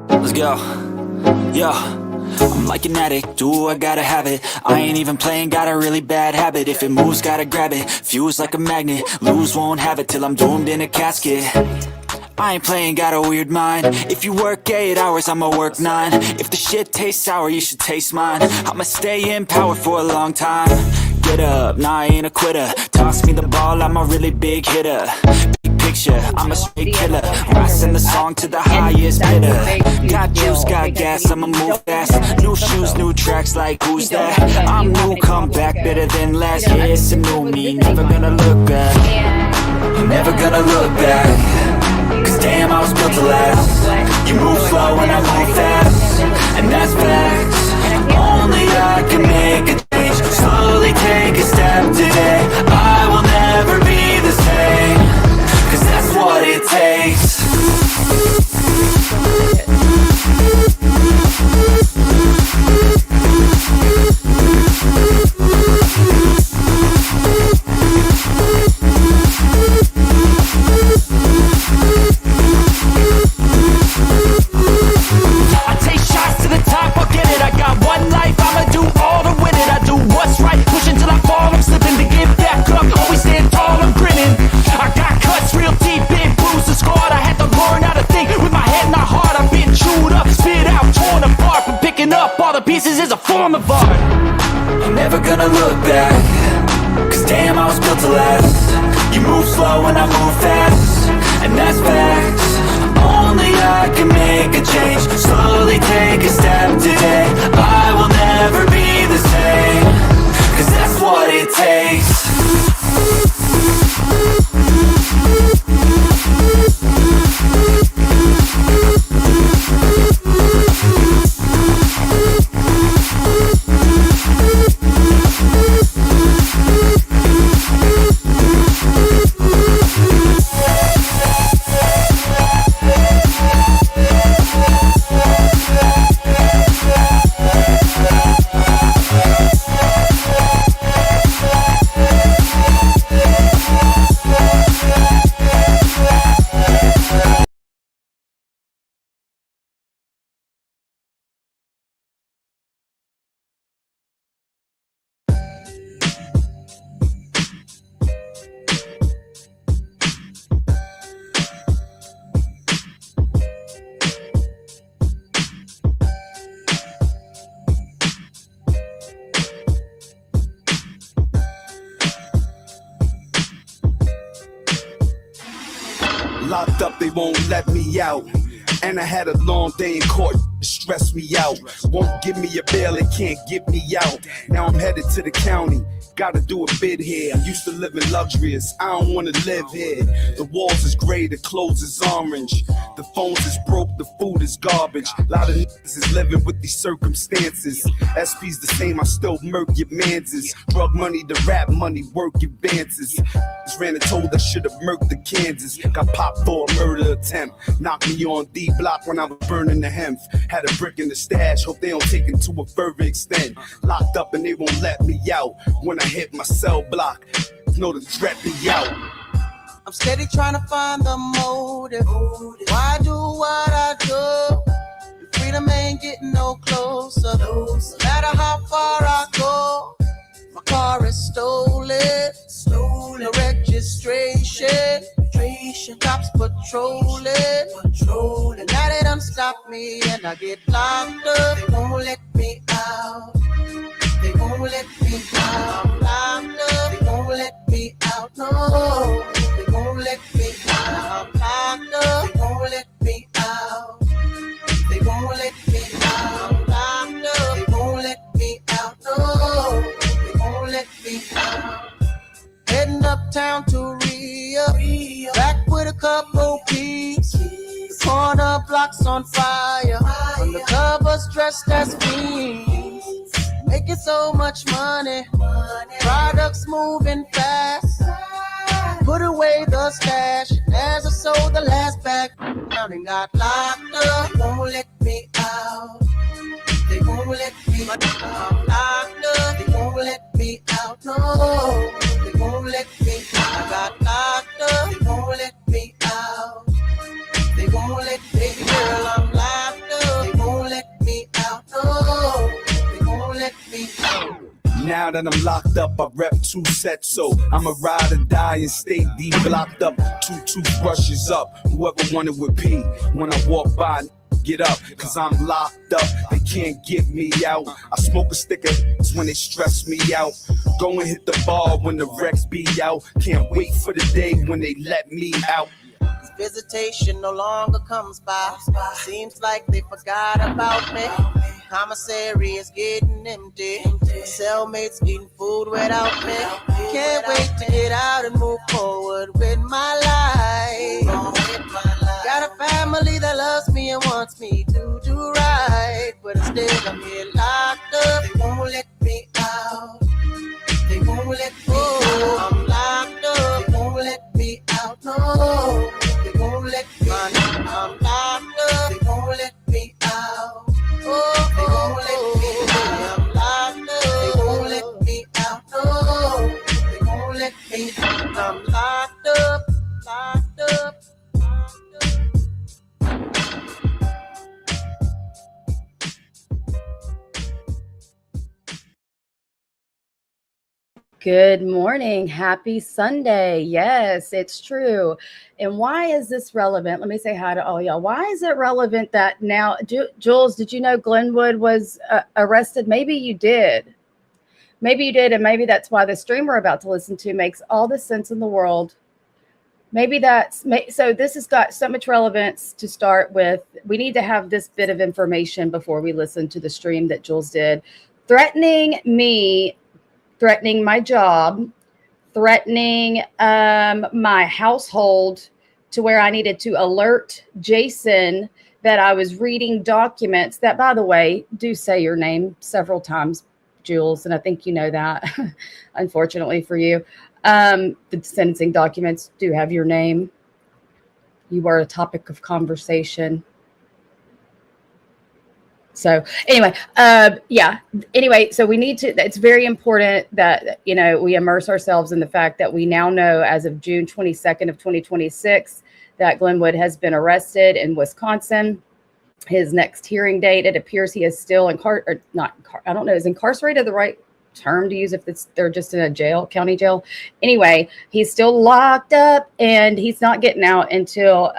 Let's go. Yo, I'm like an addict, do I gotta have it. I ain't even playing, got a really bad habit. If it moves, gotta grab it, fuse like a magnet. Lose, won't have it till I'm doomed in a casket. I ain't playing, got a weird mind. If you work 8 hours, I'ma work 9. If the shit tastes sour, you should taste mine. I'ma stay in power for a long time. Get up, nah, I ain't a quitter. Toss me the ball, I'm a really big hitter. Big picture, I'm a straight killer. Rising the song to the highest bidder. Got juice, got gas, I'ma move fast. New shoes, new tracks, like who's that? I'm new, come back better than last. Yeah, it's a new me, never gonna look back. Never gonna look back. Cause damn, I was built to last. You move slow and I move fast, and that's facts. Only I can make a change. Slowly take a step today. I will never be the same, cause that's what it takes. Pieces is a form of art. I'm never gonna look back. Cause damn, I was built to last. You move slow and I move fast, and that's facts. Only I can make a change. Slowly take a step today. I will never be the same, cause that's what it takes. Locked up, they won't let me out. And I had a long day in court, stressed me out. Won't give me a bail, they can't get me out. Now I'm headed to the county, gotta do a bid here. I'm used to living luxurious, I don't wanna live here. The walls is gray, the clothes is orange. The phones is broke, the food is garbage. A lot of niggas is living with these circumstances. SP's the same, I still murk your manses. Drug money, the rap money, work advances. Just ran and told I should've murked the Kansas. Got popped for a murder attempt. Knocked me on D block when I was burning the hemp. Had a brick in the stash, hope they don't take it to a further extent. Locked up and they won't let me out. When I hit my cell block, know the threat be out. I'm steady trying to find the motive. Why do what I do? The freedom ain't getting no closer. No matter how far I go, my car is stolen. No registration. Cops patrolling. And now they done stop me and I get locked up. They won't let me out. They won't let me out. I'm locked up. They won't let me out. No, they won't let me out. I'm locked up. They won't let me out. They won't let me out. I'm locked up. They won't let me out. No, they won't let me out. Heading uptown to Rio, back with a couple peeps. The corner blocks on fire. Undercovers dressed as fiends. Making so much money. Products moving fast. Put away the stash. As I sold the last bag down and got locked up. They won't let me out. They won't let me out. I'm locked up. They won't let me out. No, they won't let me out. I got locked up. They won't let that I'm locked up, I rep 2 sets, so I'ma ride or die and stay D-blocked up. 2 toothbrushes up, whoever wanted would be. When I walk by, get up, cause I'm locked up, they can't get me out. I smoke a stick of when they stress me out. Go and hit the bar when the Rex be out. Can't wait for the day when they let me out. Visitation no longer comes by. Seems like they forgot about me. Commissary is getting empty. Cellmates eating food without me. Can't wait to get out and move forward with my life. Got a family that loves me and wants me to do right, but instead I'm here locked up. They won't let me out. They won't let me out. I'm locked up. They won't let me out. No. They won't let me out. I'm locked up. They won't let me out. Oh, they won't let me out. I'm locked up. They won't let me out. No. They won't let me out. I'm locked up. Locked up. Good morning. Happy Sunday. Yes, it's true. And why is this relevant? Let me say hi to all y'all. Why is it relevant that now, Juelz, did you know Glenwood was arrested? Maybe you did. Maybe you did. And maybe that's why the stream we're about to listen to makes all the sense in the world. Maybe so this has got so much relevance to start with. We need to have this bit of information before we listen to the stream that Juelz did. Threatening me, threatening my job, threatening my household to where I needed to alert Jason that I was reading documents that, by the way, do say your name several times, Juelz, and I think you know that, unfortunately for you. The sentencing documents do have your name. You were a topic of conversation. So anyway, so we need to, it's very important that, we immerse ourselves in the fact that we now know as of June 22nd of 2026, that Glenwood has been arrested in Wisconsin. His next hearing date, it appears he is still I don't know, is incarcerated the right term to use if they're just in a jail, county jail. Anyway, he's still locked up and he's not getting out until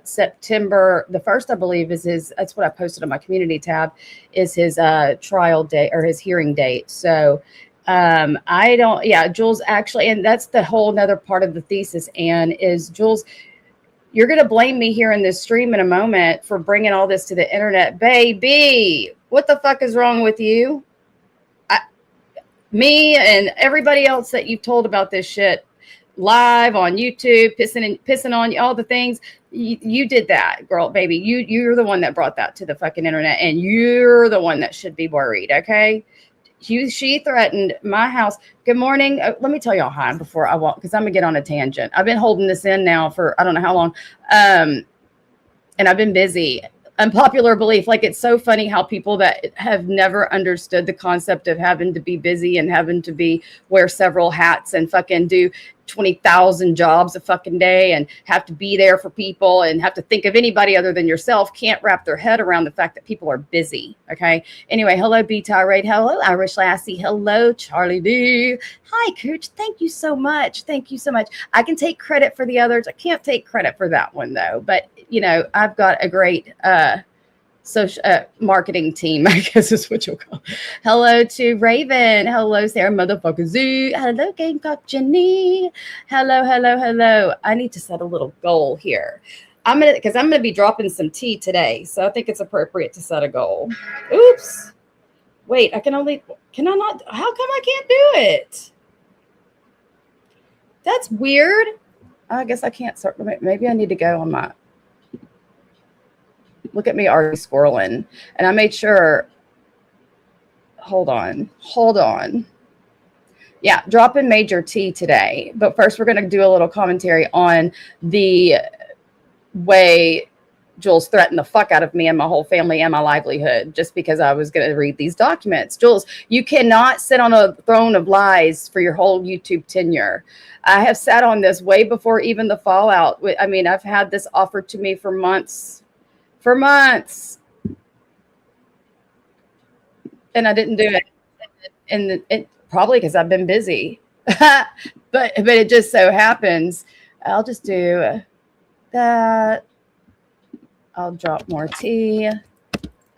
September the 1st, I believe, that's what I posted on my community tab, is his trial date or his hearing date. So Juelz actually, and that's the whole nother part of the thesis, Anne, is Juelz, you're going to blame me here in this stream in a moment for bringing all this to the internet. Baby, what the fuck is wrong with you? Me and everybody else that you've told about this shit live on YouTube, pissing on you, all the things, you did that, girl, baby. You're the one that brought that to the fucking internet, and you're the one that should be worried, okay? She threatened my house. Good morning. Let me tell y'all hi before I walk, because I'm going to get on a tangent. I've been holding this in now for I don't know how long, and I've been busy. Unpopular belief. Like, it's so funny how people that have never understood the concept of having to be busy and having to wear several hats and fucking do 20,000 jobs a fucking day and have to be there for people and have to think of anybody other than yourself can't wrap their head around the fact that people are busy. Okay. Anyway, hello, B Tirade. Hello, Irish Lassie. Hello, Charlie D. Hi, Cooch. Thank you so much. Thank you so much. I can take credit for the others. I can't take credit for that one though. But I've got a great social marketing team, I guess is what you'll call. Hello to Raven. Hello, Sarah motherfucker Zoo. Hello, Gamecock Jenny. Hello. I need to set a little goal here. I'm gonna be dropping some tea today, so I think it's appropriate to set a goal. Oops. Wait, can I not? How come I can't do it? That's weird. I guess I can't start. Maybe I need to go on my. Look at me already squirreling. And I made sure. Hold on. Yeah, dropping Major T today. But first, we're going to do a little commentary on the way Juelz threatened the fuck out of me and my whole family and my livelihood just because I was going to read these documents. Juelz, you cannot sit on a throne of lies for your whole YouTube tenure. I have sat on this way before even the fallout. I mean, I've had this offered to me for months. And I didn't do it. And probably because I've been busy. but it just so happens I'll just do that. I'll drop more tea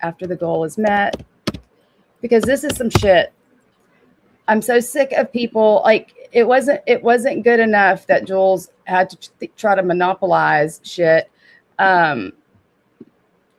after the goal is met, because this is some shit. I'm so sick of people. Like, it wasn't good enough that Juelz had to try to monopolize shit.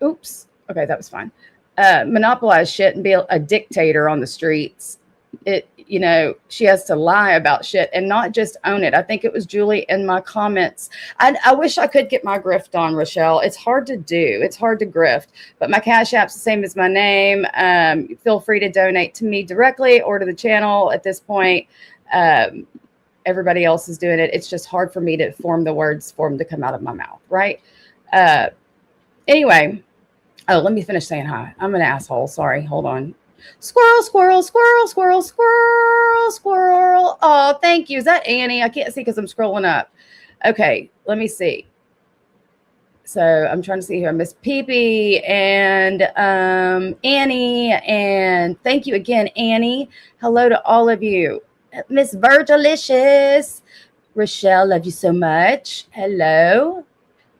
Oops. Okay, that was fine. Monopolize shit and be a dictator on the streets. She has to lie about shit and not just own it. I think it was Julie in my comments. I wish I could get my grift on, Rochelle. It's hard to do. It's hard to grift. But my Cash App's the same as my name. Feel free to donate to me directly or to the channel at this point. Everybody else is doing it. It's just hard for me to form the words for them to come out of my mouth, right? Anyway. Oh, let me finish saying hi. I'm an asshole. Sorry. Hold on. Squirrel, squirrel, squirrel, squirrel, squirrel, squirrel. Oh, thank you. Is that Annie? I can't see because I'm scrolling up. Okay, let me see. So I'm trying to see here. Miss Peepee and Annie. And thank you again, Annie. Hello to all of you. Miss Virgilicious. Rochelle, love you so much. Hello.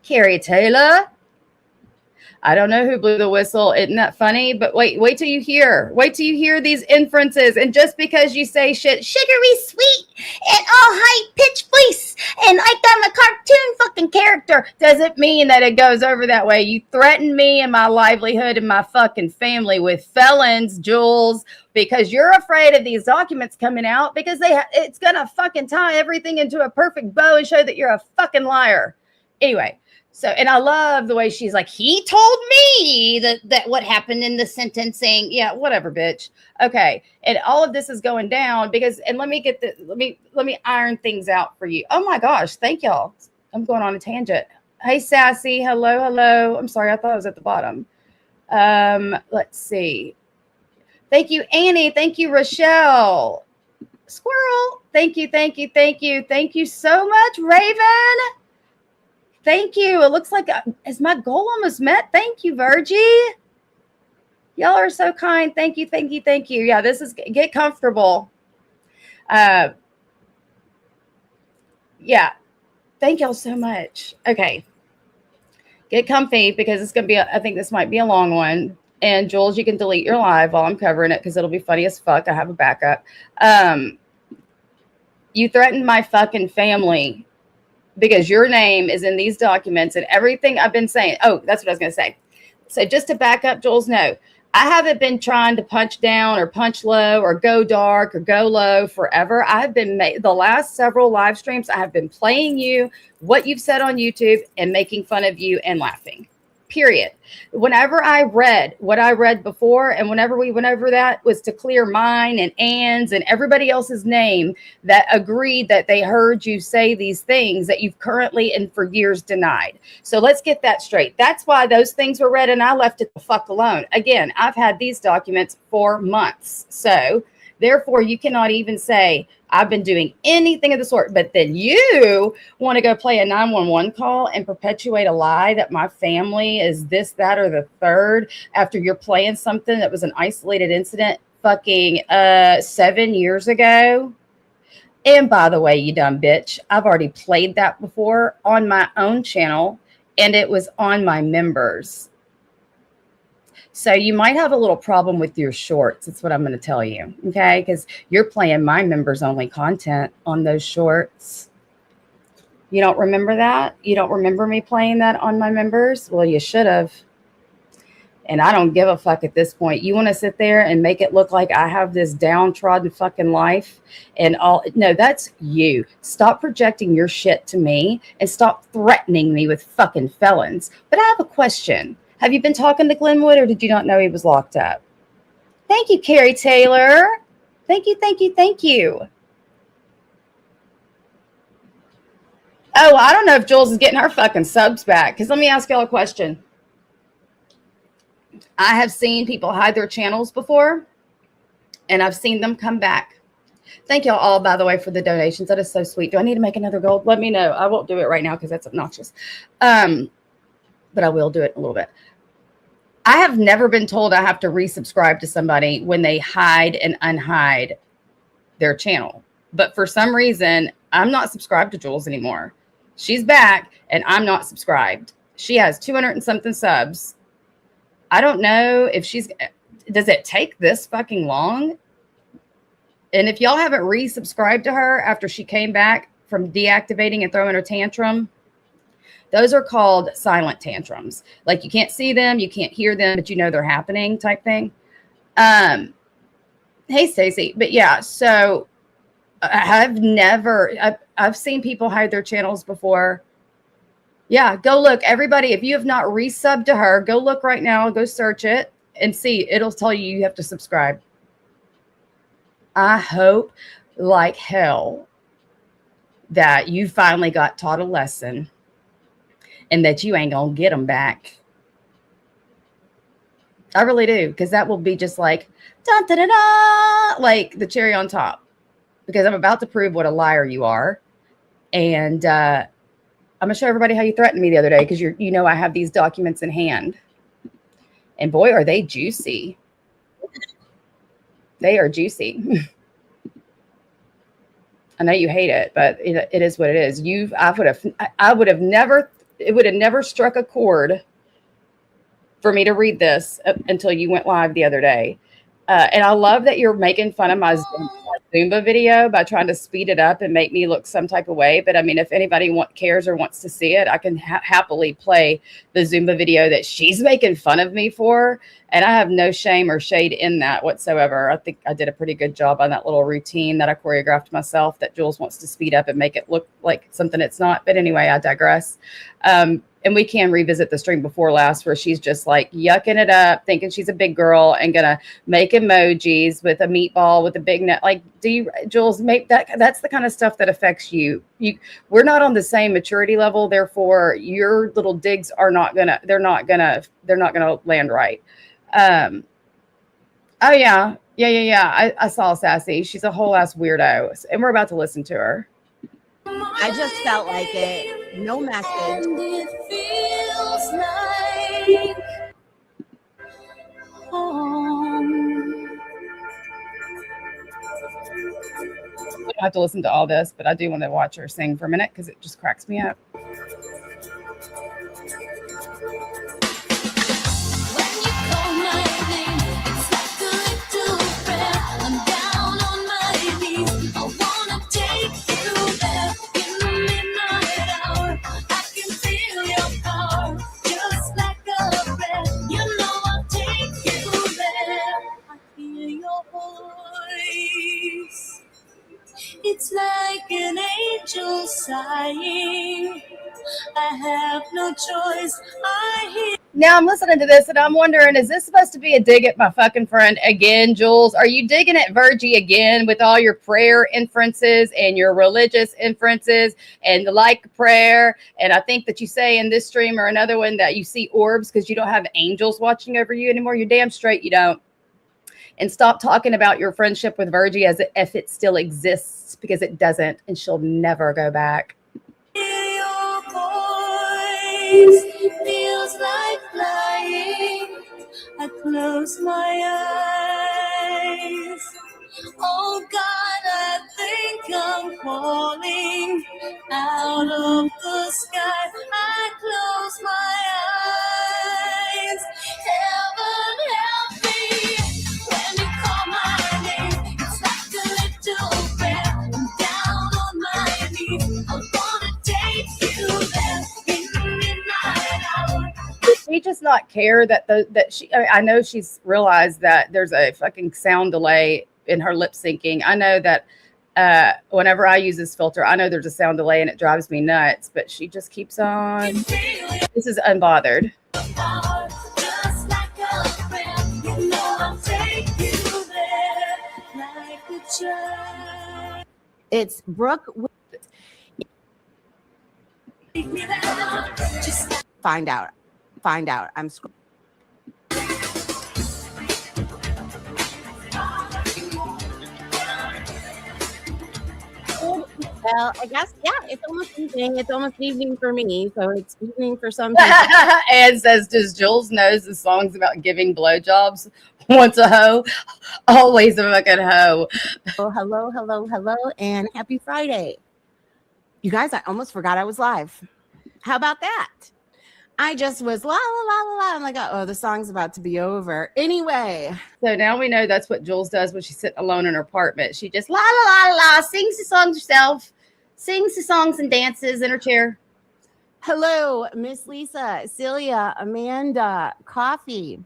Carrie Taylor. I don't know who blew the whistle. Isn't that funny? But wait till you hear. Wait till you hear these inferences. And just because you say shit, sugary sweet and all high-pitched voice and like I'm a cartoon fucking character, doesn't mean that it goes over that way. You threaten me and my livelihood and my fucking family with felons, Juelz, because you're afraid of these documents coming out because it's gonna fucking tie everything into a perfect bow and show that you're a fucking liar. Anyway. So, and I love the way she's like, he told me that what happened in the sentencing. Yeah, whatever, bitch. Okay. And all of this is going down because, and let me iron things out for you. Oh my gosh. Thank y'all. I'm going on a tangent. Hey, Sassy. Hello. Hello. I'm sorry. I thought I was at the bottom. Let's see. Thank you, Annie. Thank you, Rochelle. Squirrel. Thank you. Thank you. Thank you. Thank you so much, Raven. Thank you. It looks like is my goal almost met? Thank you, Virgie. Y'all are so kind. Thank you. Thank you. Thank you. Yeah, this is get comfortable. Yeah. Thank y'all so much. Okay. Get comfy because it's going to be, I think this might be a long one. And Juelz, you can delete your live while I'm covering it because it'll be funny as fuck. I have a backup. You threatened my fucking family because your name is in these documents and everything I've been saying. Oh, that's what I was going to say. So just to back up, Juelz, no, I haven't been trying to punch down or punch low or go dark or go low forever. I've been the last several live streams. I have been playing you, what you've said on YouTube and making fun of you and laughing. Period. Whenever I read what I read before and whenever we went over that was to clear mine and Ann's and everybody else's name that agreed that they heard you say these things that you've currently and for years denied. So let's get that straight. That's why those things were read and I left it the fuck alone. Again, I've had these documents for months. So therefore, you cannot even say I've been doing anything of the sort. But then you want to go play a 911 call and perpetuate a lie that my family is this, that, or the third after you're playing something that was an isolated incident fucking 7 years ago. And by the way, you dumb bitch, I've already played that before on my own channel and it was on my members. So you might have a little problem with your shorts. That's what I'm going to tell you. Okay. Because you're playing my members only content on those shorts. You don't remember that? You don't remember me playing that on my members? Well, you should have. And I don't give a fuck at this point. You want to sit there and make it look like I have this downtrodden fucking life and all. No, that's you. Stop projecting your shit to me and stop threatening me with fucking felons. But I have a question. Have you been talking to Glenwood or did you not know he was locked up? Thank you, Carrie Taylor. Thank you, thank you, thank you. Oh, I don't know if Juelz is getting her fucking subs back because let me ask y'all a question. I have seen people hide their channels before and I've seen them come back. Thank y'all all, by the way, for the donations. That is so sweet. Do I need to make another gold? Let me know. I won't do it right now because that's obnoxious. But I will do it in a little bit. I have never been told I have to resubscribe to somebody when they hide and unhide their channel. But for some reason, I'm not subscribed to Juelz anymore. She's back and I'm not subscribed. She has 200 and something subs. I don't know if does it take this fucking long? And if y'all haven't resubscribed to her after she came back from deactivating and throwing her tantrum, those are called silent tantrums. Like you can't see them, you can't hear them, but you know they're happening type thing. Hey, Stacey. But yeah, so I've seen people hide their channels before. Yeah, go look. Everybody, if you have not resubbed to her, go look right now. Go search it and see. It'll tell you have to subscribe. I hope like hell that you finally got taught a lesson and that you ain't going to get them back. I really do, because that will be just like, da, da, da, da, like the cherry on top. Because I'm about to prove what a liar you are. And I'm going to show everybody how you threatened me the other day, because you know I have these documents in hand. And boy, are they juicy. They are juicy. I know you hate it, but it is what it is. It would have never struck a chord for me to read this until you went live the other day. And I love that you're making fun of my Zumba video by trying to speed it up and make me look some type of way. But I mean, if anybody cares or wants to see it, I can happily play the Zumba video that she's making fun of me for. And I have no shame or shade in that whatsoever. I think I did a pretty good job on that little routine that I choreographed myself that Juelz wants to speed up and make it look like something it's not. But anyway, I digress. And we can revisit the stream before last where she's just like yucking it up, thinking she's a big girl and gonna make emojis with a meatball with a big net. Like, Juelz, make that's the kind of stuff that affects you. We're not on the same maturity level, therefore your little digs are not gonna land right. Oh yeah. I saw Sassy. She's a whole ass weirdo, and we're about to listen to her. I just felt like it. No message. And it feels like home. We don't have to listen to all this, but I do want to watch her sing for a minute because it just cracks me up. When you call my name, it's like a little prayer. I'm down on my knees. I wanna take you there in the midnight hour. I can feel your power, just like a breath. You know I'll take you there. I hear your voice. It's like an angel sighing. I have no choice. I hear. Now I'm listening to this and I'm wondering, is this supposed to be a dig at my fucking friend again, Juelz? Are you digging at Virgie again with all your prayer inferences and your religious inferences and the like prayer? And I think that you say in this stream or another one that you see orbs because you don't have angels watching over you anymore. You're damn straight you don't. And stop talking about your friendship with Virgie as if it still exists, because it doesn't, and she'll never go back. Your voice feels like flying. I close my eyes. Oh God, I think I'm falling out of the sky. I close my eyes. Heaven help me when you call my name. It's like a little prayer. I'm down on my knees. I wanna take you there in the midnight hour. Does she just not care that she? I know she's realized that there's a fucking sound delay in her lip syncing. I know that whenever I use this filter, I know there's a sound delay and it drives me nuts, but she just keeps on. This is unbothered. Just like a friend, you know I'll take you there like a child. It's Brooke. Take me there, just like Find out. I'm scrolling. Well, I guess, yeah, it's almost evening. It's almost evening for me, so it's evening for some people. And says, does Juelz knows the songs about giving blowjobs? Once a hoe, always a fucking hoe. Oh, hello, and happy Friday. You guys, I almost forgot I was live. How about that? I just was la la la la la. I'm like, oh, the song's about to be over. Anyway, So now we know that's what Jules does when she's sitting alone in her apartment. She just la la la la sings the songs herself, sings the songs and dances in her chair. hello, Miss Lisa, Celia, Amanda, Coffee,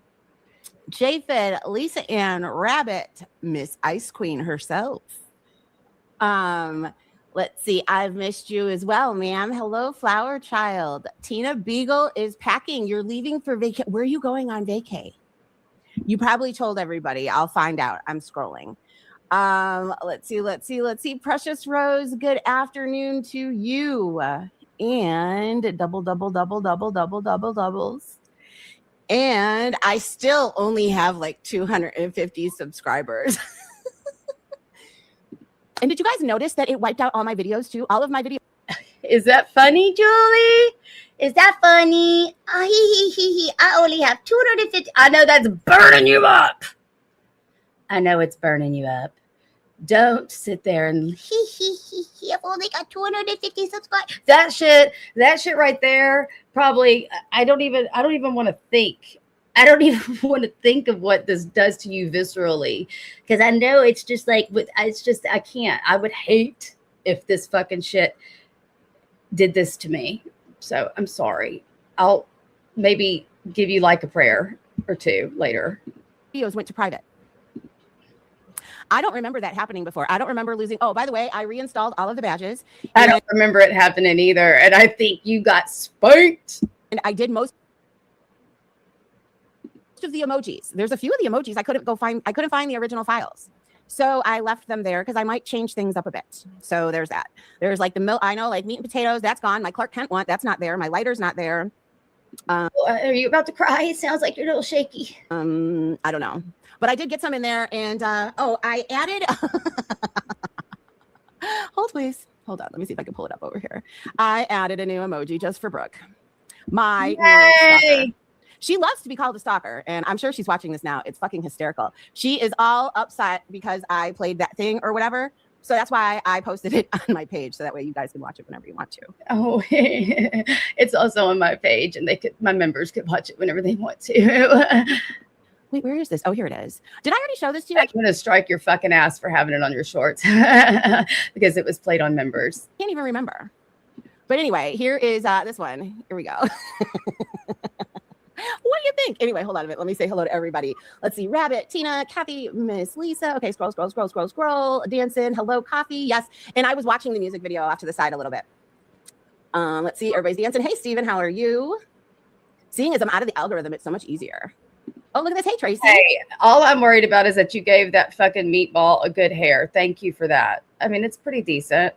Japheth, Lisa Ann, Rabbit, Miss Ice Queen herself. Let's see. I've missed you as well, ma'am. Hello, Flower Child. Tina Beagle is packing. You're leaving for vacay. Where are you going on vacay? You probably told everybody. I'll find out. I'm scrolling. Let's see. Precious Rose, good afternoon to you. And doubles. And I still only have like 250 subscribers. And did you guys notice that it wiped out all my videos too? All of my videos. Is that funny, Julie? Is that funny? I only have 250. I know that's burning you up. I know it's burning you up. Don't sit there and I've only got 250 subscribers. That shit right there. Probably. I don't even want to think. I don't even want to think of what this does to you viscerally, because I know it's just like, it's just, I can't. I would hate if this fucking shit did this to me. So I'm sorry. I'll maybe give you like a prayer or two later. Videos went to private. I don't remember that happening before. I don't remember losing. Oh, by the way, I reinstalled all of the badges. I don't remember it happening either. And I think you got spanked. And I did most of the emojis. There's a few of the emojis I couldn't find the original files. So I left them there because I might change things up a bit. So there's that. There's like the milk. I know, like meat and potatoes, that's gone. My Clark Kent one, that's not there. My lighter's not there. Are you about to cry? It sounds like you're a little shaky. I don't know. But I did get some in there. And I added hold please. Hold on. Let me see if I can pull it up over here. I added a new emoji just for Brooke. My new stalker. She loves to be called a stalker, and I'm sure she's watching this now. It's fucking hysterical. She is all upset because I played that thing or whatever. So that's why I posted it on my page, so that way you guys can watch it whenever you want to. Oh, it's also on my page, and my members could watch it whenever they want to. Wait, where is this? Oh, here it is. Did I already show this to you? I'm going to strike your fucking ass for having it on your shorts because it was played on members. I can't even remember. But anyway, here is this one. Here we go. What do you think? Anyway, hold on a minute. Let me say hello to everybody. Let's see. Rabbit, Tina, Kathy, Miss Lisa. Okay, scroll. Dancing. Hello, Coffee. Yes. And I was watching the music video off to the side a little bit. Let's see. Everybody's dancing. Hey, Steven, how are you? Seeing as I'm out of the algorithm, it's so much easier. Oh, look at this. Hey, Tracy. Hey, all I'm worried about is that you gave that fucking meatball a good hair. Thank you for that. I mean, it's pretty decent.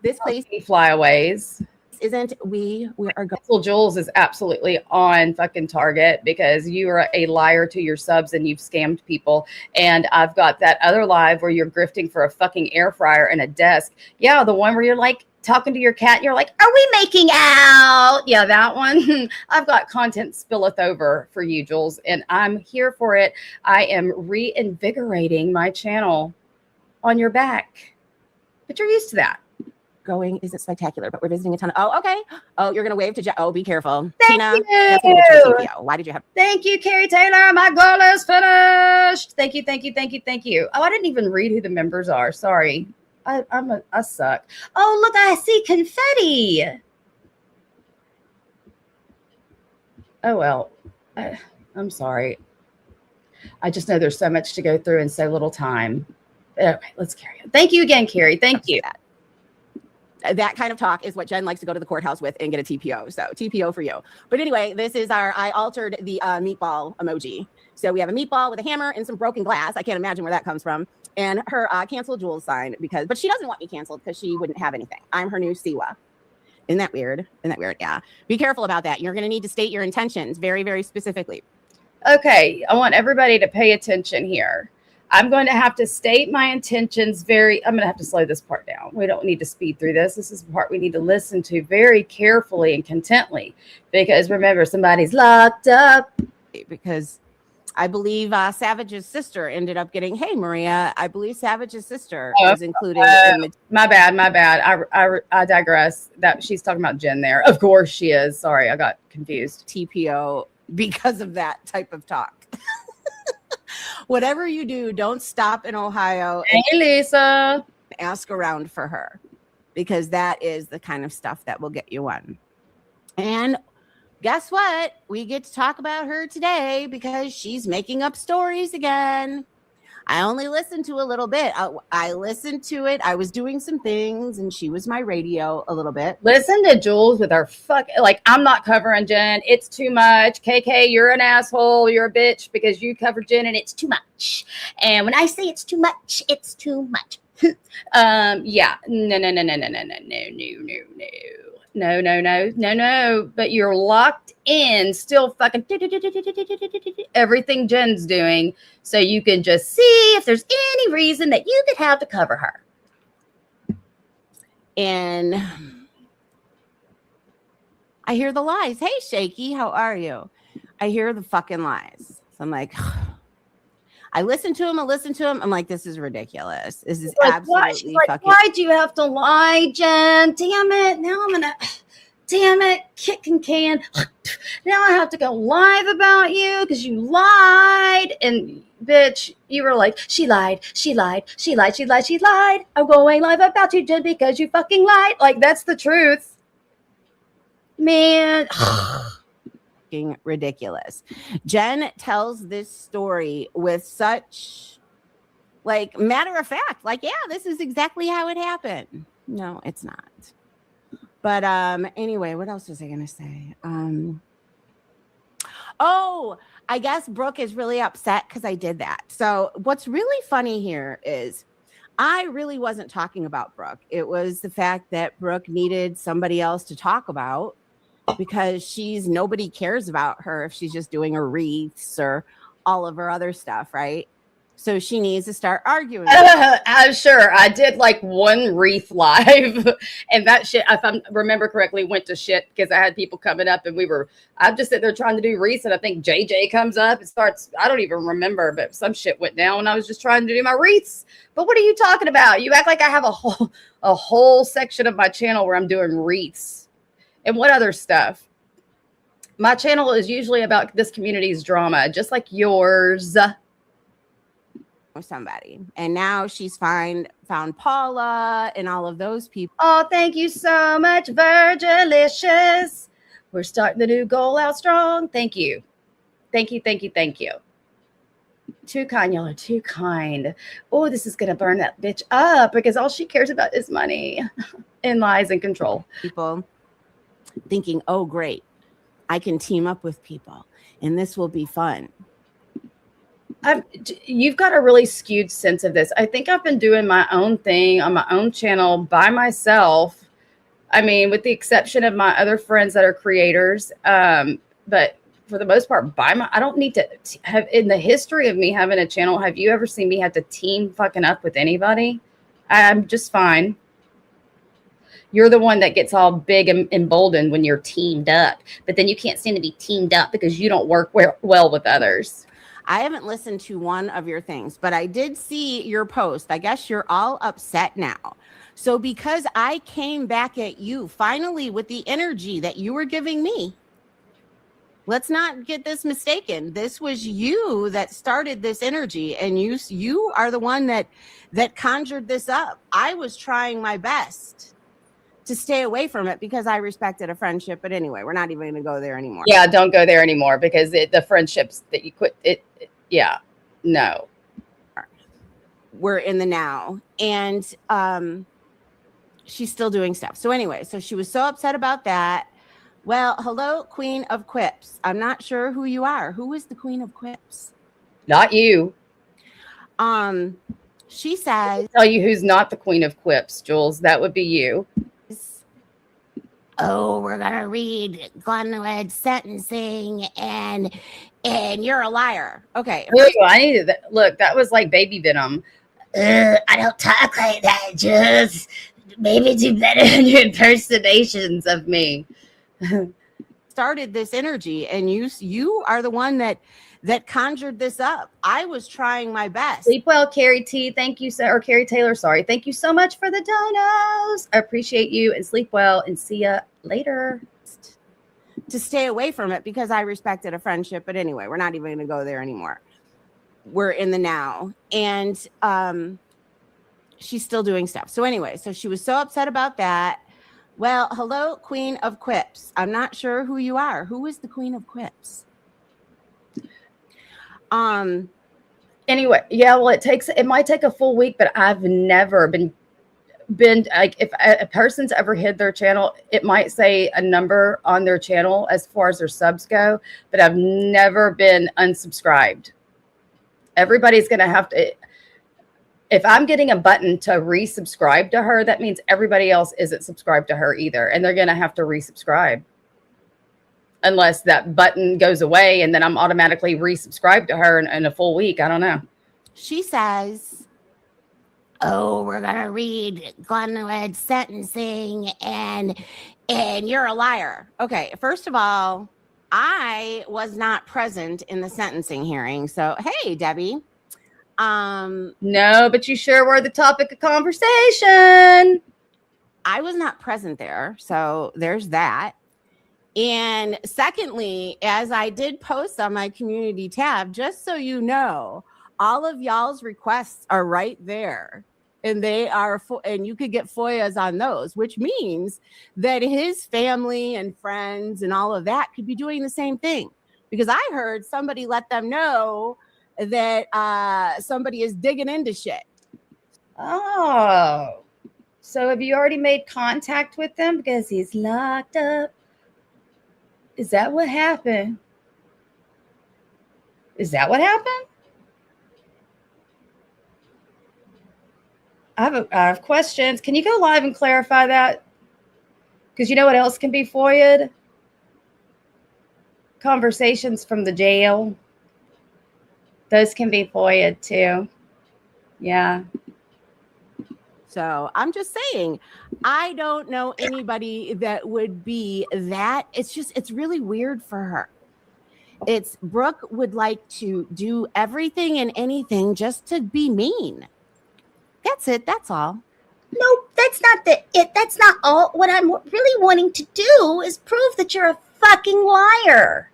This place flyaways. Isn't we are going. Well, Juelz is absolutely on fucking target because you are a liar to your subs and you've scammed people. And I've got that other live where you're grifting for a fucking air fryer and a desk. Yeah, the one where you're like talking to your cat and you're like, are we making out? Yeah, that one. I've got content spilleth over for you, Juelz, and I'm here for it. I am reinvigorating my channel on your back. But you're used to that. Going isn't spectacular, but we're visiting a ton of. Oh, okay. Oh, you're gonna wave to. Oh, be careful, Thank Tina. you. That's gonna get your TPO. Why did you have? Thank you, Carrie Taylor. My goal is finished. Thank you. Oh, I didn't even read who the members are. Sorry, I suck. Oh, look, I see confetti. Oh well, I'm sorry. I just know there's so much to go through in so little time. Okay, let's carry on. Thank you again, Carrie. Thank you. That kind of talk is what Jen likes to go to the courthouse with and get a TPO. So TPO for you. But anyway, this is I altered the meatball emoji. So we have a meatball with a hammer and some broken glass. I can't imagine where that comes from. And her cancel Juelz sign but she doesn't want me canceled because she wouldn't have anything. I'm her new Siwa. Isn't that weird? Yeah. Be careful about that. You're going to need to state your intentions very, very specifically. Okay. I want everybody to pay attention here. I'm going to have to state my intentions I'm going to have to slow this part down. We don't need to speed through this. This is the part we need to listen to very carefully and contently, because remember, somebody's locked up. Because I believe Savage's sister ended up getting. Hey, Maria, I believe Savage's sister Oh, was included in the My bad. I digress. That she's talking about Jen there. Of course she is. Sorry, I got confused. TPO because of that type of talk. Whatever you do, don't stop in Ohio and Hey, Lisa. ask around for her, because that is the kind of stuff that will get you one. And guess what? We get to talk about her today because she's making up stories again. I only listened to a little bit. I listened to it. I was doing some things and she was my radio a little bit. Listen to Juelz with her I'm not covering Jen. It's too much. KK, you're an asshole. You're a bitch because you covered Jen and it's too much. And when I say it's too much, it's too much. Yeah. No. But you're locked in, still fucking everything Jen's doing, so you can just see if there's any reason that you could have to cover her. And I hear the lies. Hey, Shaky, how are you? I hear the fucking lies. So I'm like, I listen to him. I'm like, this is ridiculous. This is absolutely fucking. Why'd you have to lie, Jen? Damn it. Now I'm gonna, damn it, kick and can. Now I have to go live about you because you lied. And bitch, you were like, she lied. I'm going live about you, Jen, because you fucking lied. Like, that's the truth. Man. Ridiculous. Jen tells this story with such matter of fact, yeah, this is exactly how it happened. No, it's not. But anyway, what else was I gonna say? I guess Brooke is really upset because I did that. So what's really funny here is I really wasn't talking about Brooke. It was the fact that Brooke needed somebody else to talk about, because nobody cares about her if she's just doing her wreaths or all of her other stuff, right? So she needs to start arguing. I'm sure I did one wreath live, and that shit, if I remember correctly, went to shit because I had people coming up and I'm just sitting there trying to do wreaths, and I think JJ comes up and starts, I don't even remember, but some shit went down and I was just trying to do my wreaths. But what are you talking about? You act like I have a whole section of my channel where I'm doing wreaths. And what other stuff? My channel is usually about this community's drama, just like yours. Somebody. And now she's found Paula and all of those people. Oh, thank you so much, Virgilicious. We're starting the new goal out strong. Thank you. Thank you. Too kind, y'all are too kind. Oh, this is going to burn that bitch up because all she cares about is money and lies and control. People thinking, oh, great, I can team up with people and this will be fun. You've got a really skewed sense of this. I think I've been doing my own thing on my own channel by myself. I mean, with the exception of my other friends that are creators. But for the most part, I don't need to have, in the history of me having a channel, have you ever seen me have to team fucking up with anybody? I'm just fine. You're the one that gets all big and emboldened when you're teamed up, but then you can't stand to be teamed up because you don't work well with others. I haven't listened to one of your things, but I did see your post. I guess you're all upset now. So because I came back at you finally with the energy that you were giving me, let's not get this mistaken. This was you that started this energy, and you are the one that conjured this up. I was trying my best to stay away from it because I respected a friendship. But anyway, we're not even going to go there anymore. Yeah, don't go there anymore because the friendships that you quit, yeah, no. We're in the now. And she's still doing stuff. So anyway, so she was so upset about that. Well, hello, Queen of Quips. I'm not sure who you are. Who is the Queen of Quips? Not you. She says, I'll tell you who's not the Queen of Quips, Juelz. That would be you. oh, we're going to read Glenwood sentencing and you're a liar. Okay. Ooh, I needed that. Look, that was like baby venom. I don't talk like that. Just maybe do better in your impersonations of me. Started this energy, and you are the one that that conjured this up. I was trying my best. Sleep well, Carrie T. Thank you, or Carrie Taylor. Sorry. Thank you so much for the donos. I appreciate you, and sleep well, and see ya later. To stay away from it because I respected a friendship. But anyway, we're not even going to go there anymore. We're in the now. And she's still doing stuff. So anyway, so she was so upset about that. Well, hello, Queen of Quips. I'm not sure who you are. Who is the Queen of Quips? Anyway, yeah, well, it might take a full week, but I've never been like, if a person's ever hid their channel, it might say a number on their channel as far as their subs go, but I've never been unsubscribed. Everybody's going to have to, if I'm getting a button to resubscribe to her, that means everybody else isn't subscribed to her either. And they're going to have to resubscribe unless that button goes away and then I'm automatically resubscribed to her in a full week. I don't know. She says, oh, we're going to read Glenwood's sentencing and you're a liar. Okay, first of all, I was not present in the sentencing hearing. So, hey, Debbie. No, but you sure were the topic of conversation. I was not present there. So there's that. And secondly, as I did post on my community tab, just so you know, all of y'all's requests are right there. And they are, and you could get FOIAs on those, which means that his family and friends and all of that could be doing the same thing. Because I heard somebody let them know that somebody is digging into shit. Oh, so have you already made contact with them because he's locked up? Is that what happened? Is that what happened? I have questions. Can you go live and clarify that? Because you know what else can be FOIA'd? Conversations from the jail. Those can be FOIA'd too. Yeah. So I'm just saying, I don't know anybody that would be that. It's really weird for her. It's Brooke would like to do everything and anything just to be mean. That's it. That's all. No, that's not it. That's not all. What I'm really wanting to do is prove that you're a fucking liar.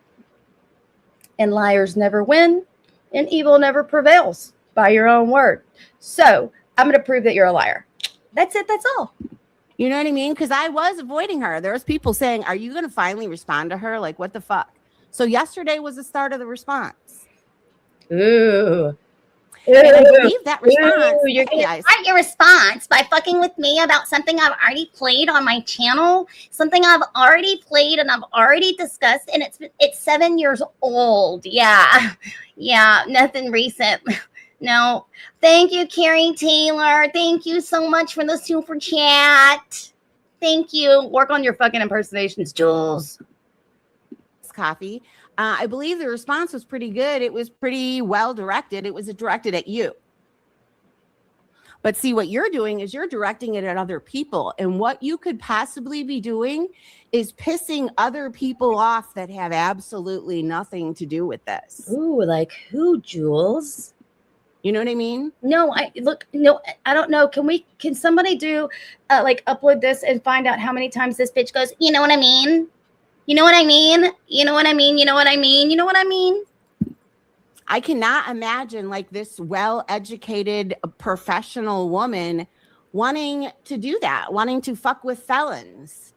And liars never win, and evil never prevails, by your own word. So I'm going to prove that you're a liar. That's it. That's all. You know what I mean? Because I was avoiding her. There was people saying, are you going to finally respond to her? Like, what the fuck? So yesterday was the start of the response. Ooh. And I believe that response. You're going to start your response by fucking with me about something I've already played on my channel, something I've already played and I've already discussed, and it's 7 years old. Yeah, nothing recent. No, thank you, Carrie Taylor. Thank you so much for the super chat. Thank you. Work on your fucking impersonations, Juelz. Coffee. I believe the response was pretty good. It was pretty well directed. It was directed at you. But see, what you're doing is you're directing it at other people. And what you could possibly be doing is pissing other people off that have absolutely nothing to do with this. Ooh, like who, Juelz? You know what I mean? No, I don't know. Can somebody do like upload this and find out how many times this bitch goes, you know what I mean? You know what I mean? You know what I mean? You know what I mean? You know what I mean? I cannot imagine like this well-educated professional woman wanting to do that, wanting to fuck with felons.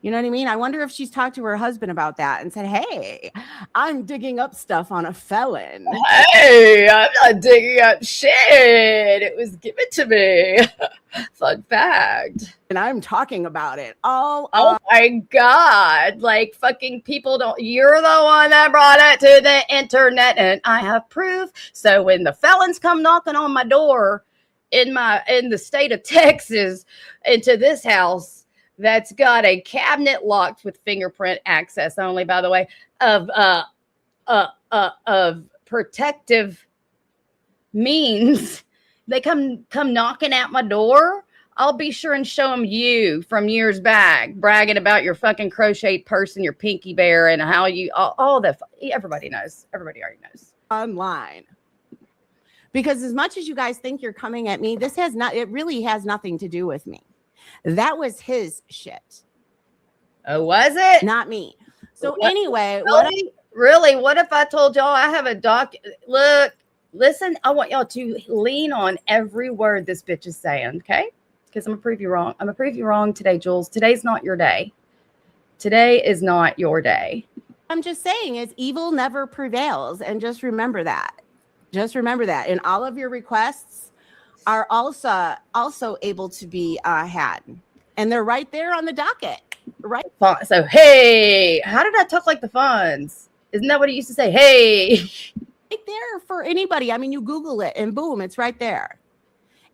You know what I mean? I wonder if she's talked to her husband about that and said, hey, I'm digging up stuff on a felon. Hey, I'm not digging up shit. It was given to me. Fun fact. And I'm talking about it all. Oh my God. Like fucking people don't, you're the one that brought it to the internet and I have proof. So when the felons come knocking on my door in the state of Texas into this house, that's got a cabinet locked with fingerprint access only, by the way, of protective means. They come knocking at my door. I'll be sure and show them you from years back, bragging about your fucking crocheted purse and your pinky bear and how you all the everybody knows. Everybody already knows. Online. Because as much as you guys think you're coming at me, it really has nothing to do with me. That was his shit. Oh, was it? Not me. So What? anyway, Really? What if I told y'all I have a look, listen, I want y'all to lean on every word this bitch is saying, okay? Because I'm gonna prove you wrong. I'm gonna prove you wrong today, Juelz. Today's not your day. Today is not your day. I'm just saying is evil never prevails. And just remember that. Just remember that. And all of your requests are also able to be had. And they're right there on the docket. Right. So, hey, how did I talk like the Fonz? Isn't that what he used to say? Hey. Right there for anybody. I mean, you Google it and boom, it's right there.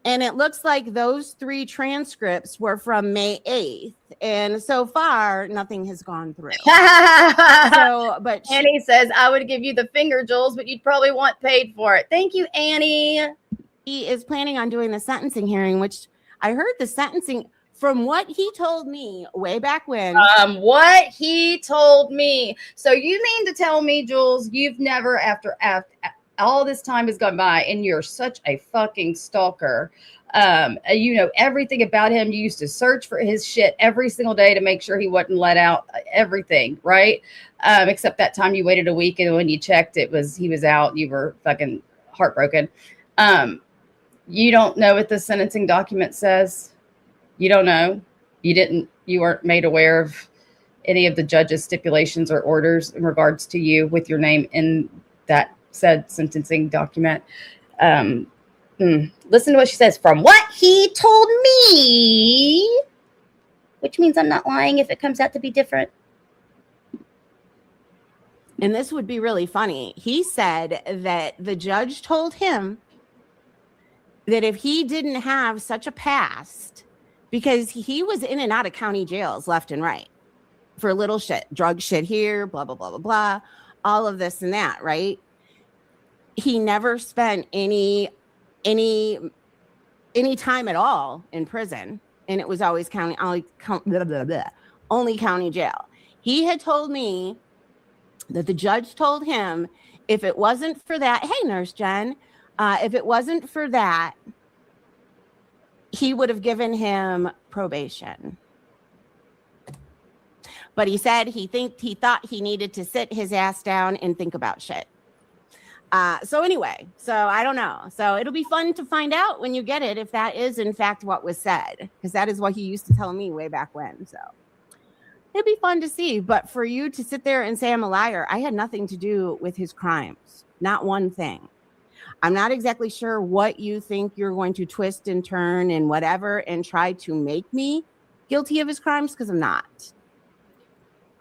And it looks like those 3 transcripts were from May 8th. And so far, nothing has gone through. But Annie says, I would give you the finger, Juelz, but you'd probably want paid for it. Thank you, Annie. He is planning on doing the sentencing hearing, which I heard the sentencing from what he told me way back when. What he told me. So you mean to tell me, Juelz, you've never, after all this time has gone by and you're such a fucking stalker. You know everything about him. You used to search for his shit every single day to make sure he wasn't let out, everything, right? Except that time you waited a week and when you checked, he was out. You were fucking heartbroken. You don't know what the sentencing document says. You don't know. You weren't made aware of any of the judge's stipulations or orders in regards to you with your name in that said sentencing document. Listen to what she says. From what he told me, which means I'm not lying if it comes out to be different. And this would be really funny. He said that the judge told him that if he didn't have such a past, because he was in and out of county jails left and right for little shit, drug shit here, blah, blah, blah, blah, blah, all of this and that, right? He never spent any time at all in prison, and it was always only county jail. He had told me that the judge told him if it wasn't for that, hey, Nurse Jen, if it wasn't for that, he would have given him probation. But he said he thought he needed to sit his ass down and think about shit. So anyway, so I don't know. So it'll be fun to find out when you get it if that is in fact what was said, because that is what he used to tell me way back when. So it'd be fun to see. But for you to sit there and say I'm a liar, I had nothing to do with his crimes. Not one thing. I'm not exactly sure what you think you're going to twist and turn and whatever and try to make me guilty of his crimes, because I'm not.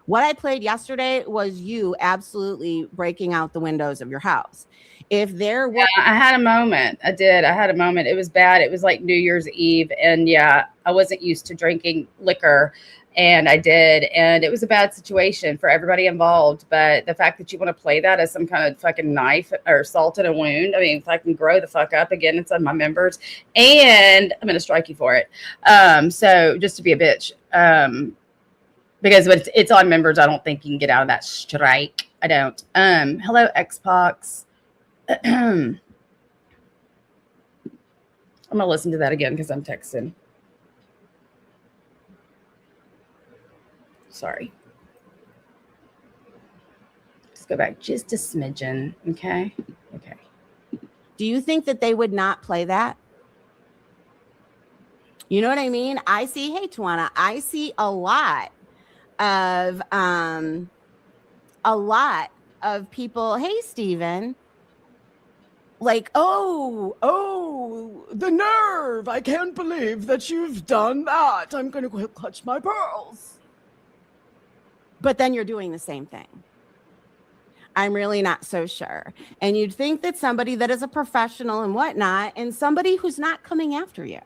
What I played yesterday was you absolutely breaking out the windows of your house. If there were... Yeah, I had a moment. I did. I had a moment. It was bad. It was like New Year's Eve. And yeah, I wasn't used to drinking liquor. And I did. And it was a bad situation for everybody involved. But the fact that you want to play that as some kind of fucking knife or salt in a wound, I mean, if I can grow the fuck up again, it's on my members. And I'm going to strike you for it. So just to be a bitch. Because when it's on members, I don't think you can get out of that strike. I don't. Hello, Xbox. I'm going to listen to that again because I'm texting. Sorry. Let's go back just a smidgen. Okay. Okay. Do you think that they would not play that? You know what I mean? I see, hey, Tawana, I see a lot of people, hey, Steven, like, oh, the nerve. I can't believe that you've done that. I'm going to clutch my pearls. But then you're doing the same thing. I'm really not so sure. And you'd think that somebody that is a professional and whatnot, and somebody who's not coming after you.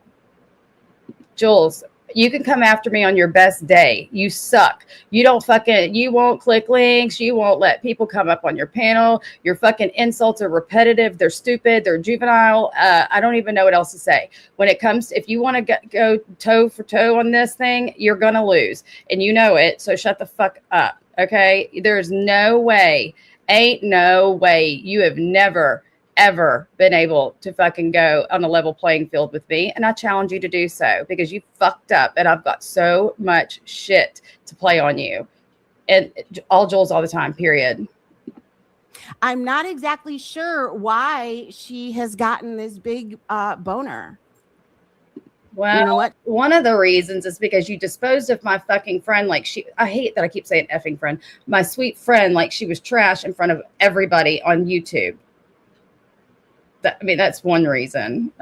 Juelz, You can come after me on your best day. You suck. You won't click links. You won't let people come up on your panel. Your fucking insults are repetitive. They're stupid. They're juvenile. I don't even know what else to say. When it comes, if you want to go toe for toe on this thing, you're going to lose. And you know it. So shut the fuck up. Okay. There's no way, ain't no way. You have never, ever been able to fucking go on a level playing field with me. And I challenge you to do so because you fucked up and I've got so much shit to play on you. And all Juelz all the time, period. I'm not exactly sure why she has gotten this big boner. Well, you know what? One of the reasons is because you disposed of my fucking friend like I hate that I keep saying effing friend, my sweet friend, like she was trash in front of everybody on YouTube. That's one reason.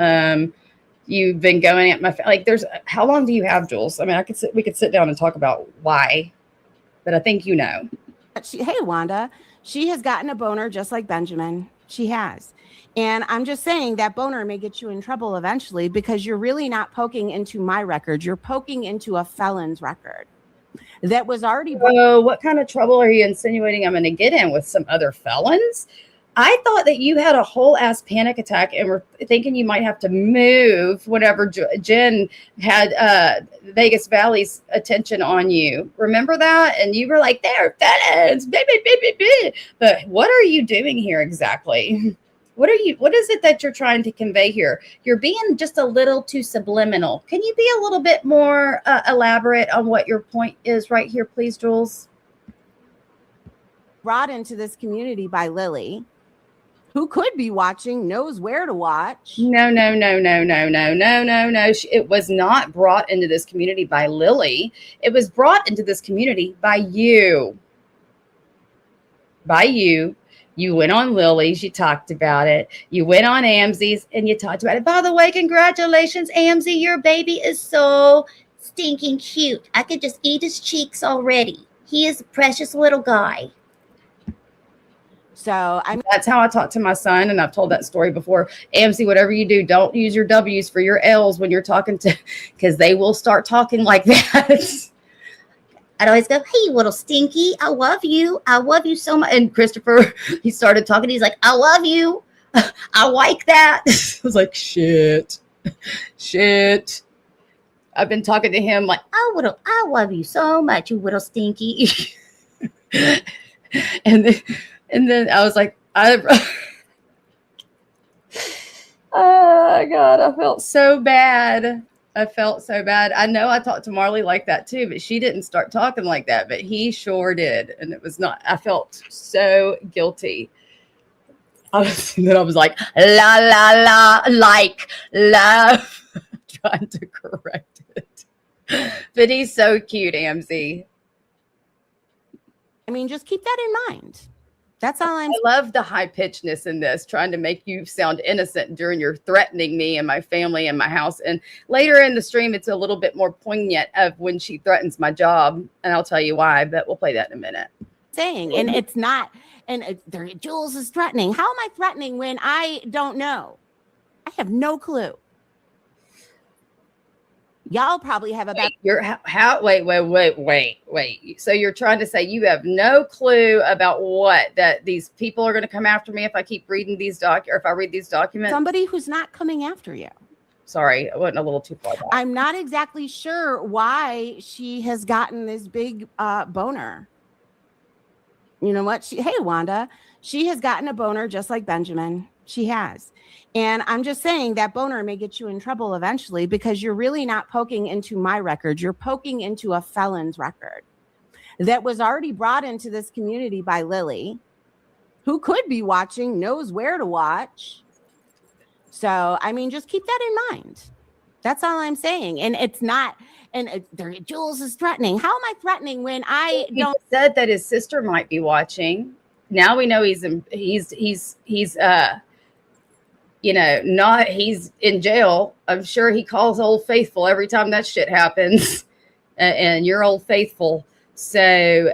You've been going at my like. How long do you have, Juelz? I mean, we could sit down and talk about why, but I think you know. Hey, Wanda, she has gotten a boner just like Benjamin. She has, and I'm just saying that boner may get you in trouble eventually because you're really not poking into my record. You're poking into a felon's record that was already. So, what kind of trouble are you insinuating I'm going to get in with some other felons? I thought that you had a whole ass panic attack and were thinking you might have to move whenever Jen had Vegas Valley's attention on you. Remember that? And you were like, they're felons, baby. But what are you doing here exactly? What is it that you're trying to convey here? You're being just a little too subliminal. Can you be a little bit more elaborate on what your point is right here, please, Juelz? Brought into this community by Lily, who could be watching, knows where to watch. No. It was not brought into this community by Lily. It was brought into this community by you. By you. You went on Lily's, you talked about it. You went on Amzi's and you talked about it. By the way, congratulations, Amzi. Your baby is so stinking cute. I could just eat his cheeks already. He is a precious little guy. So that's how I talk to my son, and I've told that story before. AMC, whatever you do, don't use your W's for your L's when you're talking to, because they will start talking like that. I'd always go, hey, little stinky, I love you. I love you so much. And Christopher, he started talking. He's like, I love you. I like that. I was like, shit. I've been talking to him like, I love you so much, you little stinky. And then I was like, oh God, I felt so bad. I know I talked to Marley like that too, but she didn't start talking like that, but he sure did. And it was not, I felt so guilty. Then I was like, la, la, la, like, love, trying to correct it. But he's so cute, AMZ. I mean, just keep that in mind. That's all I'm. I love the high pitchedness in this, trying to make you sound innocent during your threatening me and my family and my house. And later in the stream, it's a little bit more poignant of when she threatens my job, and I'll tell you why. But we'll play that in a minute. Saying, and it's not, and Juelz is threatening. How am I threatening when I don't know? I have no clue. Y'all probably have about wait. So you're trying to say you have no clue about what, that these people are going to come after me if I keep reading these or if I read these documents? Somebody who's not coming after you. Sorry, I went a little too far back. I'm not exactly sure why she has gotten this big boner. You know what? Hey, Wanda, she has gotten a boner just like Benjamin. She has. And I'm just saying that boner may get you in trouble eventually because you're really not poking into my record. You're poking into a felon's record that was already brought into this community by Lily, who could be watching, knows where to watch. So, I mean, just keep that in mind. That's all I'm saying. And it's not, and Juelz is threatening. How am I threatening when I don't? He said that his sister might be watching. Now we know he's in jail. I'm sure he calls Old Faithful every time that shit happens. And you're Old Faithful. So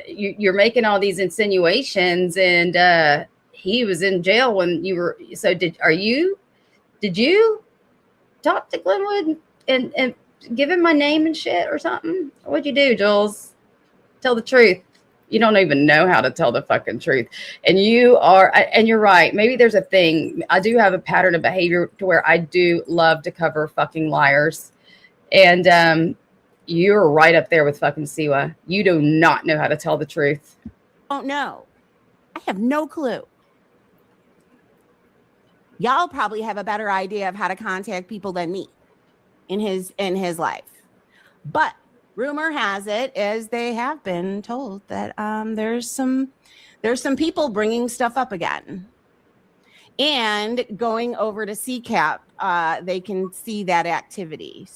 you're making all these insinuations, and he was in jail when you were. So did you talk to Glenwood and give him my name and shit or something? What'd you do, Juelz? Tell the truth. You don't even know how to tell the fucking truth. And you're right. Maybe there's a thing. I do have a pattern of behavior to where I do love to cover fucking liars. And you're right up there with fucking Siwa. You do not know how to tell the truth. Don't know. I have no clue. Y'all probably have a better idea of how to contact people than me in his life. But rumor has it, as they have been told, that there's some people bringing stuff up again. And going over to CCAP, they can see that activity.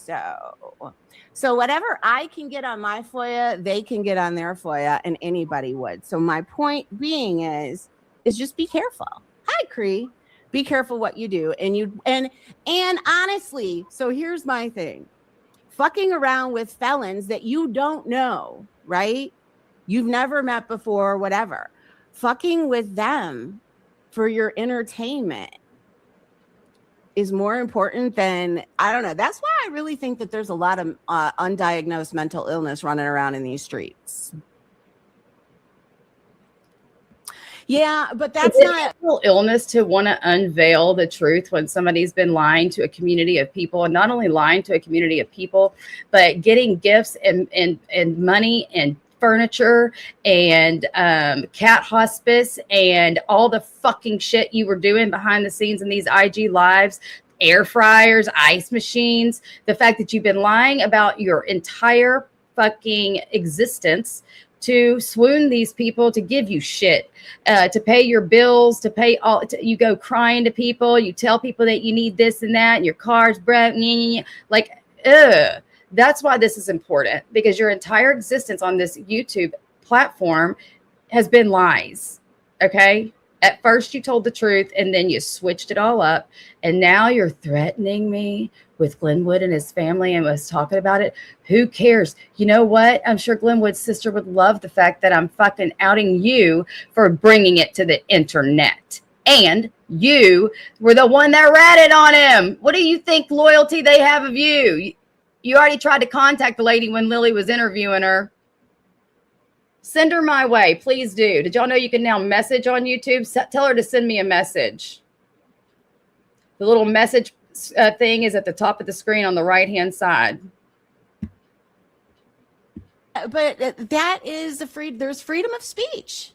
So whatever I can get on my FOIA, they can get on their FOIA, and anybody would. So my point being is just be careful. Hi, Cree. Be careful what you do. And honestly, so here's my thing. Fucking around with felons that you don't know, right? You've never met before, whatever. Fucking with them for your entertainment is more important than, I don't know. That's why I really think that there's a lot of undiagnosed mental illness running around in these streets. Yeah, but that's not mental illness to want to unveil the truth when somebody's been lying to a community of people, and not only lying to a community of people, but getting gifts and money and furniture and cat hospice and all the fucking shit you were doing behind the scenes in these IG lives, air fryers, ice machines, the fact that you've been lying about your entire fucking existence to swoon these people, to give you shit, to pay your bills, to pay all, you go crying to people, you tell people that you need this and that, and your car's broke, like, ugh. That's why this is important, because your entire existence on this YouTube platform has been lies, okay? At first you told the truth, and then you switched it all up, and now you're threatening me with Glenwood and his family and was talking about it. Who cares? You know what? I'm sure Glenwood's sister would love the fact that I'm fucking outing you for bringing it to the internet. And you were the one that ratted on him. What do you think loyalty they have of you? You already tried to contact the lady when Lily was interviewing her. Send her my way. Please do. Did y'all know you can now message on YouTube? Tell her to send me a message. The little message thing is at the top of the screen on the right-hand side. But that is there's freedom of speech.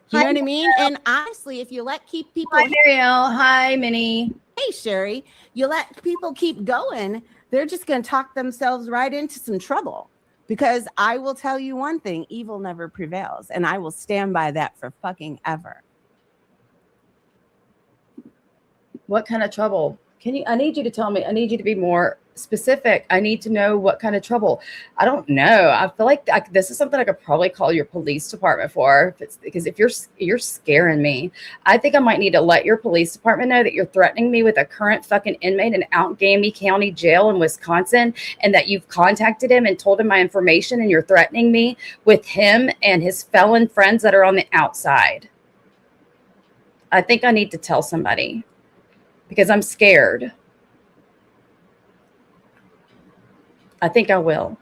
You know what I mean? And honestly, if you keep people. Hi, Marielle. Hi, Minnie. Hey, Sherry. You let people keep going, they're just going to talk themselves right into some trouble. Because I will tell you one thing, evil never prevails. And I will stand by that for fucking ever. What kind of trouble? I need you to tell me. I need you to be more specific. I need to know what kind of trouble. I don't know. I feel like this is something I could probably call your police department for. Because if you're scaring me, I think I might need to let your police department know that you're threatening me with a current fucking inmate in Outgamey County Jail in Wisconsin, and that you've contacted him and told him my information, and you're threatening me with him and his felon friends that are on the outside. I think I need to tell somebody because I'm scared. I think I will.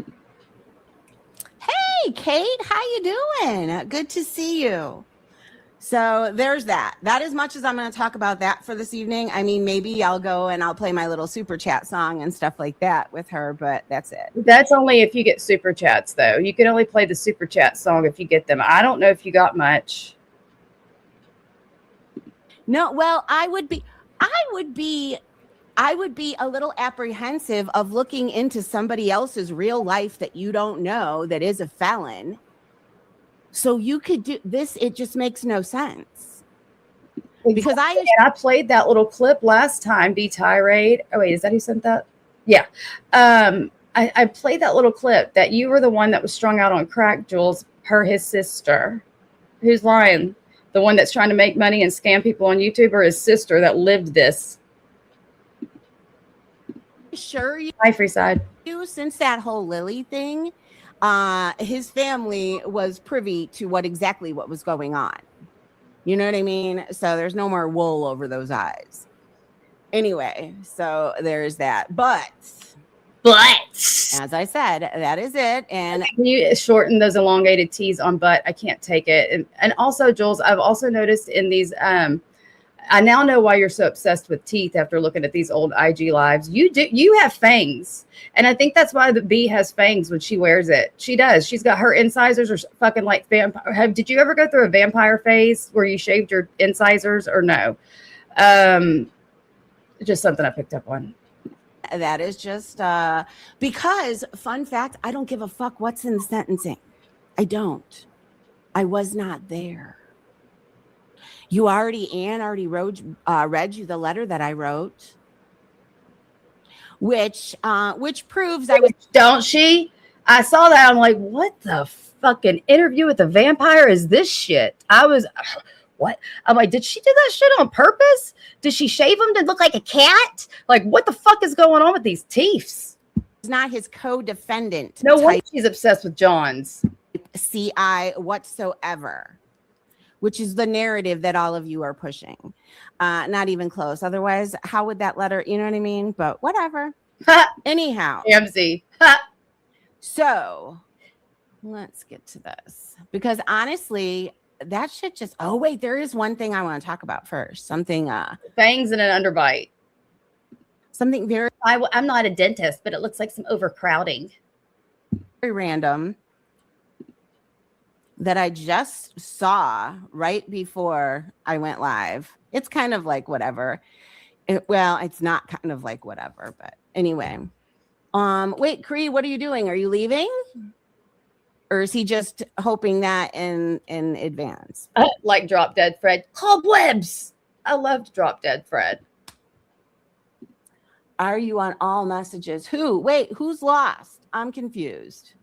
Hey, Kate, how you doing? Good to see you. So there's that. That as much as I'm going to talk about that for this evening. I mean, maybe I'll go and I'll play my little super chat song and stuff like that with her, but that's it. That's only if you get super chats, though. You can only play the super chat song if you get them. I don't know if you got much. No, well, I would be a little apprehensive of looking into somebody else's real life that you don't know that is a felon. So you could do this. It just makes no sense. Because I played that little clip last time, B Tirade. Oh, wait, is that who sent that? Yeah. I played that little clip that you were the one that was strung out on crack, Juelz, his sister. Who's lying? The one that's trying to make money and scam people on YouTube, or his sister that lived this? Sure. Hi, Freeside. Since that whole Lily thing, his family was privy to what was going on. You know what I mean? So there's no more wool over those eyes. Anyway, so there's that. But butt. As I said, that is it. And Can you shorten those elongated T's on butt? I can't take it. And also, Jules, I've also noticed in these, I now know why you're so obsessed with teeth after looking at these old IG lives. You have fangs. And I think that's why the bee has fangs when she wears it. She does. She's got her incisors are fucking like vampire. Did you ever go through a vampire phase where you shaved your incisors or no? Just something I picked up on. that is just because, fun fact, I don't give a fuck what's in the sentencing. I don't. I was not there. Anne already read you the letter that I wrote, which proves I was. Don't she? I saw that. I'm like, what the fucking interview with the vampire is this shit? I was, what? I'm like, did she do that shit on purpose? Did she shave him to look like a cat? Like, what the fuck is going on with these teeths? Not his co-defendant. No wonder she's obsessed with John's. CI whatsoever, which is the narrative that all of you are pushing. Not even close. Otherwise, how would that letter, you know what I mean? But whatever. Anyhow. MZ. So let's get to this. Because honestly, that shit just, oh wait, there is one thing I want to talk about first. Something fangs and an underbite. Something very I'm not a dentist, but it looks like some overcrowding. very random that I just saw right before I went live. It's kind of like whatever. It's not kind of like whatever, but anyway. Wait, Cree, what are you doing? Are you leaving? Or is he just hoping that in advance? Like Drop Dead Fred. Cobwebs. I loved Drop Dead Fred. Are you on all messages? Who's lost? I'm confused.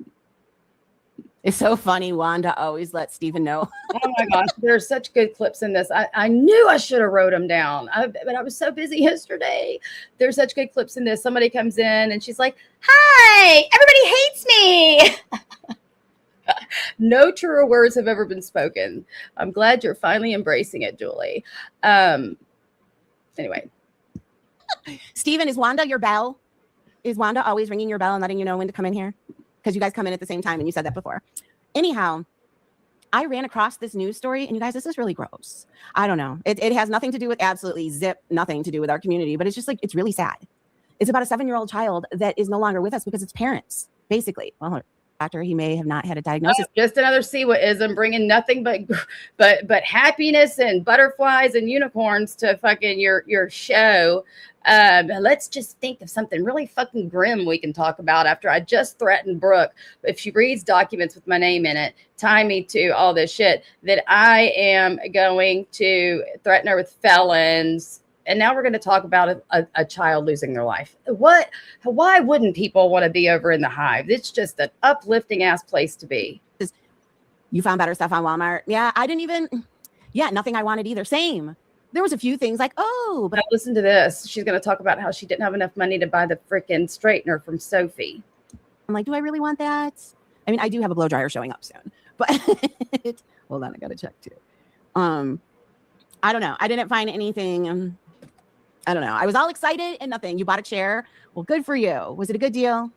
It's so funny. Wanda always lets Stephen know. Oh my gosh, there's such good clips in this. I knew I should have wrote them down, but I was so busy yesterday. There's such good clips in this. Somebody comes in and she's like, "Hi, everybody hates me." No truer words have ever been spoken. I'm glad you're finally embracing it, Julie. Anyway. Stephen, is Wanda your bell? Is Wanda always ringing your bell and letting you know when to come in here? Because you guys come in at the same time and you said that before. Anyhow, I ran across this news story and you guys, this is really gross. I don't know. It has nothing to do with nothing to do with our community, but it's just like, it's really sad. It's about a 7-year-old child that is no longer with us because its parents, basically. Well, doctor, he may have not had a diagnosis. Oh, just another Siwa-ism, bringing nothing but happiness and butterflies and unicorns to fucking your show. Let's just think of something really fucking grim we can talk about after I just threatened Brooke, if she reads documents with my name in it, tie me to all this shit, that I am going to threaten her with felons. And now we're going to talk about a child losing their life. Why wouldn't people want to be over in the Hive? It's just an uplifting ass place to be. You found better stuff on Walmart. Yeah, nothing I wanted either. Same. There was a few things like, but listen to this. She's going to talk about how she didn't have enough money to buy the freaking straightener from Sophie. I'm like, do I really want that? I mean, I do have a blow dryer showing up soon, but hold on, I got to check too. I don't know. I didn't find anything. I don't know. I was all excited and nothing. You bought a chair. Well, good for you. Was it a good deal?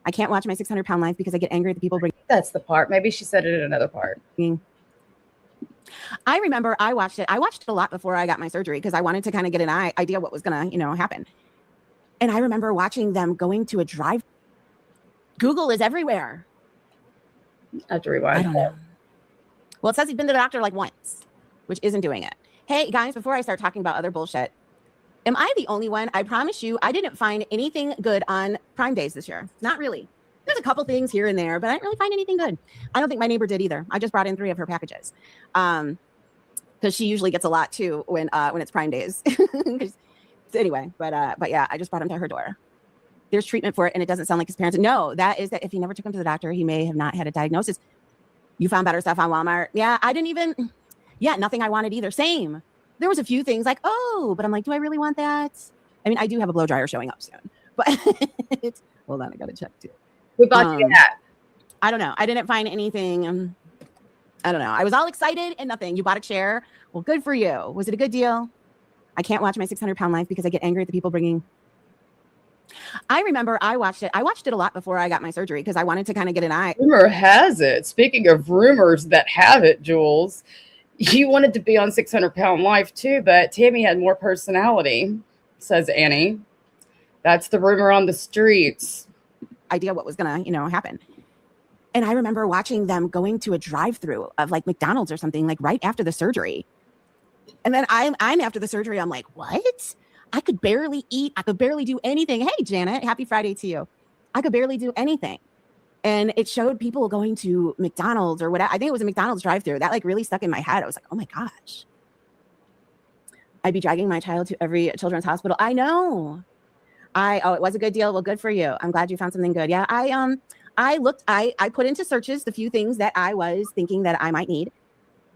I can't watch my 600-pound life because I get angry at the people bring. That's the part. Maybe she said it in another part. I remember I watched it. I watched it a lot before I got my surgery because I wanted to kind of get an idea what was going to, happen. And I remember watching them going to a drive. Google is everywhere. I have to rewind. I don't know. Well, it says he's been to the doctor like once, which isn't doing it. Hey, guys, before I start talking about other bullshit, am I the only one? I promise you, I didn't find anything good on Prime Days this year. Not really. There's a couple things here and there, but I didn't really find anything good. I don't think my neighbor did either. I just brought in 3 of her packages. Because she usually gets a lot too when it's Prime Days. Anyway, but yeah, I just brought him to her door. There's treatment for it, and it doesn't sound like his parents. No, that is that if he never took him to the doctor, he may have not had a diagnosis. You found better stuff on Walmart. Yeah, nothing I wanted either. Same. There was a few things like, but I'm like, do I really want that? I mean, I do have a blow dryer showing up soon, but hold on, I got to check too. We bought you that. I don't know. I didn't find anything. I don't know. I was all excited and nothing. You bought a chair. Well, good for you. Was it a good deal? I can't watch my 600-pound life because I get angry at the people bringing. I remember I watched it. I watched it a lot before I got my surgery because I wanted to kind of get an eye. Rumor has it, speaking of rumors that have it, Juelz, you wanted to be on 600-Pound Life too, but Tammy had more personality, says Annie. That's the rumor on the streets. Idea what was gonna, happen. And I remember watching them going to a drive-through of like McDonald's or something, like right after the surgery. And then I'm after the surgery. I'm like, what? I could barely eat. I could barely do anything. Hey, Janet, happy Friday to you. I could barely do anything. And it showed people going to McDonald's or whatever. I think it was a McDonald's drive-through. That like really stuck in my head. I was like, oh my gosh. I'd be dragging my child to every children's hospital. I know. It was a good deal. Well, good for you. I'm glad you found something good. Yeah. I put into searches the few things that I was thinking that I might need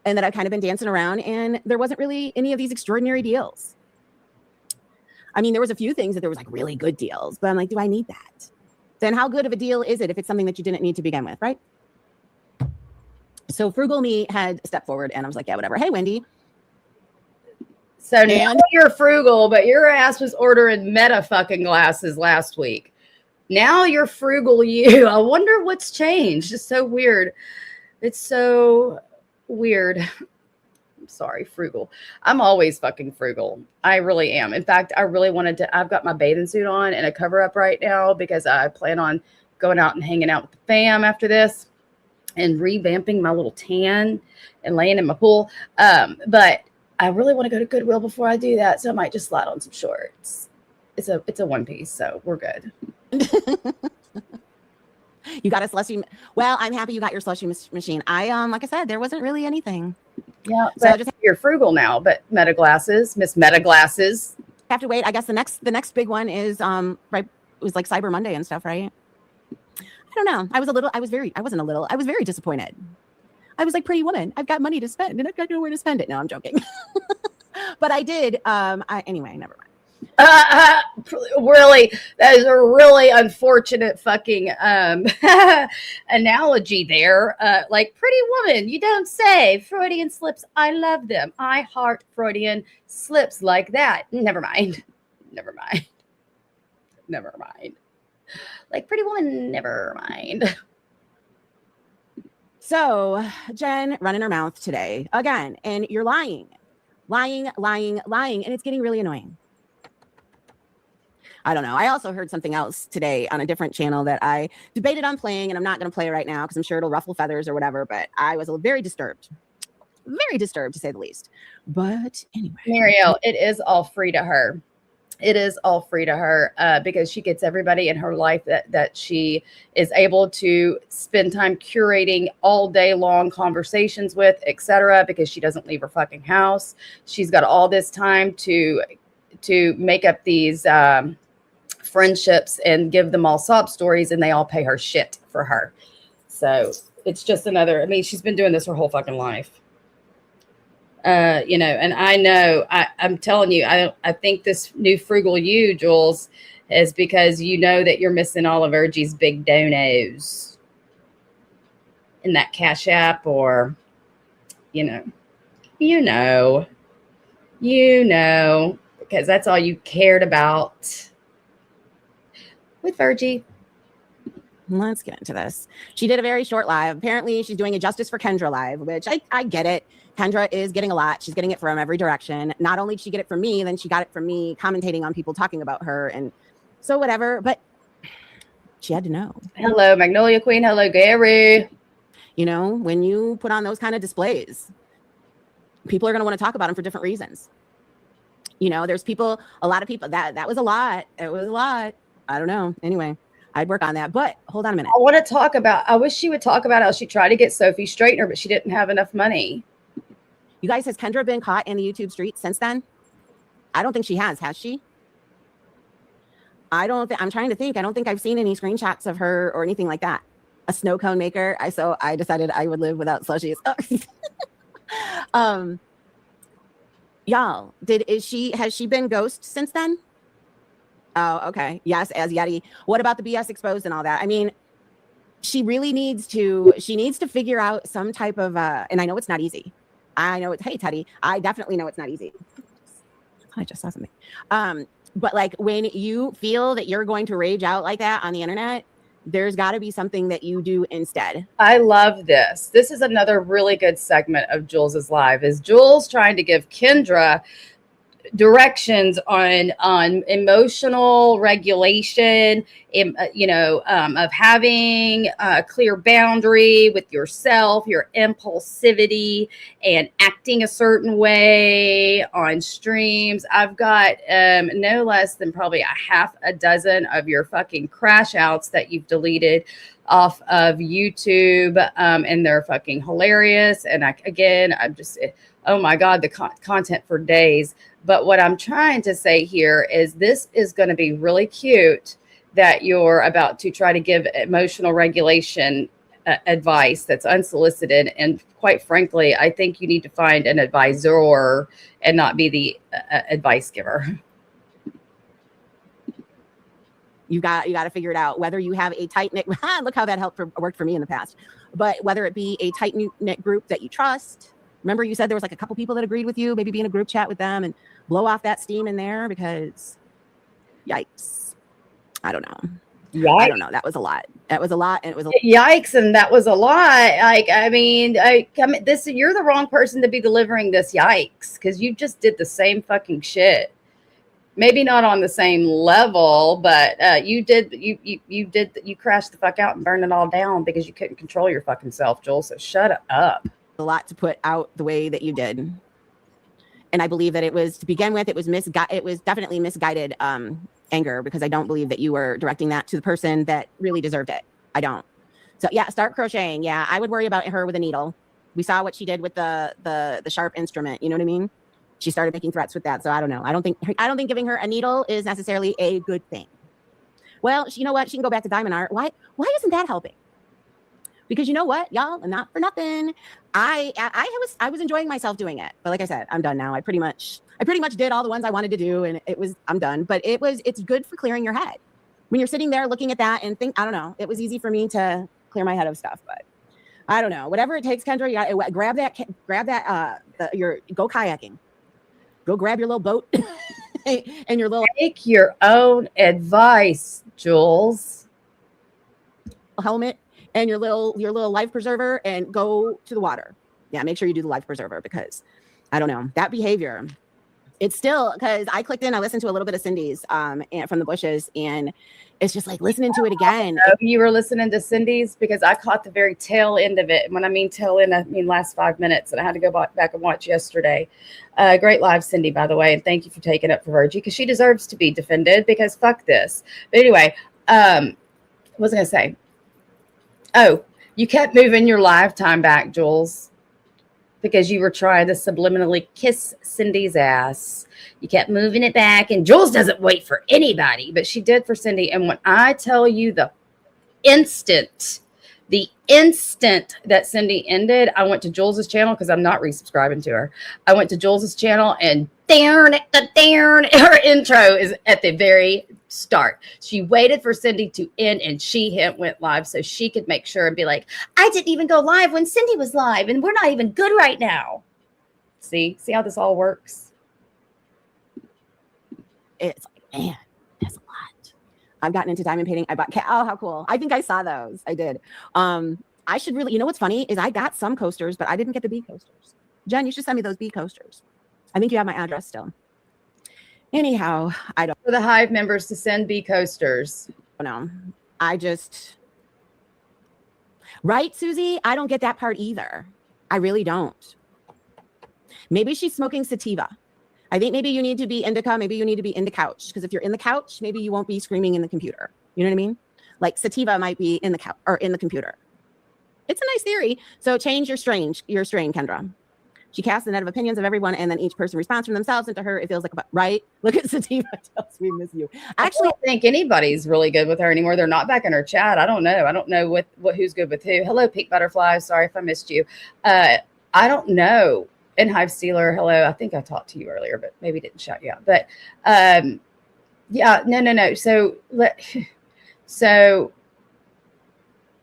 and that I've kind of been dancing around, and there wasn't really any of these extraordinary deals. I mean, there was a few things that there was like really good deals, but I'm like, do I need that? Then how good of a deal is it if it's something that you didn't need to begin with, right? So Frugal Me had stepped forward and I was like, yeah, whatever. Hey, Wendy. So now you're frugal, but your ass was ordering Meta fucking glasses last week. Now you're frugal you. I wonder what's changed. It's so weird. It's so weird. I'm sorry, frugal. I'm always fucking frugal. I really am. In fact, I really wanted to, I've got my bathing suit on and a cover up right now because I plan on going out and hanging out with the fam after this and revamping my little tan and laying in my pool. But I really want to go to Goodwill before I do that. So I might just slide on some shorts. It's a one piece, so we're good. You got a slushy. Well, I'm happy you got your slushy machine. Like I said, there wasn't really anything. Yeah, so I just you're frugal now. But Meta glasses, Miss Meta glasses. Have to wait. I guess the next big one is right. It was like Cyber Monday and stuff, right? I don't know. I was very disappointed. I was like, pretty woman, I've got money to spend and I've got nowhere to spend it. No, I'm joking. But I did. Anyway, never mind. Really, that is a really unfortunate fucking analogy there. Like, pretty woman, you don't say. Freudian slips, I love them. I heart Freudian slips like that. Never mind. Like, pretty woman, never mind. So Jen running her mouth today again, and you're lying, and it's getting really annoying. I don't know. I also heard something else today on a different channel that I debated on playing, and I'm not going to play it right now because I'm sure it'll ruffle feathers or whatever, but I was very disturbed to say the least. But anyway. Marielle, it is all free to her. Because she gets everybody in her life that she is able to spend time curating all day long conversations with, etc. Because she doesn't leave her fucking house. She's got all this time to make up these friendships and give them all sob stories, and they all pay her shit for her. So it's just another, I mean, she's been doing this her whole fucking life. And I know, I'm telling you, I think this new frugal you, Juelz, is because you know that you're missing all of Urgie's big donos in that Cash App, or, because that's all you cared about with Virgie. Let's get into this. She did a very short live. Apparently she's doing a Justice for Kendra live, which I get it. Kendra is getting a lot. She's getting it from every direction. Not only did she get it from me, then she got it from me commentating on people talking about her. And so whatever, but she had to know. Hello, Magnolia Queen. Hello, Gary. When you put on those kind of displays, people are going to want to talk about them for different reasons. There's a lot of people that was a lot. It was a lot. I don't know. Anyway, I'd work on that, but hold on a minute. I wish she would talk about how she tried to get Sophie Straightener, but she didn't have enough money. You guys, has Kendra been caught in the YouTube streets since then? I don't think she has she? I'm trying to think. I don't think I've seen any screenshots of her or anything like that. A snow cone maker. So I decided I would live without slushies. Y'all, has she been ghost since then? Oh, okay. Yes, as Yeti. What about the BS exposed and all that? I mean, she needs to figure out some type of, and I know it's not easy. Hey, Teddy, I definitely know it's not easy. I just saw something. But like when you feel that you're going to rage out like that on the internet, there's got to be something that you do instead. I love this. This is another really good segment of Juelz's live. Is Juelz trying to give Kendra directions on emotional regulation, of having a clear boundary with yourself, your impulsivity, and acting a certain way on streams. I've got no less than probably a half a dozen of your fucking crash outs that you've deleted off of YouTube, and they're fucking hilarious. And I'm just, oh my God, the content for days. But what I'm trying to say here is this is going to be really cute that you're about to try to give emotional regulation advice that's unsolicited. And quite frankly, I think you need to find an advisor and not be the advice giver. You got to figure it out, whether you have a tight knit. Look how that worked for me in the past. But whether it be a tight knit group that you trust. Remember, you said there was like a couple people that agreed with you. Maybe be in a group chat with them and blow off that steam in there, because yikes. I don't know. Yikes. I don't know. That was a lot. And it was yikes. And that was a lot. Like, I mean, you're the wrong person to be delivering this yikes, because you just did the same fucking shit. Maybe not on the same level, but you crashed the fuck out and burned it all down because you couldn't control your fucking self, Juelz. So shut up. A lot to put out the way that you did. And I believe that it was, to begin with, it was definitely misguided anger, because I don't believe that you were directing that to the person that really deserved it. I don't. So yeah, start crocheting. Yeah, I would worry about her with a needle. We saw what she did with the sharp instrument. You know what I mean? She started making threats with that. So I don't know. I don't think giving her a needle is necessarily a good thing. Well, you know what? She can go back to diamond art. Why isn't that helping? Because you know what, y'all, not for nothing, I was enjoying myself doing it. But like I said, I'm done now. I pretty much did all the ones I wanted to do, and I'm done. But it's good for clearing your head when you're sitting there looking at that and think. I don't know. It was easy for me to clear my head of stuff, but I don't know. Whatever it takes, Kendra, you got grab that. Go kayaking. Go grab your little boat and your little. Take your own advice, Juelz. Helmet. And your little life preserver, and go to the water. Yeah, make sure you do the life preserver, because I don't know, that behavior. It's still, because I clicked in, I listened to a little bit of Cindy's and from the bushes, and it's just like listening to it again. You were listening to Cindy's, because I caught the very tail end of it. When I mean tail end, I mean last 5 minutes, and I had to go back and watch yesterday. Great live, Cindy, by the way, and thank you for taking up for Virgie, because she deserves to be defended, because fuck this. But anyway, what was I gonna say? Oh, you kept moving your lifetime back, Juelz, because you were trying to subliminally kiss Cindy's ass. You kept moving it back, and Juelz doesn't wait for anybody, but she did for Cindy. And when I tell you the instant that Cindy ended, I went to Juelz's channel, because I'm not resubscribing to her. I went to Juelz's channel, and her intro is at the very start. She waited for Cindy to end, and she went live so she could make sure and be like, I didn't even go live when Cindy was live, and we're not even good right now. See how this all works? It's like, man, that's a lot. I've gotten into diamond painting. I bought oh, how cool. I think I saw those. I did. I should really, you know what's funny is I got some coasters, but I didn't get the bee coasters. Jen, you should send me those bee coasters. I think you have my address still. Anyhow, I don't. For the Hive members to send bee coasters. No, right, Susie? I don't get that part either. I really don't. Maybe she's smoking sativa. I think maybe you need to be indica. Maybe you need to be in the couch, because if you're in the couch, maybe you won't be screaming in the computer. You know what I mean? Like sativa might be in the couch or in the computer. It's a nice theory. So change your strain, Kendra. She casts the net of opinions of everyone, and then each person responds from themselves. And to her, it feels like right. Look at Sativa tells we miss you. Actually, I don't think anybody's really good with her anymore. They're not back in her chat. I don't know who's good with who. Hello, Pink Butterfly. Sorry if I missed you. I don't know. And Hive Stealer, hello. I think I talked to you earlier, but maybe didn't shout you out. But yeah, no. So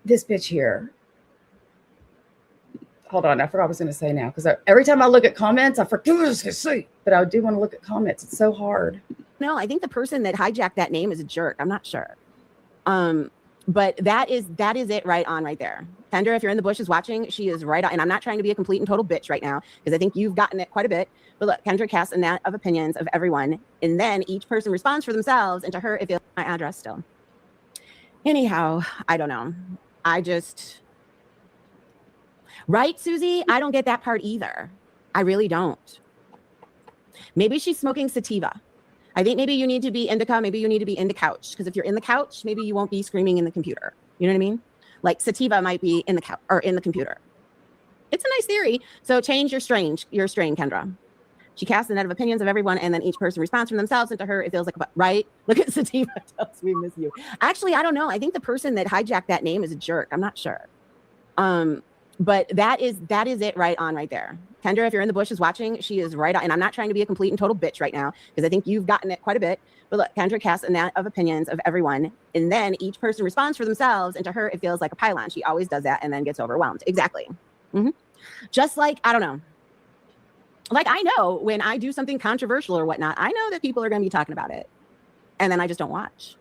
this bitch here. Hold on, I forgot what I was going to say now, because every time I look at comments, I forget what I was going to say. But I do want to look at comments. It's so hard. No, I think the person that hijacked that name is a jerk. I'm not sure. But that is it right on right there. Kendra, if you're in the bushes watching, she is right on. And I'm not trying to be a complete and total bitch right now because I think you've gotten it quite a bit. But look, Kendra casts a net of opinions of everyone. And then each person responds for themselves. And to her, it feels my address still. Anyhow, I don't know. Right, Susie? I don't get that part either. I really don't. Maybe she's smoking sativa. I think maybe you need to be indica. Maybe you need to be in the couch. Because if you're in the couch, maybe you won't be screaming in the computer. You know what I mean? Like sativa might be in the couch or in the computer. It's a nice theory. So change your strain, Kendra. She casts a net of opinions of everyone, and then each person responds from themselves. And to her, it feels like, right? Look at sativa tells we miss you. Actually, I don't know. I think the person that hijacked that name is a jerk. I'm not sure. But that is it right on right there. Kendra, if you're in the bushes watching, she is right on. And I'm not trying to be a complete and total bitch right now because I think you've gotten it quite a bit. But look, Kendra casts a net of opinions of everyone. And then each person responds for themselves. And to her, it feels like a pylon. She always does that and then gets overwhelmed. Exactly. Mm-hmm. Just like, I don't know. Like I know when I do something controversial or whatnot, I know that people are going to be talking about it. And then I just don't watch.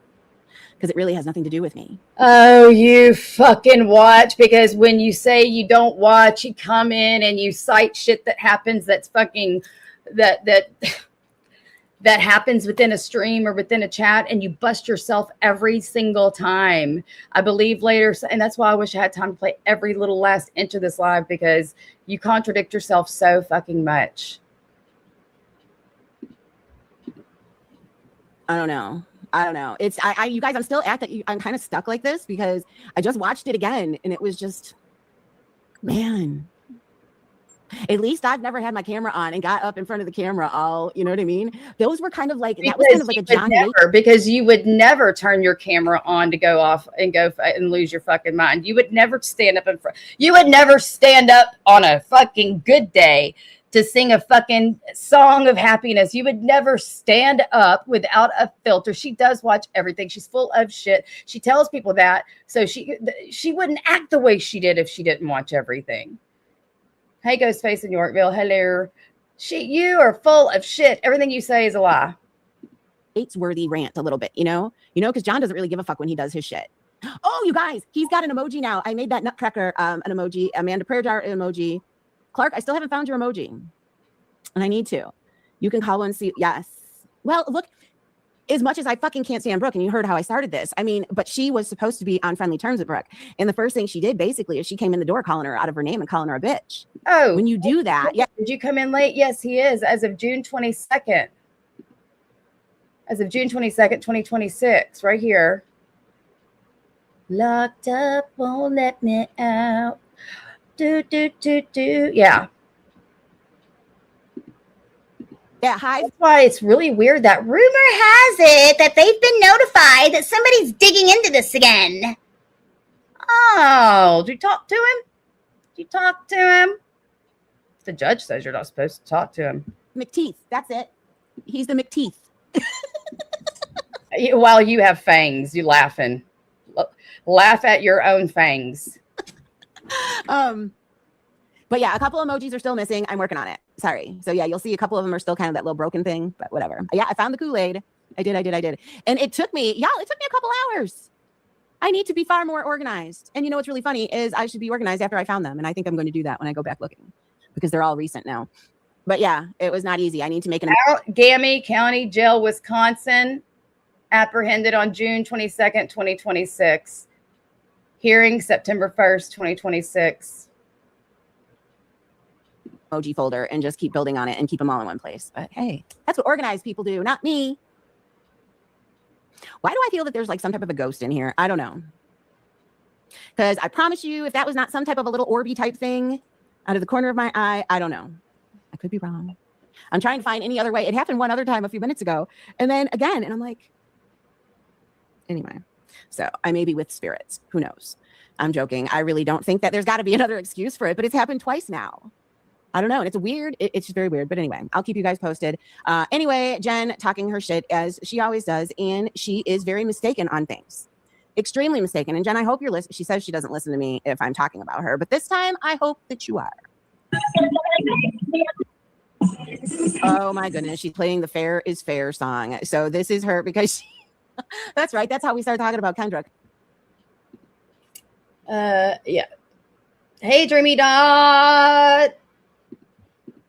Because it really has nothing to do with me. Oh, you fucking watch, because when you say you don't watch, you come in and you cite shit that happens that's fucking that happens within a stream or within a chat, and you bust yourself every single time. I believe later, and that's why I wish I had time to play every little last inch of this live, because you contradict yourself so fucking much. I don't know. It's you guys, I'm still at that. I'm kind of stuck like this because I just watched it again and it was just, man, at least I've never had my camera on and got up in front of the camera all, you know what I mean? Those were kind of like, that was kind of like a Johnny. Because you would never turn your camera on to go off and go and lose your fucking mind. You would never stand up in front. You would never stand up on a fucking good day to sing a fucking song of happiness. You would never stand up without a filter. She does watch everything. She's full of shit. She tells people that. So she wouldn't act the way she did if she didn't watch everything. Hey, Ghostface in Yorkville. Hello. You are full of shit. Everything you say is a lie. It's worthy rant a little bit, you know, because John doesn't really give a fuck when he does his shit. Oh, you guys, he's got an emoji now. I made that nutcracker an emoji, Amanda Prayer Jar emoji. Clark, I still haven't found your emoji, and I need to. You can call and see. Yes. Well, look, as much as I fucking can't stand Brooke, and you heard how I started this. I mean, but she was supposed to be on friendly terms with Brooke, and the first thing she did basically is she came in the door calling her out of her name and calling her a bitch. Oh, when you do that, yeah. Did you come in late? Yes, he is. As of June 22nd. As of June 22nd, 2026, right here. Locked up, won't let me out. Do. Yeah. Yeah, hi. That's why it's really weird that Rumor has it that they've been notified that somebody's digging into this again. Oh, did you talk to him? The judge says you're not supposed to talk to him. McTeeth, that's it. He's the McTeeth. While you have fangs, you laughing. Laugh at your own fangs. But yeah, a couple emojis are still missing. I'm working on it. Sorry. So yeah, you'll see a couple of them are still kind of that little broken thing, but whatever. Yeah, I found the Kool-Aid. I did. And it took me a couple hours. I need to be far more organized. And you know what's really funny is I should be organized after I found them. And I think I'm going to do that when I go back looking because they're all recent now. But yeah, it was not easy. I need to make an Gammy County Jail, Wisconsin, apprehended on June 22nd, 2026. Hearing September 1st, 2026. Emoji folder and just keep building on it and keep them all in one place. But hey, that's what organized people do, not me. Why do I feel that there's like some type of a ghost in here? I don't know. Because I promise you, if that was not some type of a little orby type thing out of the corner of my eye, I don't know. I could be wrong. I'm trying to find any other way. It happened one other time a few minutes ago. And then again, and I'm like, anyway. So I may be with spirits. Who knows? I'm joking. I really don't think that there's got to be another excuse for it, but it's happened twice now. I don't know. And it's weird. It's just very weird. But anyway, I'll keep you guys posted. Anyway, Jen talking her shit as she always does. And she is very mistaken on things. Extremely mistaken. And Jen, I hope you're listening. She says she doesn't listen to me if I'm talking about her. But this time, I hope that you are. Oh my goodness, she's playing the Fair is Fair song. So this is her because she, that's right. That's how we started talking about Kendrick. Yeah. Hey, Dreamy Dot.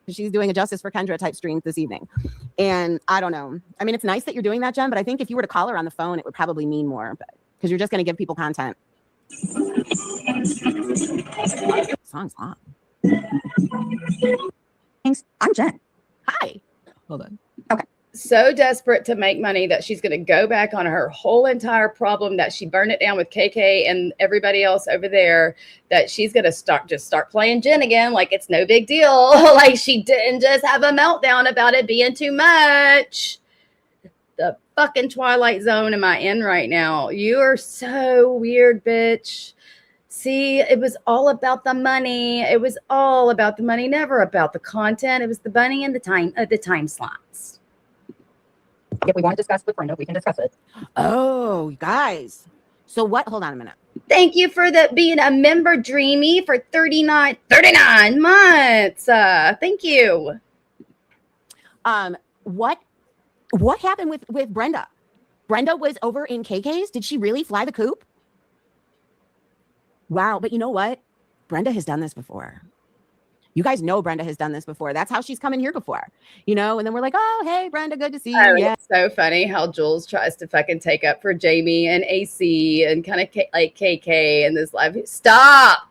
She's doing a Justice for Kendra type stream this evening. And I don't know. I mean, it's nice that you're doing that, Jen, but I think if you were to call her on the phone, it would probably mean more because you're just going to give people content. Song's long. Thanks. I'm Jen. Hi. Hold on. Okay. So desperate to make money that she's going to go back on her whole entire problem that she burned it down with KK and everybody else over there, that she's going to start playing Jen again like it's no big deal. Like she didn't just have a meltdown about it being too much. The fucking Twilight Zone am I in right now? You are so weird, bitch. See, it was all about the money. It was all about the money, never about the content. It was the money and the time slots. If we want to discuss with Brenda, we can discuss it. Oh, guys. So what? Hold on a minute. Thank you for being a member, Dreamy, for 39 months. Thank you. What happened with Brenda? Brenda was over in KK's. Did she really fly the coop? Wow. But you know what? Brenda has done this before. You guys know Brenda has done this before. That's how she's come in here before, you know? And then we're like, oh, hey, Brenda, good to see you. Oh, yeah. It's so funny how Juelz tries to fucking take up for Jamie and AC and kind of like KK in this live. Stop.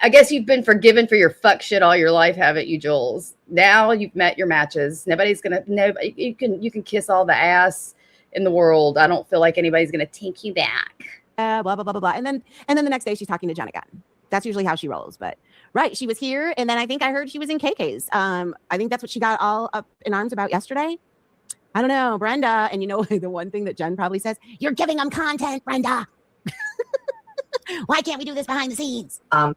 I guess you've been forgiven for your fuck shit all your life, haven't you, Juelz? Now you've met your matches. Nobody's going to, you can kiss all the ass in the world. I don't feel like anybody's going to take you back. Blah, blah, blah, blah, blah. And then the next day she's talking to Jen again. That's usually how she rolls. But right, she was here. And then I think I heard she was in KK's. I think that's what she got all up in arms about yesterday. I don't know, Brenda. And you know, the one thing that Jen probably says, you're giving them content, Brenda. Why can't we do this behind the scenes? But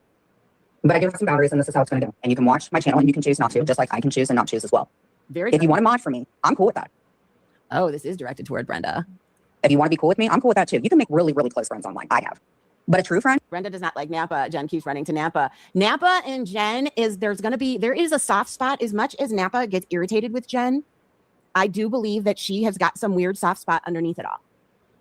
I do have some boundaries, and this is how it's going to go. And you can watch my channel, and you can choose not to, just like I can choose and not choose as well. Very. If you want to mod for me, I'm cool with that. Oh, this is directed toward Brenda. If you want to be cool with me, I'm cool with that too. You can make really, really close friends online. I have. But a true friend. Brenda does not like Napa. Jen keeps running to Napa. Napa and Jen there is a soft spot. As much as Napa gets irritated with Jen, I do believe that she has got some weird soft spot underneath it all.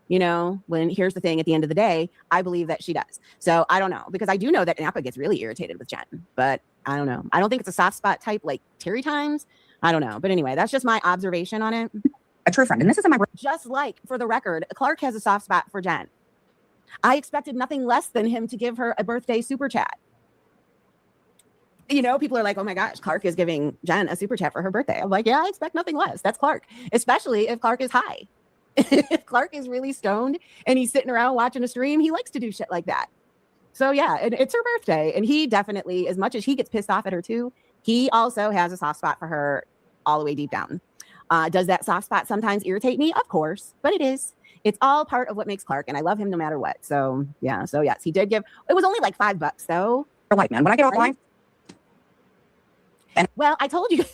You know, here's the thing, at the end of the day, I believe that she does. So I don't know, because I do know that Napa gets really irritated with Jen, but I don't know. I don't think it's a soft spot type like Terry times. I don't know. But anyway, that's just my observation on it. A true friend. And this isn't my... Just like, for the record, Clark has a soft spot for Jen. I expected nothing less than him to give her a birthday super chat. You know, people are like, oh my gosh, Clark is giving Jen a super chat for her birthday. I'm like, yeah, I expect nothing less. That's Clark, especially if Clark is high. If Clark is really stoned and he's sitting around watching a stream, he likes to do shit like that. So yeah, it's her birthday. And he definitely, as much as he gets pissed off at her too, he also has a soft spot for her all the way deep down. Does that soft spot sometimes irritate me? Of course, but it is. It's all part of what makes Clark, and I love him no matter what. So yeah, so yes, he did give. It was only like $5 though. For life, man. When I get offline. Well, I told you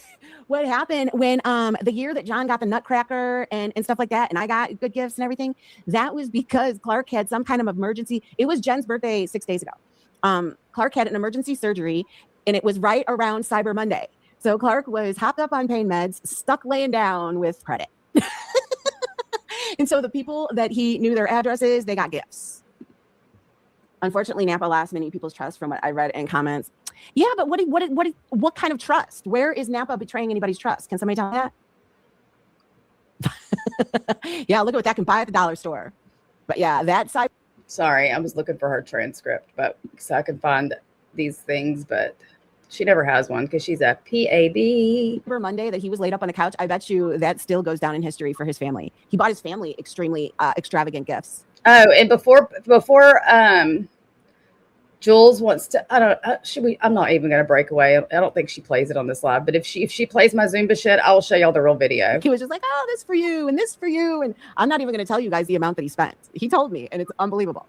what happened when the year that John got the Nutcracker and stuff like that, and I got good gifts and everything. That was because Clark had some kind of emergency. It was Jen's birthday 6 days ago. Clark had an emergency surgery, and it was right around Cyber Monday. So Clark was hopped up on pain meds, stuck laying down with credit. And so the people that he knew their addresses, they got gifts. Unfortunately, Napa lost many people's trust from what I read in comments. Yeah, but what kind of trust? Where is Napa betraying anybody's trust? Can somebody tell me that? Yeah, look at what that can buy at the dollar store. But yeah, that side. Sorry, I was looking for her transcript, but so I can find these things, but she never has one because she's a PAB. Cyber Monday that he was laid up on the couch, I bet you that still goes down in history for his family. He bought his family extremely extravagant gifts. Oh, and before Juelz wants to, I don't, I'm not even going to break away. I don't think she plays it on this live, but if she plays my Zumba shit, I will show y'all the real video. He was just like, oh, this for you and this for you. And I'm not even going to tell you guys the amount that he spent. He told me, and it's unbelievable.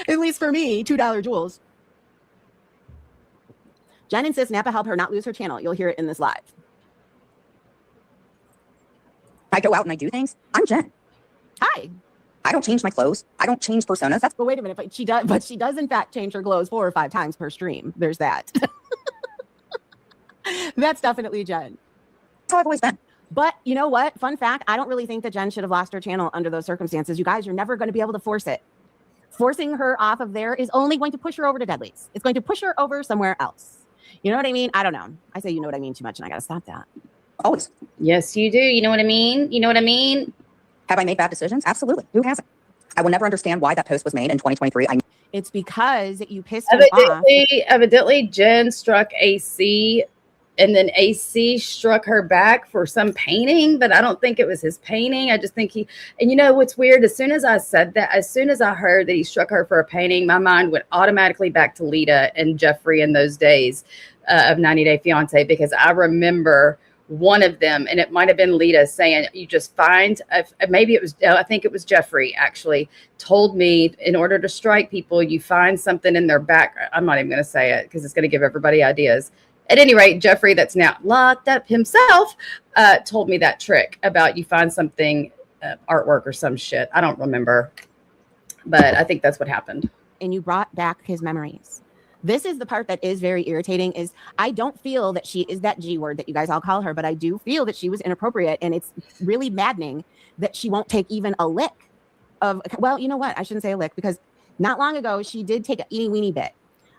At least for me, $2 Juelz. Jen insists Napa help her not lose her channel. You'll hear it in this live. I go out and I do things. I'm Jen. Hi. I don't change my clothes. I don't change personas. That's But wait a minute, but she does in fact change her clothes 4 or 5 times per stream. There's that. That's definitely Jen. That's how I've always been. But you know what? Fun fact, I don't really think that Jen should have lost her channel under those circumstances. You guys, you're never going to be able to force it. Forcing her off of there is only going to push her over to Deadly's. It's going to push her over somewhere else. You know what I mean? I don't know. I say you know what I mean too much, and I got to stop that. Always. Yes, you do. You know what I mean? You know what I mean? Have I made bad decisions? Absolutely. Who hasn't? I will never understand why that post was made in 2023. It's because you pissed him off. Evidently, Jen struck AC, and then AC struck her back for some painting, but I don't think it was his painting. I just think and you know what's weird? As soon as I said that, as soon as I heard that he struck her for a painting, my mind went automatically back to Lita and Jeffrey in those days of 90 Day Fiance, because I remember one of them, and it might have been Lita, saying, you just find, maybe it was, I think it was Jeffrey actually told me, in order to strike people, you find something in their back. I'm not even going to say it because it's going to give everybody ideas. At any rate, Jeffrey, that's now locked up himself, told me that trick about you find something, artwork or some shit. I don't remember, but I think that's what happened. And you brought back his memories. This is the part that is very irritating, is I don't feel that she is that G word that you guys all call her, but I do feel that she was inappropriate, and it's really maddening that she won't take even a lick of, well, you know what? I shouldn't say a lick, because not long ago, she did take an eeny weeny bit.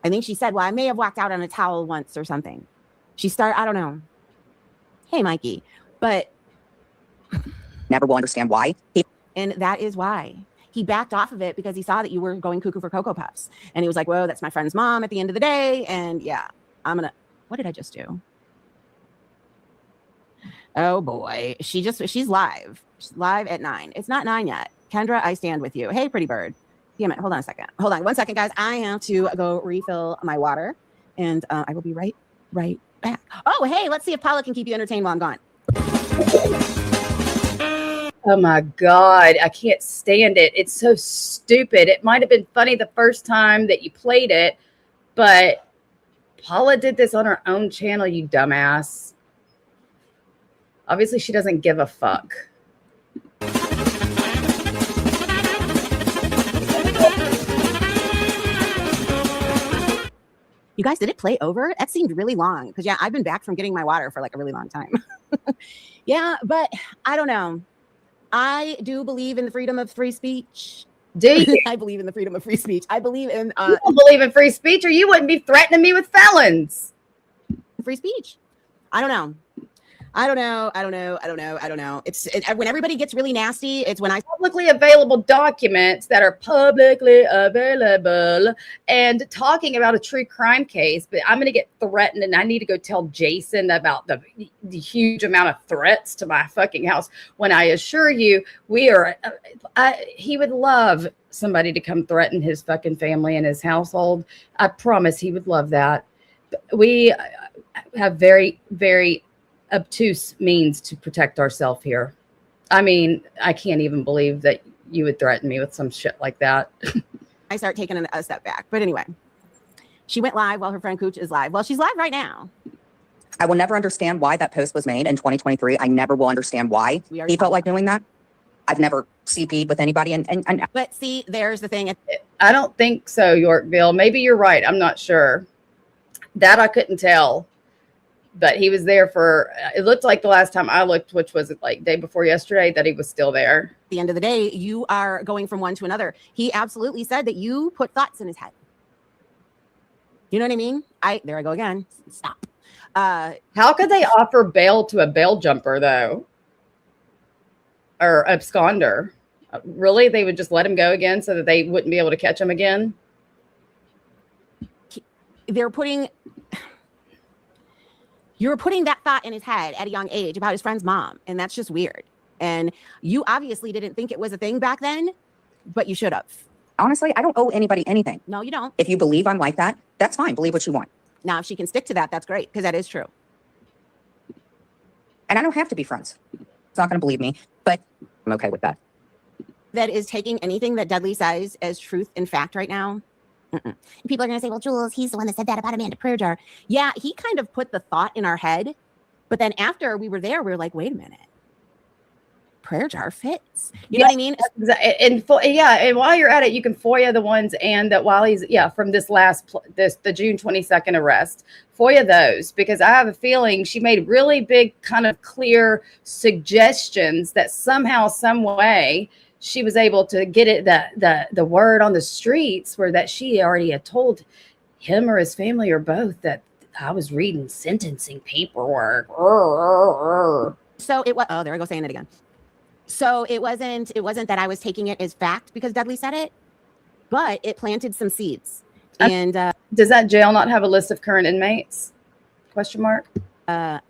I think she said, well, I may have walked out on a towel once or something. I don't know. Hey, Mikey, but never will understand why. And that is why. He backed off of it because he saw that you were going cuckoo for Cocoa Puffs. And he was like, whoa, that's my friend's mom at the end of the day. And yeah, what did I just do? Oh boy. She's live. She's live at 9. It's not 9 yet. Kendra, I stand with you. Hey, pretty bird. Damn it. Hold on a second. Hold on 1 second, guys. I have to go refill my water, and I will be right back. Oh, hey, let's see if Paula can keep you entertained while I'm gone. Oh my God, I can't stand it. It's so stupid. It might have been funny the first time that you played it, but Paula did this on her own channel, you dumbass. Obviously, she doesn't give a fuck. You guys, did it play over? That seemed really long, because, yeah, I've been back from getting my water for like a really long time. Yeah, but I don't know. I do believe in the freedom of free speech. Do you? I believe in the freedom of free speech. I believe in... You don't believe in free speech, or you wouldn't be threatening me with felons. Free speech. I don't know. It's when everybody gets really nasty, it's when I... Publicly available documents that are publicly available and talking about a true crime case, but I'm going to get threatened, and I need to go tell Jason about the huge amount of threats to my fucking house, when I assure you he would love somebody to come threaten his fucking family and his household. I promise he would love that. We have very, very obtuse means to protect ourselves here. I mean, I can't even believe that you would threaten me with some shit like that. I start taking a step back. But anyway, she went live while her friend Cooch is live. Well, she's live right now. I will never understand why that post was made in 2023. I never will understand why he felt like doing that. I've never CP'd with anybody. But see, there's the thing. I don't think so, Yorkville. Maybe you're right. I'm not sure. That I couldn't tell. But he was there for, it looked like the last time I looked, which was like day before yesterday, that he was still there. At the end of the day, you are going from one to another. He absolutely said that you put thoughts in his head. You know what I mean? There I go again. Stop. How could they offer bail to a bail jumper, though? Or absconder? Really? They would just let him go again so that they wouldn't be able to catch him again? You're putting that thought in his head at a young age about his friend's mom. And that's just weird. And you obviously didn't think it was a thing back then, but you should have. Honestly, I don't owe anybody anything. No, you don't. If you believe I'm like that, that's fine. Believe what you want. Now, if she can stick to that, that's great, because that is true. And I don't have to be friends. It's not going to believe me, but I'm okay with that. That is taking anything that Dudley says as truth and fact right now. People are going to say, well, Juelz, he's the one that said that about Amanda Prayer Jar. Yeah, he kind of put the thought in our head. But then after we were there, we were like, wait a minute. prayer jar fits. You know what I mean? And while you're at it, you can FOIA the ones and that while he's from this the June 22nd arrest, FOIA those, because I have a feeling she made really big kind of clear suggestions that somehow, some way she was able to get it the word on the streets where that she already had told him or his family or both that I was reading sentencing paperwork. So it was, oh, there I go saying it again. So it wasn't that I was taking it as fact because Dudley said it, but it planted some seeds. And does that jail not have a list of current inmates? Question mark. I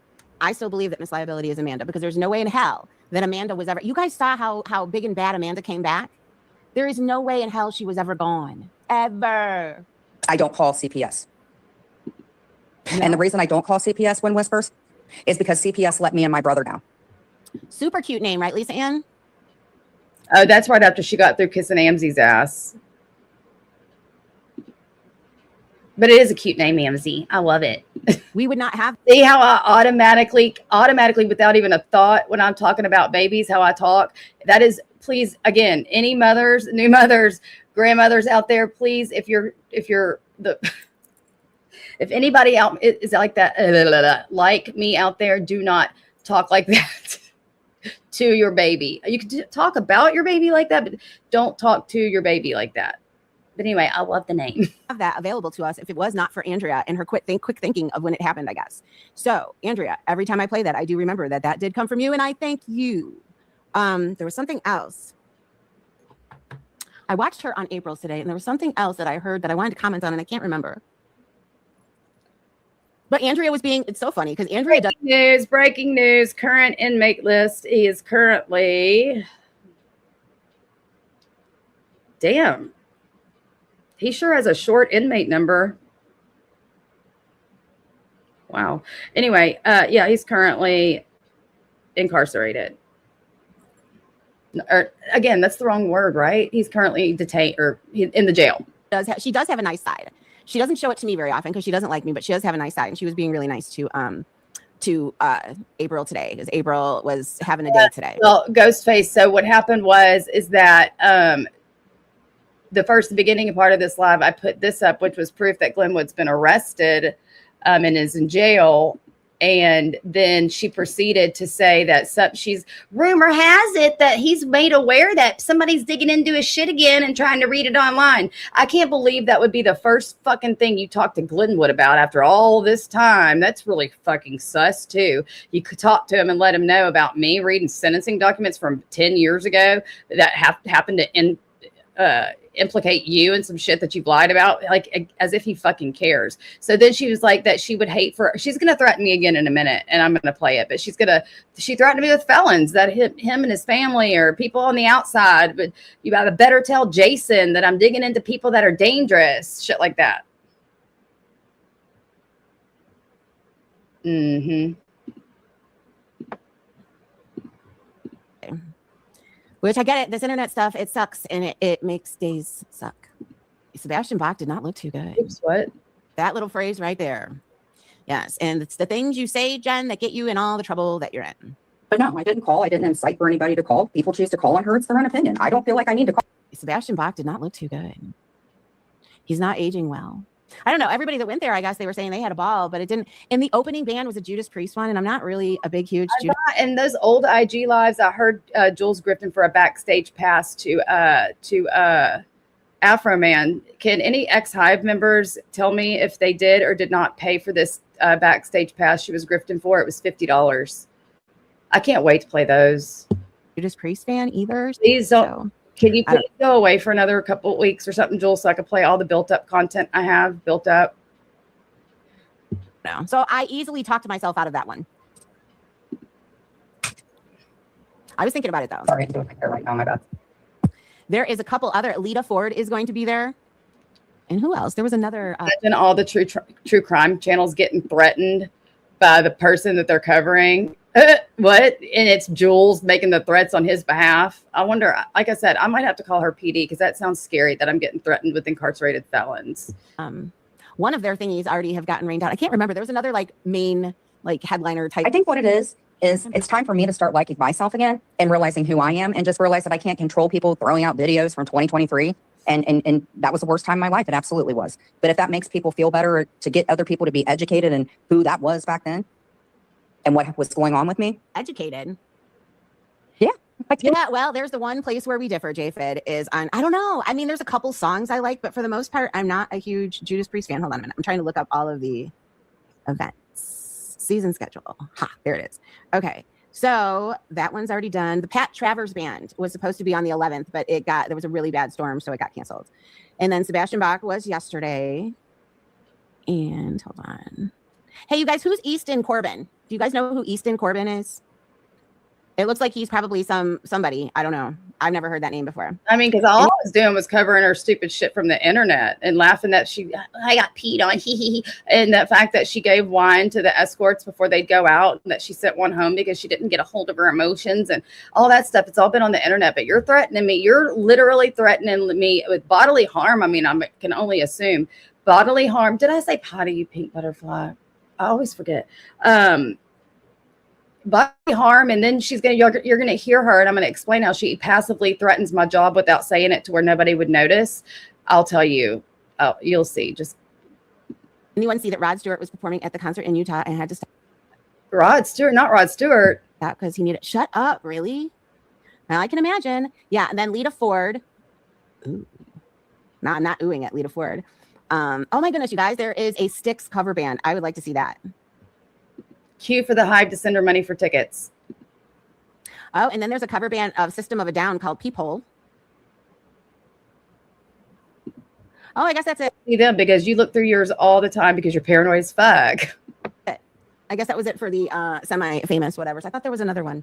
still believe that Miss Liability is Amanda because there's no way in hell that Amanda was ever, you guys saw how big and bad Amanda came back. There is no way in hell she was ever gone. Ever. I don't call CPS. No. And the reason I don't call CPS when whispers is because CPS let me and my brother down. Super cute name, right, Lisa Ann? Oh, that's right after she got through kissing Amzi's ass. But it is a cute name, Amzi. I love it. We would not have. See how I automatically, without even a thought, when I'm talking about babies, how I talk. That is, please, again, any mothers, new mothers, grandmothers out there, please, if anybody out is like that, like me out there, do not talk like that to your baby. You can talk about your baby like that, but don't talk to your baby like that. But anyway, I love the name. Have that available to us if it was not for Andrea and her quick thinking of when it happened, I guess. So, Andrea, every time I play that, I do remember that did come from you, and I thank you. There was something else. I watched her on April's today, and there was something else that I heard that I wanted to comment on, and I can't remember. But Andrea was being, it's so funny because Andrea does. Breaking news, current inmate list is currently, damn. He sure has a short inmate number. Wow. Anyway, he's currently incarcerated. Or again, that's the wrong word, right? He's currently detained or in the jail. She does have a nice side. She doesn't show it to me very often because she doesn't like me, but she does have a nice side. And she was being really nice to April today because April was having a day today. Well, Ghostface. So what happened is that the beginning part of this live, I put this up, which was proof that Glenwood's been arrested and is in jail. And then she proceeded to say that rumor has it that he's made aware that somebody's digging into his shit again and trying to read it online. I can't believe that would be the first fucking thing you talk to Glenwood about after all this time. That's really fucking sus too. You could talk to him and let him know about me reading sentencing documents from 10 years ago that happened to implicate you in some shit that you've lied about, like as if he fucking cares. So then she was like that she would she's going to threaten me again in a minute and I'm going to play it, but she threatened me with felons that him and his family or people on the outside, but you better tell Jason that I'm digging into people that are dangerous, shit like that. Mm-hmm. Which I get it. This internet stuff, it sucks and it makes days suck. Sebastian Bach did not look too good. Oops, what? That little phrase right there. Yes. And it's the things you say, Jen, that get you in all the trouble that you're in. But no, I didn't call. I didn't incite for anybody to call. People choose to call on her. It's their own opinion. I don't feel like I need to call. Sebastian Bach did not look too good. He's not aging well. I don't know. Everybody that went there, I guess they were saying they had a ball, but it didn't. And the opening band was a Judas Priest one, and I'm not really a big, huge Judas. In those old IG lives, I heard Juelz grifting for a backstage pass to Afro Man. Can any ex-Hive members tell me if they did or did not pay for this backstage pass she was grifting for? It was $50. I can't wait to play those. Judas Priest fan either. Please don't. So. Can you please go away for another couple of weeks or something, Juelz, so I can play all the built-up content I have built up? No. So I easily talked to myself out of that one. I was thinking about it, though. Sorry, I'm doing my hair right now. My bad. There is a couple other. Lita Ford is going to be there. And who else? There was another. Imagine all the true crime channels getting threatened by the person that they're covering. What? And it's Juelz making the threats on his behalf. I wonder, like I said, I might have to call her PD because that sounds scary that I'm getting threatened with incarcerated felons. One of their thingies already have gotten rained out. I can't remember. There was another main headliner type. I think what it is is it's time for me to start liking myself again and realizing who I am and just realize that I can't control people throwing out videos from 2023. And that was the worst time in my life. It absolutely was. But if that makes people feel better to get other people to be educated in who that was back then and what was going on with me. Educated. Yeah. Yeah, well, there's the one place where we differ, JFid, is on, I don't know. I mean, there's a couple songs I like, but for the most part, I'm not a huge Judas Priest fan. Hold on a minute. I'm trying to look up all of the events. Season schedule. Ha, there it is. Okay. So that one's already done. The Pat Travers Band was supposed to be on the 11th, but there was a really bad storm, so it got canceled. And then Sebastian Bach was yesterday. And hold on. Hey, you guys, who's Easton Corbin? Do you guys know who Easton Corbin is? It looks like he's probably somebody. I don't know. I've never heard that name before. I mean, because all I was doing was covering her stupid shit from the internet and laughing that I got peed on, and the fact that she gave wine to the escorts before they'd go out, and that she sent one home because she didn't get a hold of her emotions and all that stuff. It's all been on the internet, but you're threatening me. You're literally threatening me with bodily harm. I mean, I can only assume bodily harm. Did I say potty, you pink butterfly? I always forget. Body harm, and then you're gonna hear her, and I'm gonna explain how she passively threatens my job without saying it to where nobody would notice. I'll tell you. Oh, you'll see. Just anyone see that Rod Stewart was performing at the concert in Utah and had to stop? Rod Stewart, not Rod Stewart. Because he needed. Shut up, really? Now I can imagine. Yeah, and then Lita Ford. Ooh, no, I'm not oohing at Lita Ford. Oh my goodness, you guys! There is a Styx cover band. I would like to see that. Cue for the Hive to send her money for tickets. Oh, and then there's a cover band of System of a Down called Peephole. Oh, I guess that's it. See them because you look through yours all the time because you're paranoid as fuck. I guess that was it for the semi-famous whatever. So I thought there was another one.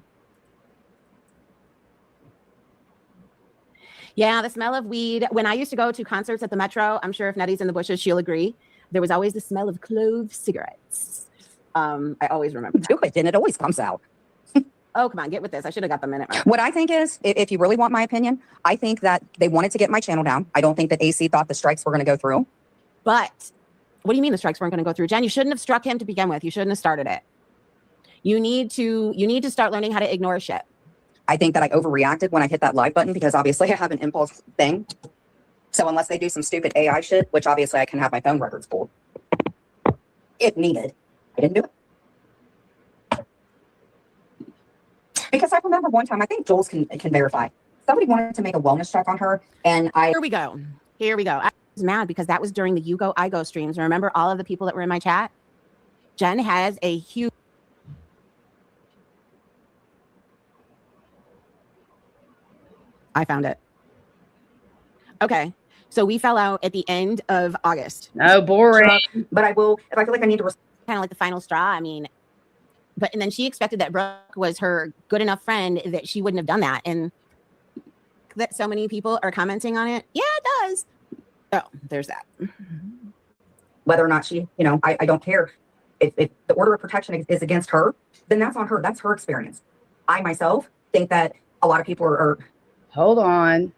Yeah, the smell of weed. When I used to go to concerts at the Metro, I'm sure if Nettie's in the bushes, she'll agree. There was always the smell of clove cigarettes. I always remember that. Do it, and it always comes out. Oh, come on, get with this. I should have got the minute mark. What I think is, if you really want my opinion, I think that they wanted to get my channel down. I don't think that AC thought the strikes were going to go through. But what do you mean the strikes weren't going to go through? Jen, you shouldn't have struck him to begin with. You shouldn't have started it. You need to start learning how to ignore shit. I think that I overreacted when I hit that live button because obviously I have an impulse thing. So unless they do some stupid AI shit, which obviously I can have my phone records pulled if needed, I didn't do it. Because I remember one time, I think Juelz can verify. Somebody wanted to make a wellness check on her, and Here we go. I was mad because that was during the You Go, I Go streams. And remember all of the people that were in my chat? Jen has a huge... I found it. Okay. So we fell out at the end of August. No, boring. But I will, if I feel like I need to... Kind of like the final straw. I mean... and then she expected that Brooke was her good enough friend that she wouldn't have done that. And that so many people are commenting on it. Yeah, it does. Oh, there's that. Whether or not she, I don't care. If the order of protection is against her, then that's on her. That's her experience. I myself think that a lot of people are Hold on.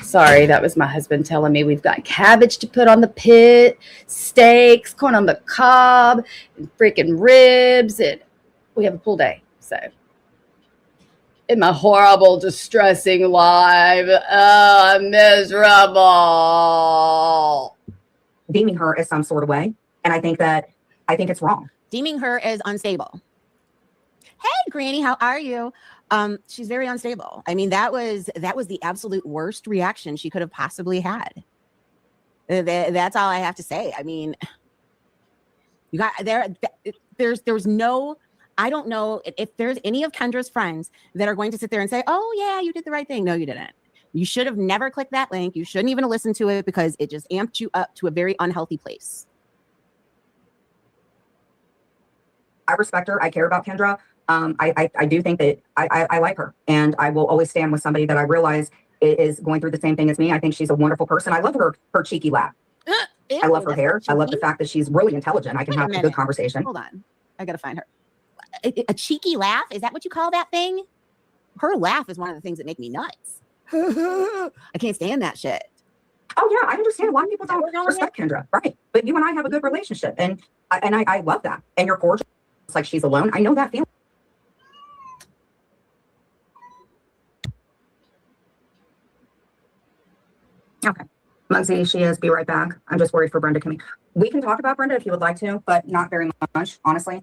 Sorry, that was my husband telling me we've got cabbage to put on the pit, steaks, corn on the cob, and freaking ribs, and we have a pool day. So, in my horrible, distressing life, I'm miserable. deeming her as some sort of way. And I think it's wrong. Deeming her as unstable. Hey, Granny, how are you? She's very unstable. I mean, that was the absolute worst reaction she could have possibly had. That's all I have to say. I mean, you got there's no, I don't know if there's any of Kendra's friends that are going to sit there and say, oh yeah, you did the right thing. No, you didn't. You should have never clicked that link. You shouldn't even listen to it because it just amped you up to a very unhealthy place. I respect her. I care about Kendra. I do think that I like her, and I will always stand with somebody that I realize is going through the same thing as me. I think she's a wonderful person. I love her cheeky laugh. I love her hair. I love the fact that she's really intelligent. I can have a good conversation. Hold on. I got to find her. A cheeky laugh? Is that what you call that thing? Her laugh is one of the things that make me nuts. I can't stand that shit. Oh yeah, I understand. A lot of people don't respect Kendra, right? But you and I have a good relationship, and I love that. And you're gorgeous. It's like she's alone. I know that feeling. Okay. Muncie, she is. Be right back. I'm just worried for Brenda coming. We can talk about Brenda if you would like to, but not very much, honestly.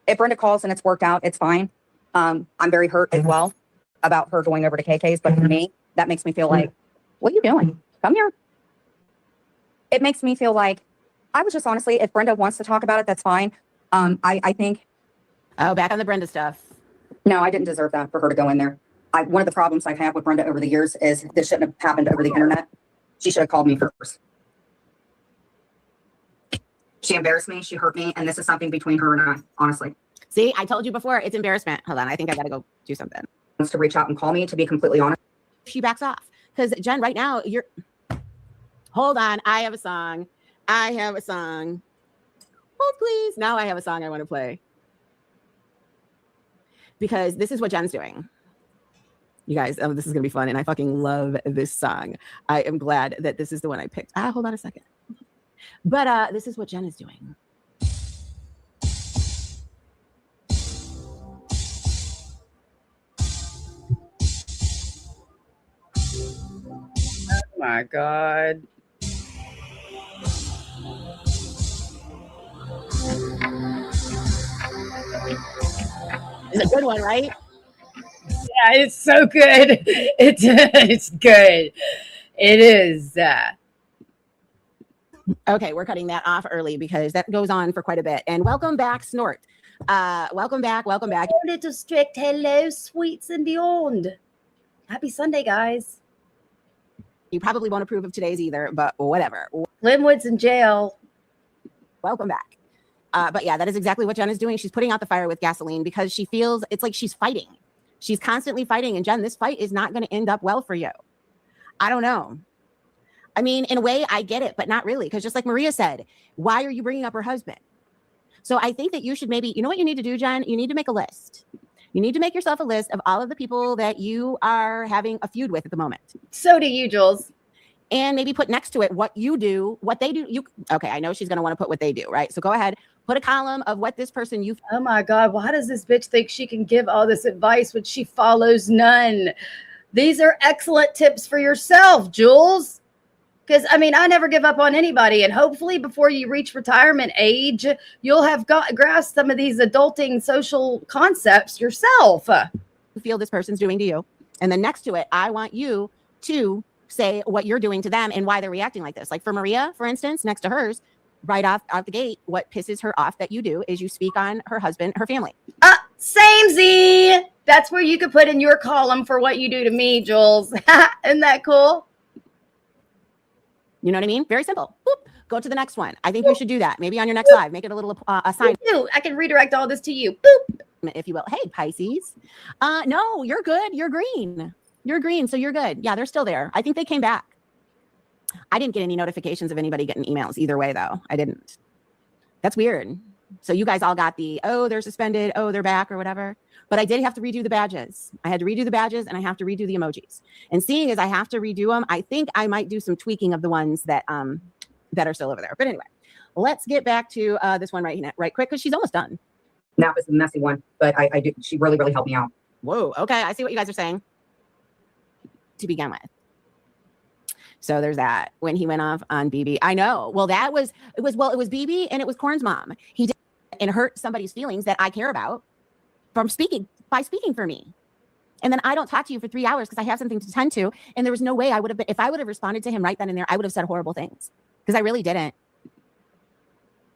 If Brenda calls and it's worked out, it's fine. I'm very hurt as well about her going over to KK's, but for me, that makes me feel like, what are you doing? Come here. It makes me feel like I was just honestly, if Brenda wants to talk about it, that's fine. I think. Oh, back on the Brenda stuff. No, I didn't deserve that for her to go in there. One of the problems I've had with Brenda over the years is this shouldn't have happened over the internet. She should have called me first. She embarrassed me. She hurt me. And this is something between her and I, honestly. See, I told you before, it's embarrassment. Hold on. I think I got to go do something. Wants to reach out and call me, to be completely honest. She backs off. Because, Jen, right now, you're... Hold on. I have a song. Hold, please. Now I have a song I want to play. Because this is what Jen's doing. You guys, this is going to be fun. And I fucking love this song. I am glad that this is the one I picked. Hold on a second. But this is what Jen is doing. Oh my God. It's a good one, right? Yeah, it's so good. It's good. It is. Okay, we're cutting that off early because that goes on for quite a bit. And welcome back, Snort. Welcome back. Little District, hello, sweets and beyond. Happy Sunday, guys. You probably won't approve of today's either, but whatever. Linwood's in jail. Welcome back. But yeah, that is exactly what Jen is doing. She's putting out the fire with gasoline because she feels it's like she's fighting. She's constantly fighting. And Jen, this fight is not going to end up well for you. I don't know. I mean, in a way, I get it, but not really. Because just like Maria said, why are you bringing up her husband? So I think that you should maybe, you know what you need to do, Jen? You need to make a list. You need to make yourself a list of all of the people that you are having a feud with at the moment. So do you, Juelz. And maybe put next to it what you do, what they do. Okay, I know she's going to want to put what they do, right? So go ahead, put a column of what this person you. Oh my God, why does this bitch think she can give all this advice when she follows none? These are excellent tips for yourself, Juelz. Because, I mean, I never give up on anybody. And hopefully before you reach retirement age, you'll have grasped some of these adulting social concepts yourself. You feel this person's doing to you. And then next to it, I want you to say what you're doing to them and why they're reacting like this. Like for Maria, for instance, next to hers, right off the gate, what pisses her off that you do is you speak on her husband, her family. Same Z. That's where you could put in your column for what you do to me, Juelz. Isn't that cool? You know what I mean? Very simple. Boop. Go to the next one. I think you should do that. Maybe on your next live, make it a little assignment. I can redirect all this to you. Boop. If you will. Hey, Pisces. No, you're good. You're green. You're green, so you're good. Yeah, they're still there. I think they came back. I didn't get any notifications of anybody getting emails either way, though. I didn't. That's weird. So you guys all got the, oh, they're suspended, oh, they're back or whatever. But I did have to redo the badges. I had to redo the badges and I have to redo the emojis. And seeing as I have to redo them, I think I might do some tweaking of the ones that are still over there. But anyway, let's get back to this one right quick because she's almost done. That was a messy one, but I do. She really, really helped me out. Whoa. Okay. I see what you guys are saying to begin with. So there's that when he went off on BB. I know. Well, it was BB and it was Corn's mom. He did and hurt somebody's feelings that I care about by speaking for me. And then I don't talk to you for 3 hours because I have something to tend to. And there was no way I would have been, if I would have responded to him right then and there, I would have said horrible things because I really didn't.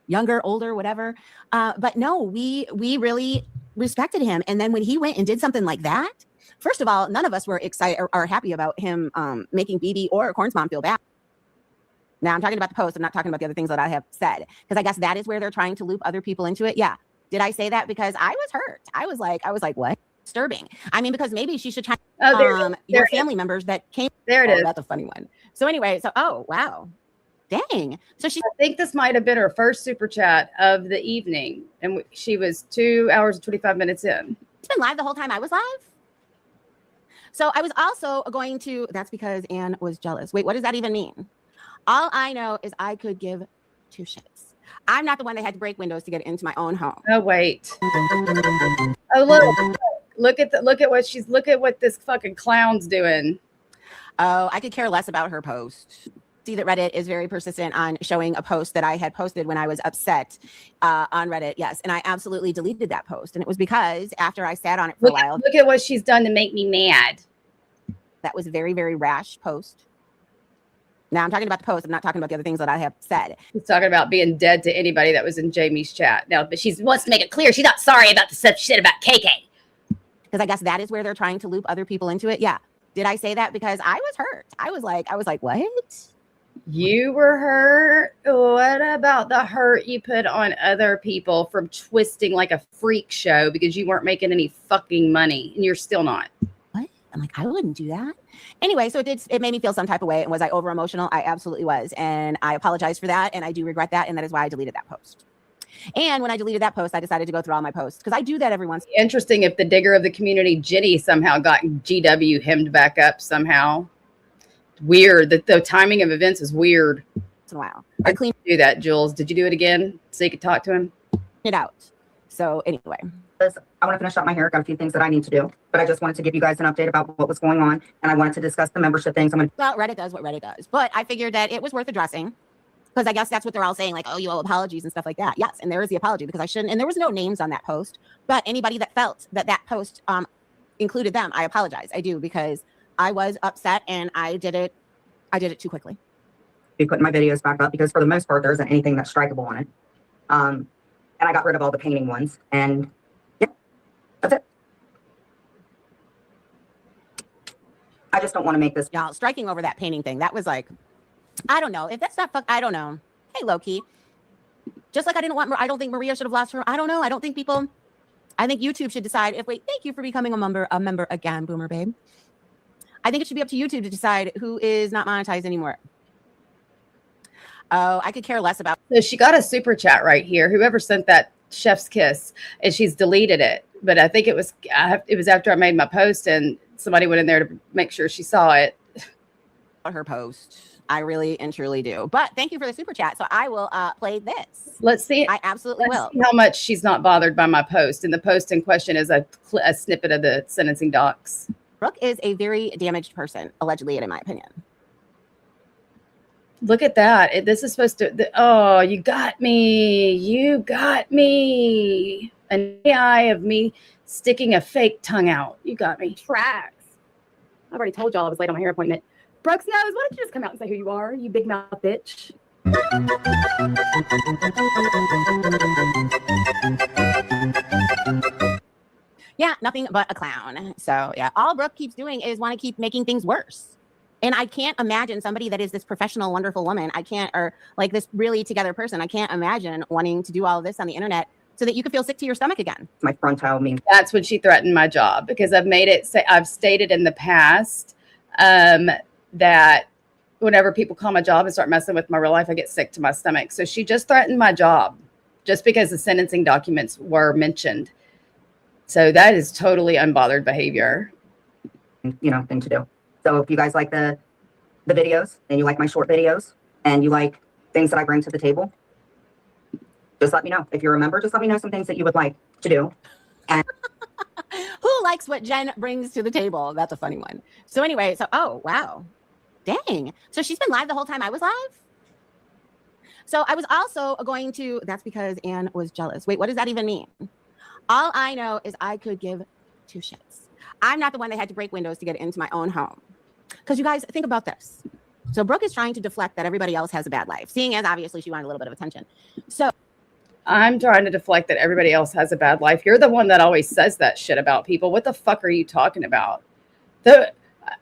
Younger, older, whatever. But no, we really respected him. And then when he went and did something like that, first of all, none of us were excited or happy about him making BB or Corn's mom feel bad. Now I'm talking about the post. I'm not talking about the other things that I have said, because I guess that is where they're trying to loop other people into it. Yeah. Did I say that because I was hurt? I was like, what? Disturbing. I mean, because maybe she should try your family members that came. There it is. That's a funny one. So anyway, oh wow. Dang. So I think this might have been her first super chat of the evening. And she was 2 hours and 25 minutes in. It's been live the whole time I was live. So I was also going to, that's because Anne was jealous. Wait, what does that even mean? All I know is I could give two shits. I'm not the one that had to break windows to get into my own home. Oh, wait. Oh, look at what this fucking clown's doing. Oh, I could care less about her post. See that Reddit is very persistent on showing a post that I had posted when I was upset on Reddit. Yes. And I absolutely deleted that post. And it was because after I sat on it for a while. Look at what she's done to make me mad. That was a very, very rash post. Now I'm talking about the post. I'm not talking about the other things that I have said. She's talking about being dead to anybody that was in Jamie's chat. Now, but she wants to make it clear she's not sorry about the stuff she said about KK. Because I guess that is where they're trying to loop other people into it. Yeah. Did I say that because I was hurt? I was like, what? You were hurt? What about the hurt you put on other people from twisting like a freak show because you weren't making any fucking money and you're still not? What? I'm like, I wouldn't do that. Anyway, so it made me feel some type of way. And was I over emotional? I absolutely was. And I apologize for that. And I do regret that. And that is why I deleted that post. And when I deleted that post, I decided to go through all my posts because I do that every once. Interesting if the digger of the community, Jenny, somehow got GW hemmed back up somehow. Weird. The timing of events is weird. In a while. I cleaned do that, Juelz. Did you do it again so you could talk to him? It out. So anyway. I want to finish up my hair. Got a few things that I need to do, but I just wanted to give you guys an update about what was going on, and I wanted to discuss the membership things. Well, Reddit does what Reddit does, but I figured that it was worth addressing because I guess that's what they're all saying, like, oh, you owe apologies and stuff like that. Yes, and there is the apology because I shouldn't, and there was no names on that post, but anybody that felt that post included them, I apologize. I do because I was upset and I did it too quickly. Be putting my videos back up because for the most part, there isn't anything that's strikeable on it. And I got rid of all the painting ones, and yeah, that's it. I just don't want to make this. Y'all striking over that painting thing. That was like, I don't know if that's not I don't know. Hey, Loki. Just like I don't think Maria should have lost her. I don't know. I think YouTube should decide thank you for becoming a member again, Boomer Babe. I think it should be up to YouTube to decide who is not monetized anymore. Oh, I could care less about. So she got a super chat right here. Whoever sent that chef's kiss, and she's deleted it. But I think it was after I made my post, and somebody went in there to make sure she saw it. Her post. I really and truly do. But thank you for the super chat. So I will play this. Let's see. I absolutely will. See how much she's not bothered by my post. And the post in question is a snippet of the sentencing docs. Brooke is a very damaged person, allegedly, in my opinion. Look at that. This is supposed to. Oh, you got me. You got me. An AI of me sticking a fake tongue out. You got me. Tracks. I've already told y'all I was late on my hair appointment. Brooks knows. Why don't you just come out and say who you are, you big mouth bitch? Yeah, nothing but a clown. So yeah, all Brooke keeps doing is want to keep making things worse. And I can't imagine somebody that is this professional, wonderful woman. Or like this really together person. I can't imagine wanting to do all of this on the internet so that you could feel sick to your stomach again. My frontal means that's when she threatened my job because I've stated in the past that whenever people call my job and start messing with my real life, I get sick to my stomach. So she just threatened my job just because the sentencing documents were mentioned. So that is totally unbothered behavior. Thing to do. So if you guys like the videos and you like my short videos and you like things that I bring to the table, just let me know. If you're a member, just let me know some things that you would like to do. And who likes what Jen brings to the table? That's a funny one. So anyway, oh, wow. Dang. So she's been live the whole time I was live? So I was also going to, that's because Anne was jealous. Wait, what does that even mean? All I know is I could give two shits. I'm not the one that had to break windows to get into my own home. Because you guys, think about this. So Brooke is trying to deflect that everybody else has a bad life, seeing as obviously she wanted a little bit of attention. So I'm trying to deflect that everybody else has a bad life. You're the one that always says that shit about people. What the fuck are you talking about?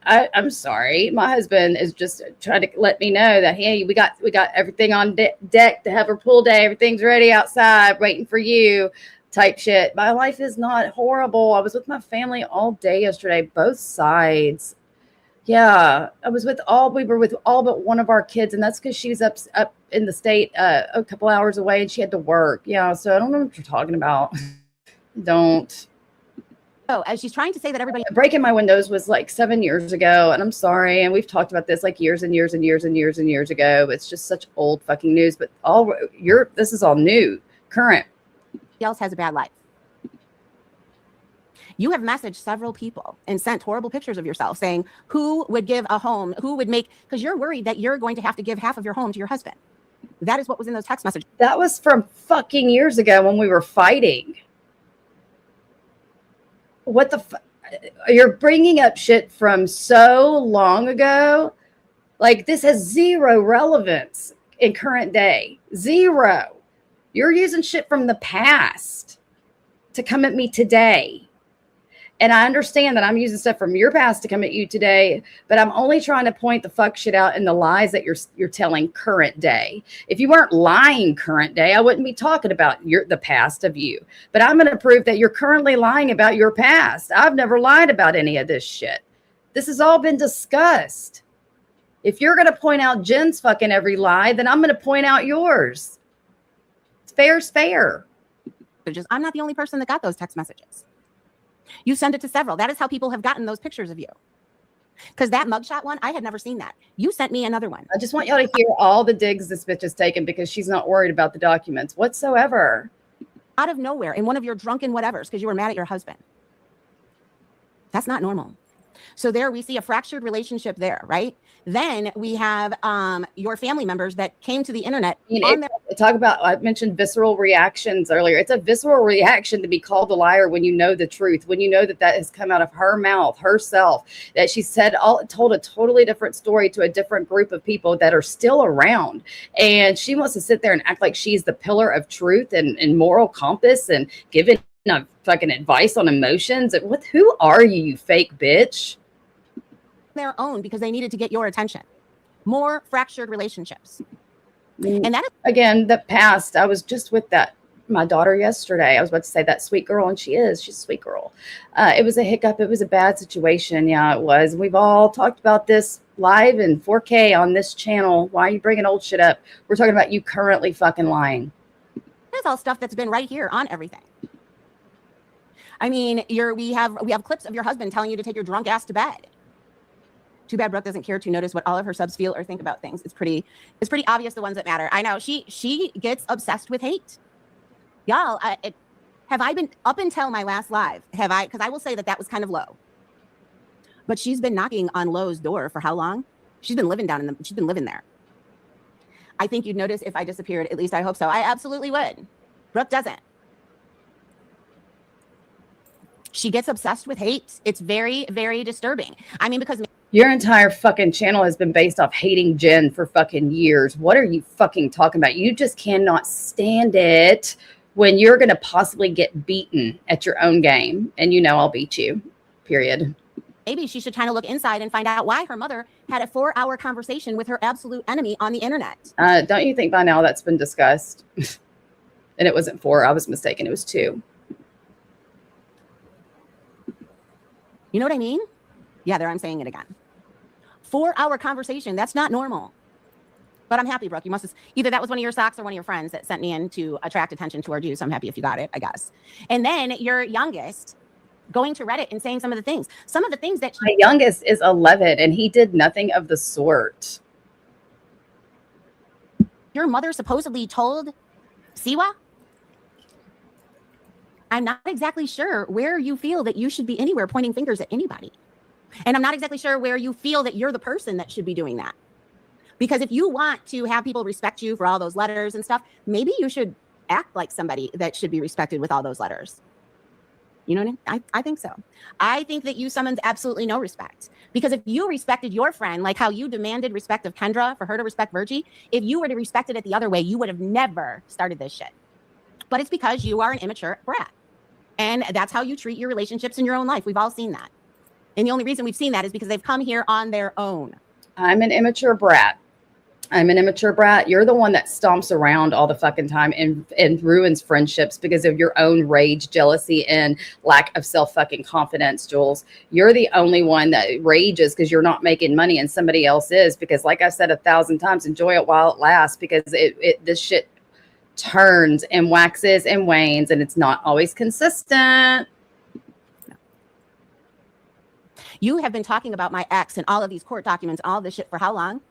I'm sorry. My husband is just trying to let me know that, hey, we got everything on deck to have our pool day. Everything's ready outside waiting for you type shit. My life is not horrible. I was with my family all day yesterday, both sides. Yeah, we were with all but one of our kids, and that's because she was up in the state a couple hours away and she had to work. Yeah, so I don't know what you're talking about. Don't. So as she's trying to say that everybody Breaking my windows was like 7 years ago, and I'm sorry. And we've talked about this like years and years and years and years and years ago. It's just such old fucking news. But this is all new, current. else has a bad life. You have messaged several people and sent horrible pictures of yourself saying who would give a home, who would make, because you're worried that you're going to have to give half of your home to your husband. That is what was in those text messages. That was from fucking years ago when we were fighting. What the you're bringing up shit from so long ago. Like, this has zero relevance in current day. Zero. You're using shit from the past to come at me today. And I understand that I'm using stuff from your past to come at you today, but I'm only trying to point the fuck shit out in the lies that you're telling current day. If you weren't lying current day, I wouldn't be talking about the past of you. But I'm going to prove that you're currently lying about your past. I've never lied about any of this shit. This has all been discussed. If you're going to point out Jen's fucking every lie, then I'm going to point out yours. Fair's fair. I'm not the only person that got those text messages. You send it to several. That is how people have gotten those pictures of you. Because that mugshot one, I had never seen that. You sent me another one. I just want y'all to hear all the digs this bitch has taken because she's not worried about the documents whatsoever. Out of nowhere in one of your drunken whatevers because you were mad at your husband. That's not normal. So there we see a fractured relationship there, right? Then we have your family members that came to the internet. I mentioned visceral reactions earlier. It's a visceral reaction to be called a liar when you know the truth, when you know that has come out of her mouth, herself, that she told a totally different story to a different group of people that are still around. And she wants to sit there and act like she's the pillar of truth and moral compass and giving fucking advice on emotions. Who are you, you fake bitch? Their own because they needed to get your attention. More fractured relationships. And that is, again, the past. I was just with my daughter yesterday. I was about to say that sweet girl, and she's a sweet girl. It was a hiccup. It was a bad situation. Yeah, it was. We've all talked about this live in 4K on this channel. Why are you bringing old shit up? We're talking about you currently fucking lying. that's all stuff that's been right here on everything. I mean, we have clips of your husband telling you to take your drunk ass to bed. Too bad Brooke doesn't care to notice what all of her subs feel or think about things. It's pretty obvious the ones that matter. I know she gets obsessed with hate. Y'all, have I been up until my last live? Because I will say that was kind of low. But she's been knocking on Lowe's door for how long? She's been living there. I think you'd notice if I disappeared. At least I hope so. I absolutely would. Brooke doesn't. She gets obsessed with hate. It's very, very disturbing. I mean, because your entire fucking channel has been based off hating Jen for fucking years. What are you fucking talking about? You just cannot stand it when you're going to possibly get beaten at your own game. And I'll beat you, period. Maybe she should kind of look inside and find out why her mother had a 4-hour conversation with her absolute enemy on the internet. Don't you think by now that's been discussed? And it wasn't 4. I was mistaken. It was 2. You know what I mean? Yeah, there I'm saying it again. 4-hour conversation. That's not normal. But I'm happy, Brooke. You must have, either that was one of your socks or one of your friends that sent me in to attract attention towards you. So I'm happy if you got it, I guess. And then your youngest going to Reddit and saying some of the things that my youngest is 11 and he did nothing of the sort. Your mother supposedly told Siwa? I'm not exactly sure where you feel that you should be anywhere pointing fingers at anybody. And I'm not exactly sure where you feel that you're the person that should be doing that. Because if you want to have people respect you for all those letters and stuff, maybe you should act like somebody that should be respected with all those letters. You know what I mean? I think so. I think that you summoned absolutely no respect. Because if you respected your friend, like how you demanded respect of Kendra for her to respect Virgie, if you were to respect it the other way, you would have never started this shit. But it's because you are an immature brat. And that's how you treat your relationships in your own life. We've all seen that. And the only reason we've seen that is because they've come here on their own. I'm an immature brat. You're the one that stomps around all the fucking time and ruins friendships because of your own rage, jealousy, and lack of self-fucking confidence, Juelz. You're the only one that rages because you're not making money and somebody else is. Because like I've said 1,000 times, enjoy it while it lasts, because this shit turns and waxes and wanes and it's not always consistent. You have been talking about my ex and all of these court documents, all this shit for how long?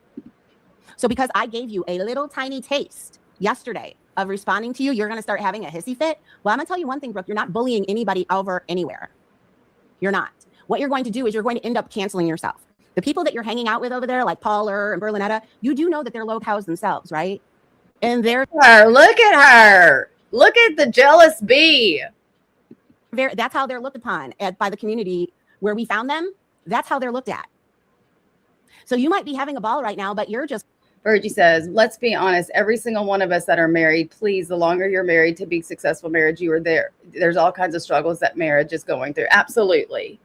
So because I gave you a little tiny taste yesterday of responding to you, you're going to start having a hissy fit? Well, I'm going to tell you one thing, Brooke. You're not bullying anybody over anywhere. You're not. What you're going to do is you're going to end up canceling yourself. The people that you're hanging out with over there, like Pauler and Berlinetta, you do know that they're low cows themselves, right? And they're Look at her. Look at the jealous bee. That's how they're looked upon by the community where we found them. That's how they're looked at. So you might be having a ball right now, but you're just. Virgie says, let's be honest, every single one of us that are married, please, the longer you're married to be successful marriage, you are there. There's all kinds of struggles that marriage is going through. Absolutely.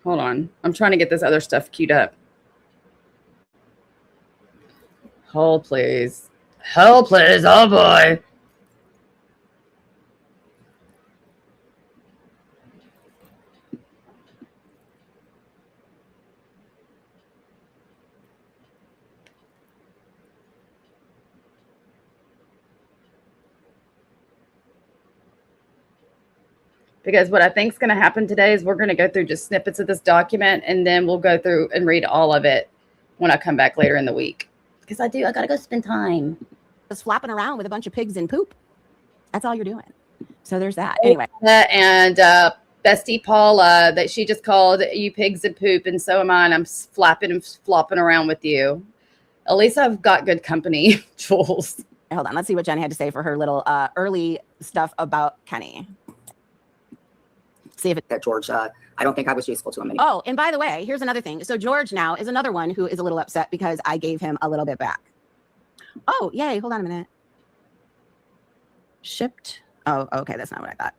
Hold on. I'm trying to get this other stuff queued up. Hold, please. Hold, please. Oh, boy. Because what I think is going to happen today is we're going to go through just snippets of this document, and then we'll go through and read all of it when I come back later in the week. Because I got to go spend time. Just flopping around with a bunch of pigs and poop. That's all you're doing. So there's that. Anyway. And Bestie Paula, that she just called you pigs and poop, and so am I, and I'm flapping and flopping around with you. At least I've got good company, Juelz. Hold on. Let's see what Jen had to say for her little early stuff about Kenny. See if That George, I don't think I was useful to him anymore. Oh, and by the way, here's another thing. So George now is another one who is a little upset because I gave him a little bit back. Oh, yay. Hold on a minute. Shipped. Oh, okay. That's not what I thought.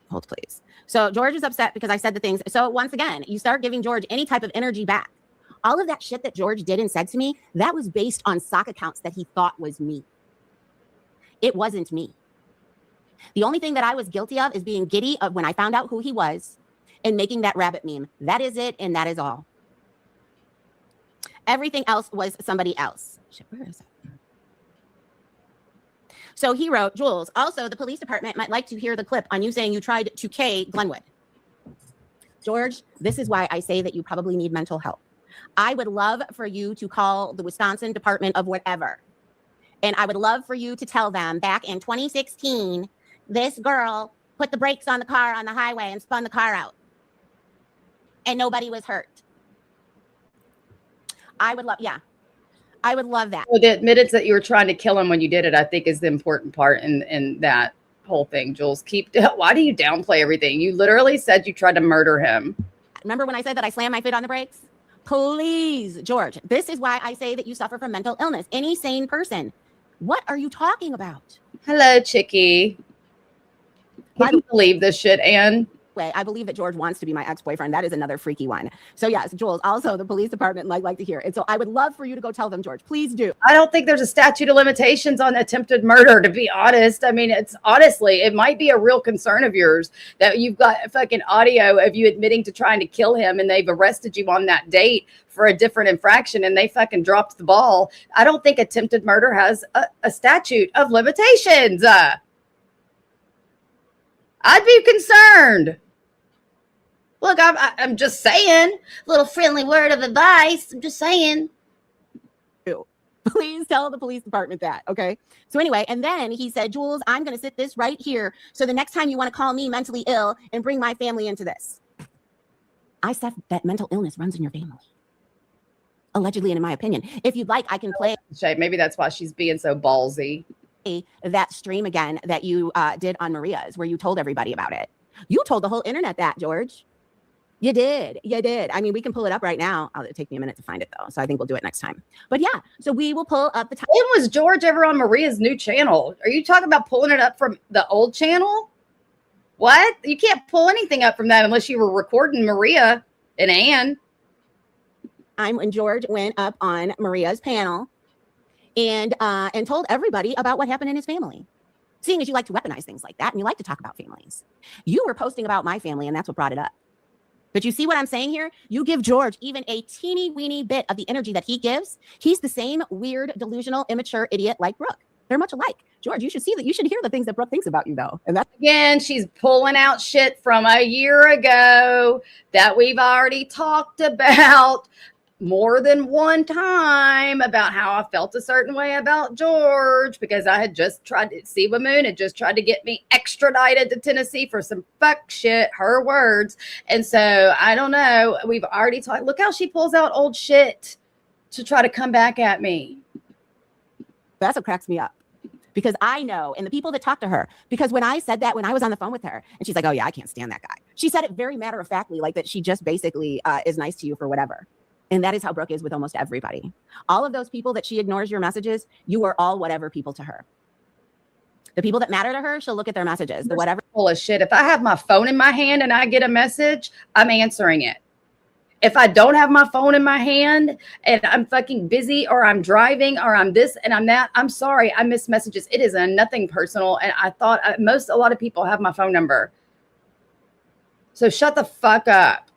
Hold please. So George is upset because I said the things. So once again, you start giving George any type of energy back. All of that shit that George did and said to me, that was based on sock accounts that he thought was me. It wasn't me. The only thing that I was guilty of is being giddy of when I found out who he was and making that rabbit meme. That is it, and that is all. Everything else was somebody else. Shit, where is it? So he wrote, Juelz, also the police department might like to hear the clip on you saying you tried to K Glenwood. George, this is why I say that you probably need mental help. I would love for you to call the Wisconsin Department of whatever. And I would love for you to tell them back in 2016, this girl put the brakes on the car on the highway and spun the car out. And nobody was hurt. I would love that. Well, the admittance that you were trying to kill him when you did it, I think, is the important part in that whole thing, Juelz. Why do you downplay everything? You literally said you tried to murder him. Remember when I said that I slammed my foot on the brakes? Please, George, this is why I say that you suffer from mental illness. Any sane person. What are you talking about? Hello, Chickie. Can you believe this shit, Anne? I believe that George wants to be my ex-boyfriend. That is another freaky one. So yes, Juelz, also the police department like to hear it. So I would love for you to go tell them, George. Please do. I don't think there's a statute of limitations on attempted murder, to be honest. I mean, it might be a real concern of yours that you've got fucking audio of you admitting to trying to kill him, and they've arrested you on that date for a different infraction, and they fucking dropped the ball. I don't think attempted murder has a statute of limitations. I'd be concerned. Look, I'm just saying. Little friendly word of advice. I'm just saying. Please tell the police department that, okay? So anyway, and then he said, Juelz, I'm going to sit this right here. So the next time you want to call me mentally ill and bring my family into this. I said that mental illness runs in your family. Allegedly, and in my opinion. If you'd like, I can play. Maybe that's why she's being so ballsy. That stream again that you did on Maria's, where you told everybody about it. You told the whole internet that, George. You did. You did. I mean, we can pull it up right now. It'll take me a minute to find it though. So I think we'll do it next time. But yeah, so we will pull up the time. When was George ever on Maria's new channel? Are you talking about pulling it up from the old channel? What? You can't pull anything up from that unless you were recording Maria and Ann. When George went up on Maria's panel and told everybody about what happened in his family. Seeing as you like to weaponize things like that and you like to talk about families. You were posting about my family and that's what brought it up. But you see what I'm saying here? You give George even a teeny weeny bit of the energy that he gives. He's the same weird, delusional, immature idiot like Brooke. They're much alike. George, you should see that. You should hear the things that Brooke thinks about you, though. And that's Again, she's pulling out shit from a year ago that we've already talked about more than one time about how I felt a certain way about George because I had just tried to see Moon had just tried to get me extradited to Tennessee for some fuck shit, her words. And so I don't know. We've already talked. Look how she pulls out old shit to try to come back at me. what cracks me up. Because I know, and the people that talk to her, because when I said that, when I was on the phone with her, and she's like, oh yeah, I can't stand that guy. She said it very matter-of-factly, like that she just basically is nice to you for whatever. And that is how Brooke is with almost everybody. All of those people that she ignores your messages, you are all whatever people to her. The people that matter to her, she'll look at their messages. The whatever. Full of shit. If I have my phone in my hand and I get a message, I'm answering it. If I don't have my phone in my hand and I'm fucking busy or I'm driving or I'm this and I'm that, I'm sorry. I miss messages. It is nothing personal. And I thought a lot of people have my phone number. So shut the fuck up.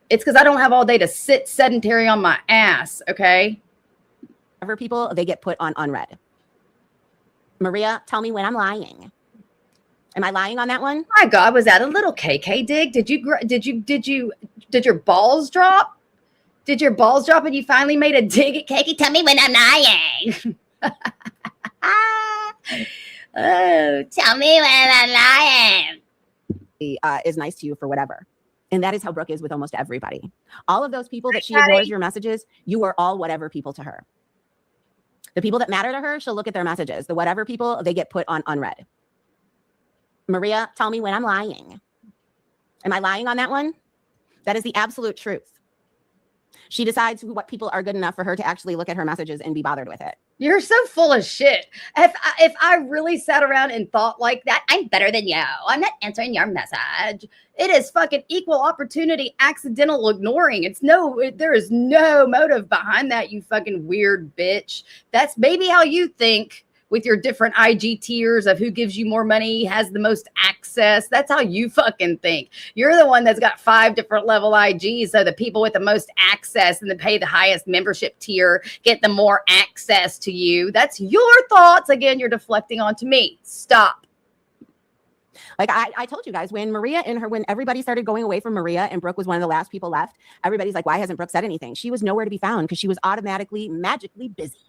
It's because I don't have all day to sit sedentary on my ass. Okay. Whatever people, they get put on unread. Maria, tell me when I'm lying. Am I lying on that one? My God, was that a little KK dig? Did your balls drop? Did your balls drop and you finally made a dig at KK? Tell me when I'm lying. Oh, tell me when I'm lying. Is nice to you for whatever. And that is how Brooke is with almost everybody. All of those people that she ignores your messages, you are all whatever people to her. The people that matter to her, she'll look at their messages. The whatever people, they get put on unread. Maria, tell me when I'm lying. Am I lying on that one? That is the absolute truth. She decides what people are good enough for her to actually look at her messages and be bothered with it. You're so full of shit. If I really sat around and thought like that, I'm better than you. I'm not answering your message. It is fucking equal opportunity, accidental ignoring. There is no motive behind that, you fucking weird bitch. That's maybe how you think with your different IG tiers of who gives you more money, has the most access. That's how you fucking think. You're the one that's got 5 different level IGs. So the people with the most access and the pay the highest membership tier get the more access to you. That's your thoughts. Again, you're deflecting onto me. Stop. Like I told you guys, when everybody started going away from Maria and Brooke was one of the last people left, everybody's like, why hasn't Brooke said anything? She was nowhere to be found because she was automatically, magically busy.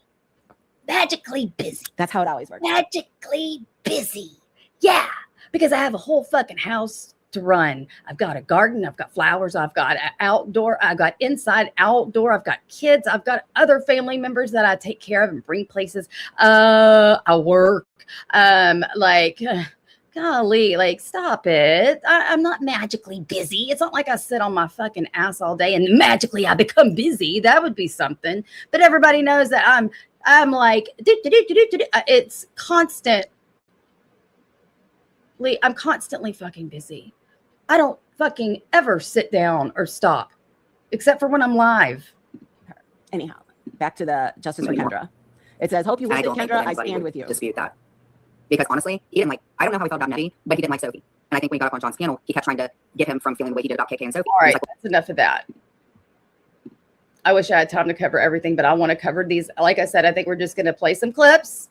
Magically busy. That's how it always works. Magically busy. Yeah, because I have a whole fucking house to run. I've got a garden. I've got flowers. I've got outdoor. I've got inside, outdoor. I've got kids. I've got other family members that I take care of and bring places. I work. Golly, like, stop it. I'm not magically busy. It's not like I sit on my fucking ass all day and magically I become busy. That would be something. But everybody knows that I'm like, it's constant. I'm constantly fucking busy. I don't fucking ever sit down or stop, except for when I'm live. Anyhow, back to the Justice for Kendra. It says, hope you work with Kendra. I stand with you. Dispute that. Because honestly, he didn't I don't know how he felt about Nettie, but he didn't like Sophie. And I think when he got up on John's panel, he kept trying to get him from feeling the way he did about KK and Sophie. All right, that's enough of that. I wish I had time to cover everything, but I want to cover these. Like I said, I think we're just going to play some clips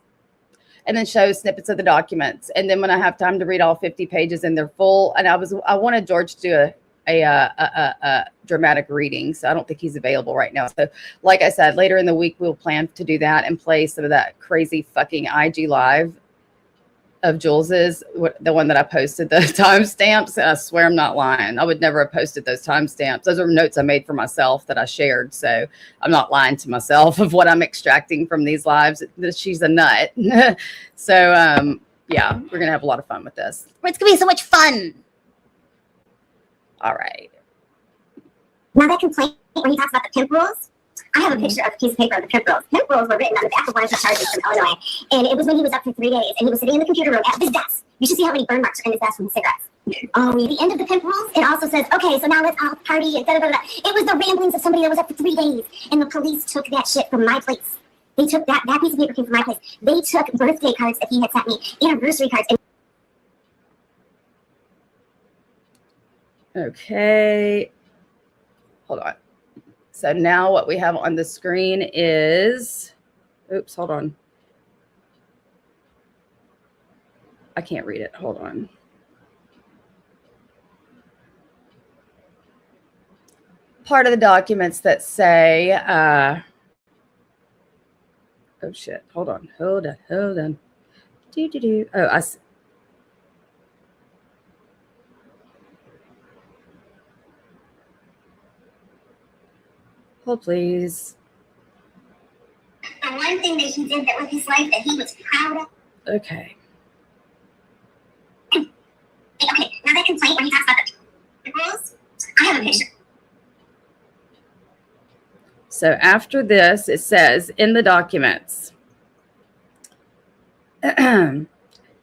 and then show snippets of the documents. And then when I have time to read all 50 pages in their full, and I wanted George to do a dramatic reading. So I don't think he's available right now. So like I said, later in the week, we'll plan to do that and play some of that crazy fucking IG live of Juelz's, the one that I posted the timestamps. I swear I'm not lying. I would never have posted those timestamps. Those are notes I made for myself that I shared. So I'm not lying to myself of what I'm extracting from these lives. She's a nut. So yeah, we're going to have a lot of fun with this. It's going to be so much fun. All right. Now that complaint when he talks about the pimp rules, I have a picture of a piece of paper of the pimp rules. Pimp rules were written on the back of one of the charges from Illinois. And it was when he was up for 3 days and he was sitting in the computer room at his desk. You should see how many burn marks are in his desk from the cigarettes. At the end of the pimp rules, it also says, okay, so now let's all party and da-da-da-da. It was the ramblings of somebody that was up for 3 days. And the police took that shit from my place. They took that piece of paper came from my place. They took birthday cards that he had sent me, anniversary cards. Okay. Hold on. So now what we have on the screen is, oops, hold on. I can't read it. Hold on. Part of the documents that say, oh shit, hold on. Oh, I see. Hold, please. And one thing that he did that with his life that he was proud of. Okay. Okay, now that complaint when he talks about the rules, I have a picture. So after this, it says in the documents,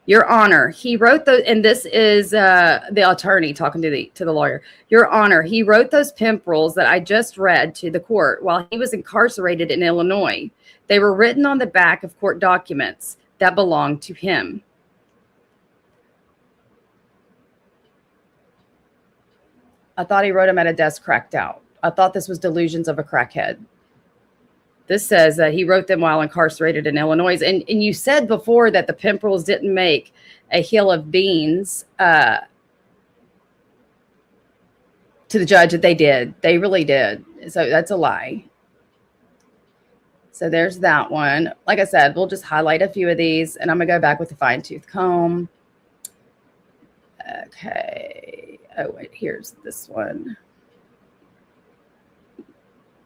Your Honor, he wrote the, and this is the attorney talking to the lawyer. Your Honor, he wrote those pimp rules that I just read to the court while he was incarcerated in Illinois. They were written on the back of court documents that belonged to him. I thought he wrote them at a desk cracked out. I thought this was delusions of a crackhead. This says that he wrote them while incarcerated in Illinois. And you said before that the pimp rules didn't make a hill of beans to the judge, that they did. They really did. So that's a lie. So there's that one. Like I said, we'll just highlight a few of these, and I'm going to go back with a fine-tooth comb. Okay. Oh, wait, here's this one.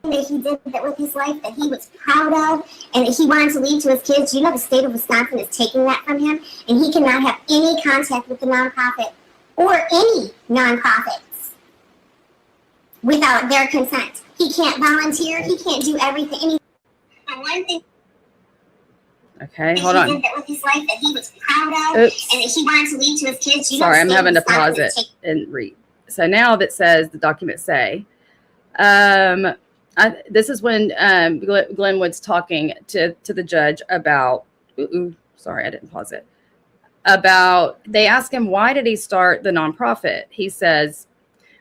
That he did that with his life that he was proud of and that he wanted to leave to his kids. You know the state of Wisconsin is taking that from him, and he cannot have any contact with the nonprofit or any nonprofits without their consent. He can't volunteer. He can't do everything. And one thing. Okay, hold on. He did that with his life that he was proud of. Oops. And that he wanted to leave to his kids. You Sorry, know I'm having to pause it and read. So now that says the documents say, this is when Glenn Wood's talking to the judge about, sorry, I didn't pause it. About, they ask him, why did he start the nonprofit? He says,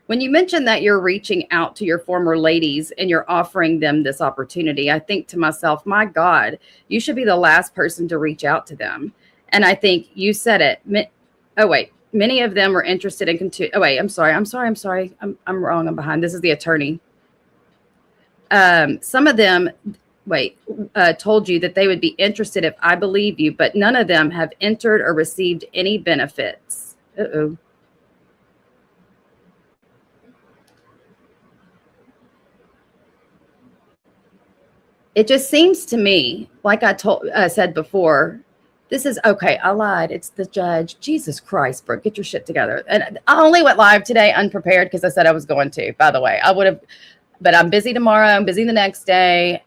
when you mention that you're reaching out to your former ladies and you're offering them this opportunity, I think to myself, my God, you should be the last person to reach out to them. And I think you said it. Oh, wait. Many of them were interested in oh, wait, I'm sorry. I'm wrong. I'm behind. This is the attorney. Some of them, told you that they would be interested if I believe you, but none of them have entered or received any benefits. Uh-oh. It just seems to me, like I said before, this is okay. I lied. It's the judge. Jesus Christ, Brooke, get your shit together. And I only went live today unprepared because I said I was going to, by the way. I would have, but I'm busy tomorrow. I'm busy the next day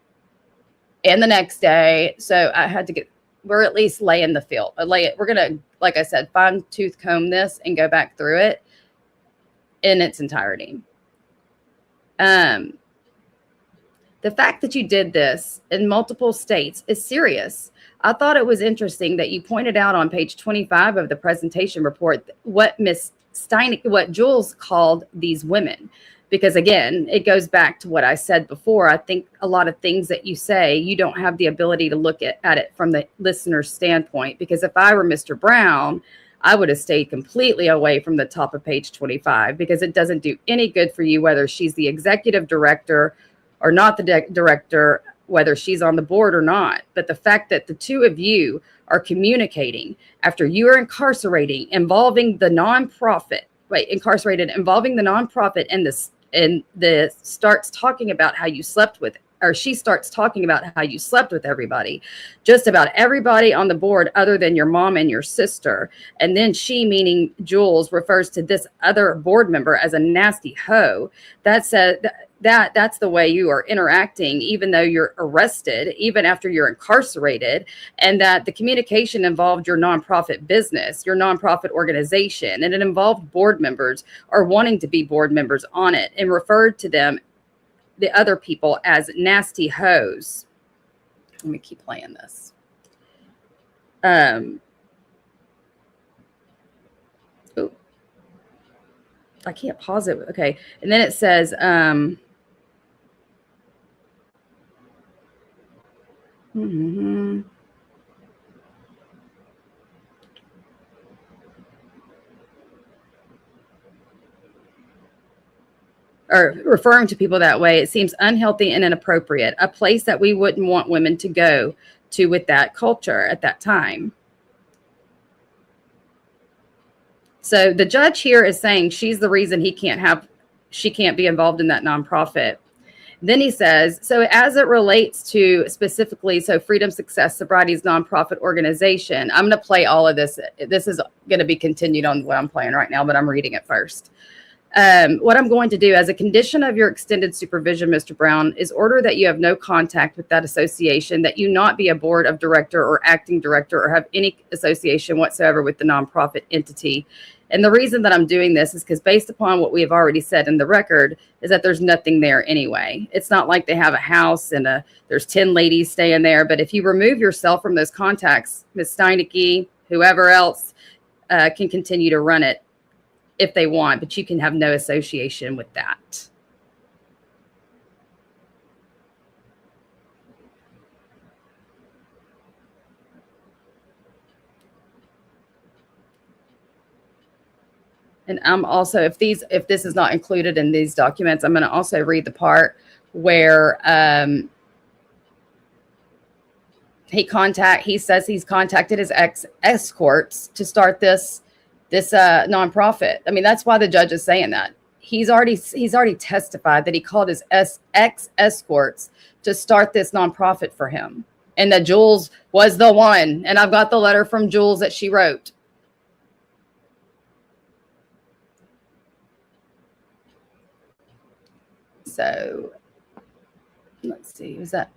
and the next day. So I had to we're at least laying the field. We're going to, like I said, fine tooth comb this and go back through it in its entirety. The fact that you did this in multiple states is serious. I thought it was interesting that you pointed out on page 25 of the presentation report what what Juelz called these women. Because again, it goes back to what I said before. I think a lot of things that you say, you don't have the ability to look at it from the listener's standpoint. Because if I were Mr. Brown, I would have stayed completely away from the top of page 25 because it doesn't do any good for you, whether she's the executive director or not the director, whether she's on the board or not. But the fact that the two of you are communicating after you are incarcerating, involving the nonprofit, involving the nonprofit and the starts talking about how you slept with or she starts talking about how you slept with everybody, just about everybody on the board other than your mom and your sister. And then she, meaning Juelz, refers to this other board member as a nasty hoe. That's the way you are interacting, even though you're arrested, even after you're incarcerated, and that the communication involved your nonprofit business, your nonprofit organization, and it involved board members or wanting to be board members on it, and referred to them, the other people, as nasty hoes. Let me keep playing this. Oh, I can't pause it. Okay. And then it says, or referring to people that way, it seems unhealthy and inappropriate, a place that we wouldn't want women to go to with that culture at that time. So the judge here is saying she's the reason she can't be involved in that nonprofit. Then he says, so as it relates to specifically, so Freedom, Success, Sobriety's nonprofit organization, I'm going to play all of this. This is going to be continued on what I'm playing right now, but I'm reading it first. What I'm going to do as a condition of your extended supervision, Mr. Brown, is order that you have no contact with that association, that you not be a board of director or acting director or have any association whatsoever with the nonprofit entity. And the reason that I'm doing this is because based upon what we have already said in the record is that there's nothing there anyway. It's not like they have a house and there's 10 ladies staying there. But if you remove yourself from those contacts, Ms. Steinecke, whoever else can continue to run it if they want, but you can have no association with that. And I'm also, if this is not included in these documents, I'm going to also read the part where he says he's contacted his escorts to start this nonprofit. I mean, that's why the judge is saying that. He's already testified that he called his escorts to start this nonprofit for him, and that Juelz was the one. And I've got the letter from Juelz that she wrote. So let's see. Was that?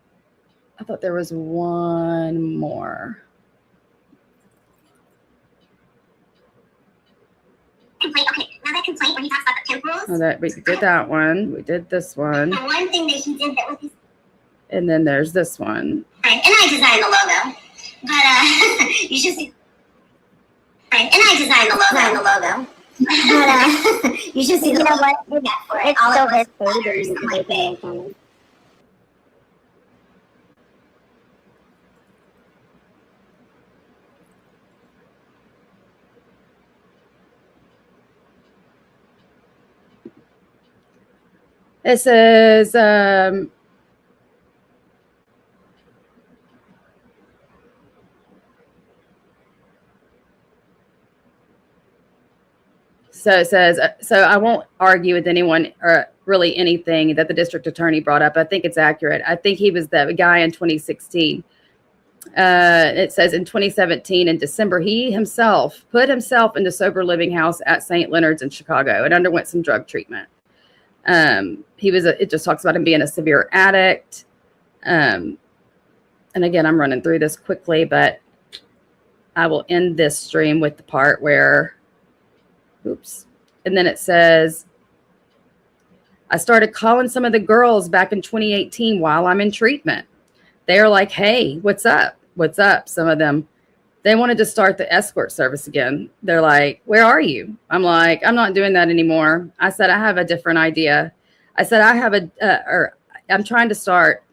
I thought there was one more. Complaint. Okay, now that complaint where he talks about the pimp rules. Oh, that we did that one. We did this one. The one thing that he did that was his. And then there's this one. Right, and I designed the logo, but you should see. Right, and I designed the logo. But you should see the logo. You know what? For it, all of us photos and like that. It says, so it says, so I won't argue with anyone or really anything that the district attorney brought up. I think it's accurate. I think he was the guy in 2016. It says in 2017, in December, he himself put himself into sober living house at St. Leonard's in Chicago and underwent some drug treatment. It just talks about him being a severe addict. And again, I'm running through this quickly, but I will end this stream with the part where, oops. And then it says, I started calling some of the girls back in 2018 while I'm in treatment. They're like, hey, what's up? What's up? Some of them, they wanted to start the escort service again. They're like, where are you? I'm like, I'm not doing that anymore. I said, I have a different idea. I said, I'm trying to start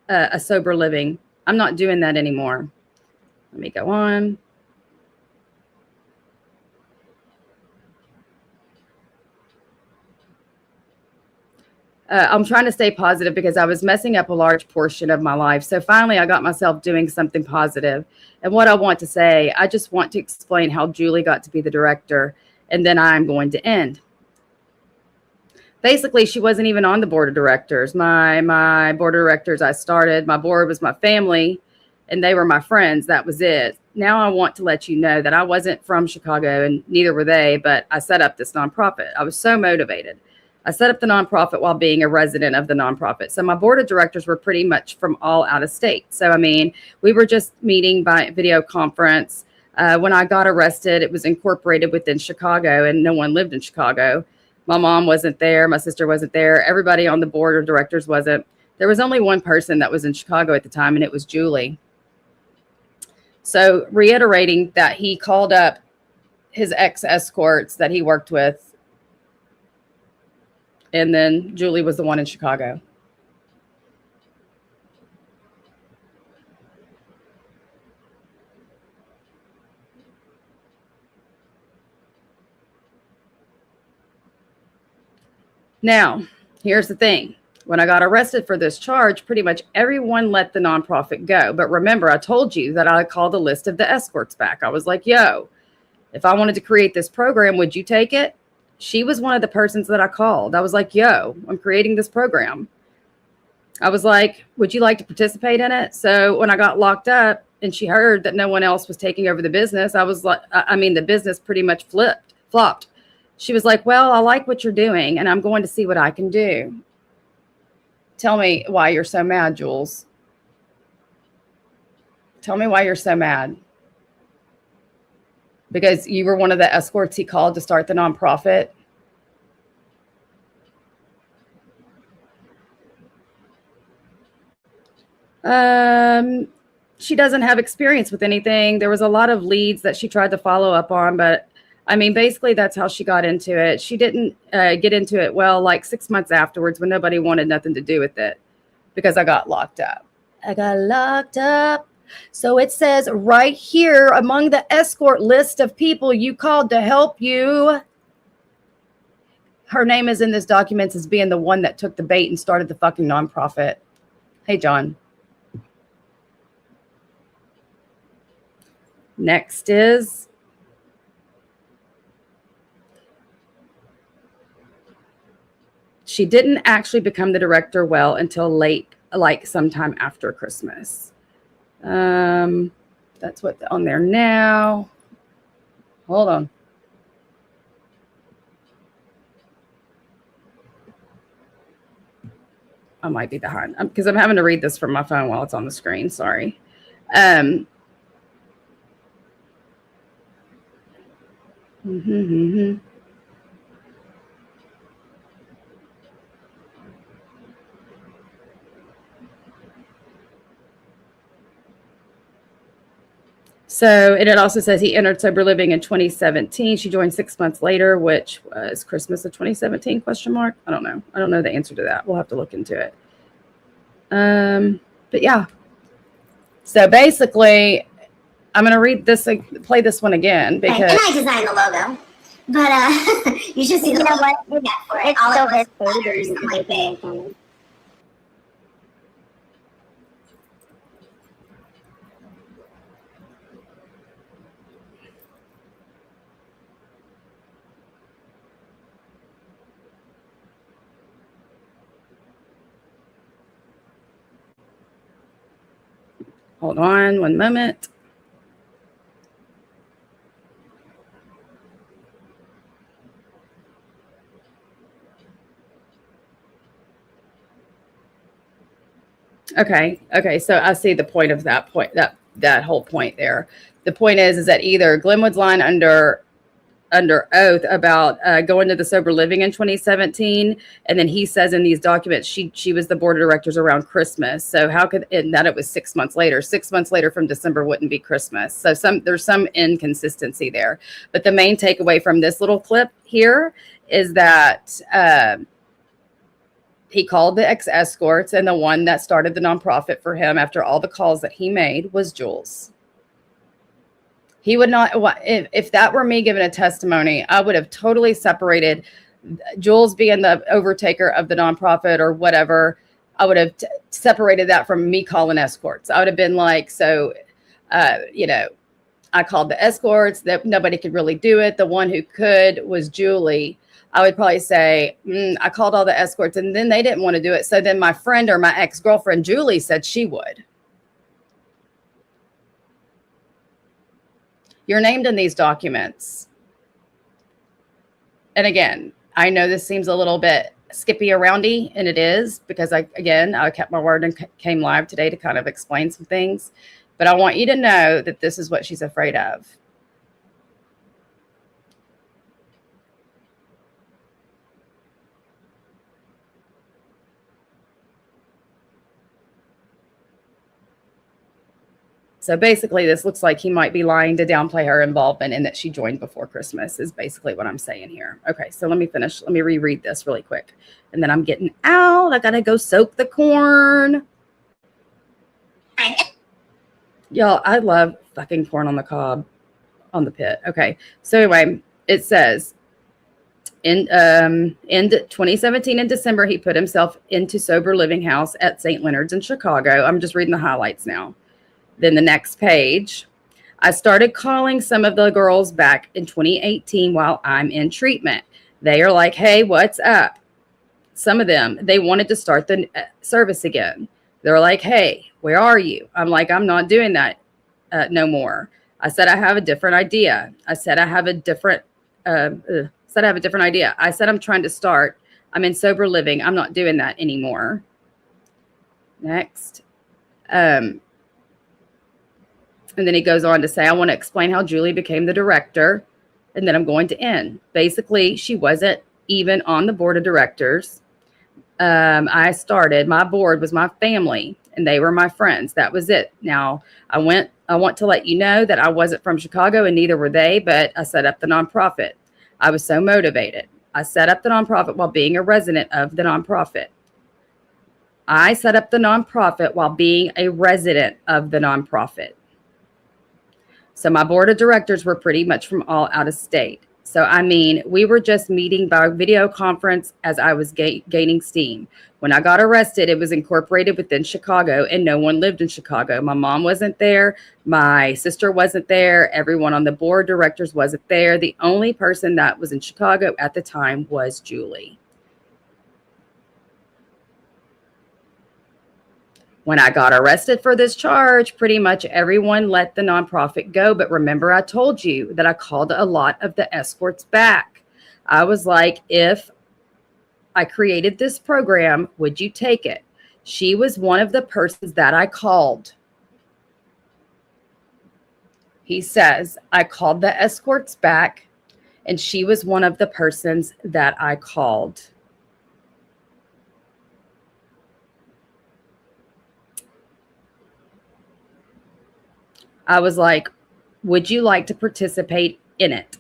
a sober living. I'm not doing that anymore. Let me go on. I'm trying to stay positive because I was messing up a large portion of my life. So finally, I got myself doing something positive. And what I want to say, I just want to explain how Julie got to be the director, and then I'm going to end. basically she wasn't even on the board of directors. My board of directors, I started, my board was my family and they were my friends. That was it. Now I want to let you know that I wasn't from Chicago and neither were they, but I set up this nonprofit. I was so motivated. I set up the nonprofit while being a resident of the nonprofit. So my board of directors were pretty much from all out of state. So, I mean, we were just meeting by video conference. When I got arrested, it was incorporated within Chicago and no one lived in Chicago. My mom wasn't there. My sister wasn't there. Everybody on the board of directors wasn't. There was only one person that was in Chicago at the time, and it was Julie. So reiterating that he called up his ex-escorts that he worked with, and then Julie was the one in Chicago. Now, here's the thing. When I got arrested for this charge, pretty much everyone let the nonprofit go. But remember, I told you that I called a list of the escorts back. I was like, yo, if I wanted to create this program, would you take it? She was one of the persons that I called. I was like, yo, I'm creating this program. I was like, would you like to participate in it? So when I got locked up and she heard that no one else was taking over the business, I was like, I mean, the business pretty much flopped. She was like, well, I like what you're doing and I'm going to see what I can do. Tell me why you're so mad, Juelz. Tell me why you're so mad. Because you were one of the escorts he called to start the nonprofit. She doesn't have experience with anything. There was a lot of leads that she tried to follow up on, but I mean, basically that's how she got into it. She didn't get into it, well, like 6 months afterwards when nobody wanted nothing to do with it because I got locked up. I got locked up. So it says right here among the escort list of people you called to help you. Her name is in this document as being the one that took the bait and started the fucking nonprofit. Hey, John. Next is she didn't actually become the director well until late, like sometime after Christmas. That's what's on there now. Hold on. I might be behind because I'm having to read this from my phone while it's on the screen. Sorry. So it also says he entered sober living in 2017. She joined 6 months later, which was Christmas of 2017, question mark. I don't know. I don't know the answer to that. We'll have to look into it. But yeah. So basically, I'm going to read this, play this one again because. And I designed the logo, but you should see the logo for it. All of those letters and like big. Hold on one moment. Okay. So I see the point of that point, that whole point there. The point is that either Glenwood's line under oath about going to the sober living in 2017, and then he says in these documents she was the board of directors around Christmas. So how could and that it was 6 months later? 6 months later from December wouldn't be Christmas. So there's some inconsistency there. But the main takeaway from this little clip here is that he called the ex-escorts, and the one that started the nonprofit for him after all the calls that he made was Juelz. He would not, if that were me giving a testimony, I would have totally separated Juelz being the overtaker of the nonprofit or whatever. I would have separated that from me calling escorts. I would have been like, so, I I called the escorts, that nobody could really do it. The one who could was Julie. I would probably say, I called all the escorts and then they didn't want to do it. So then my friend or my ex-girlfriend, Julie, said she would. You're named in these documents. And again, I know this seems a little bit skippy aroundy, and it is, because I kept my word and came live today to kind of explain some things. But I want you to know that this is what she's afraid of. So basically, this looks like he might be lying to downplay her involvement in that she joined before Christmas is basically what I'm saying here. Okay, so let me finish. Let me reread this really quick. And then I'm getting out. I got to go soak the corn. Y'all, I love fucking corn on the cob on the pit. Okay, so anyway, it says, in 2017 in December, he put himself into sober living house at St. Leonard's in Chicago. I'm just reading the highlights now. Then the next page, I started calling some of the girls back in 2018 while I'm in treatment. They are like, hey, what's up? Some of them, they wanted to start the service again. They're like, hey, where are you? I'm like, I'm not doing that no more. I said, I have a different idea. I said, I have a different idea. I said, I'm trying to start. I'm in sober living. I'm not doing that anymore. Next. And then he goes on to say, I want to explain how Julie became the director, and then I'm going to end. Basically, she wasn't even on the board of directors. My board was my family, and they were my friends. That was it. Now, I want to let you know that I wasn't from Chicago, and neither were they, but I set up the nonprofit. I was so motivated. I set up the nonprofit while being a resident of the nonprofit. I set up the nonprofit while being a resident of the nonprofit. So my board of directors were pretty much from all out of state. So, I mean, we were just meeting by video conference as I was gaining steam. When I got arrested, it was incorporated within Chicago, and no one lived in Chicago. My mom wasn't there. My sister wasn't there. Everyone on the board of directors wasn't there. The only person that was in Chicago at the time was Julie. When I got arrested for this charge, pretty much everyone let the nonprofit go. But remember, I told you that I called a lot of the escorts back. I was like, if I created this program, would you take it? She was one of the persons that I called. He says, I called the escorts back, and she was one of the persons that I called. I was like, would you like to participate in it?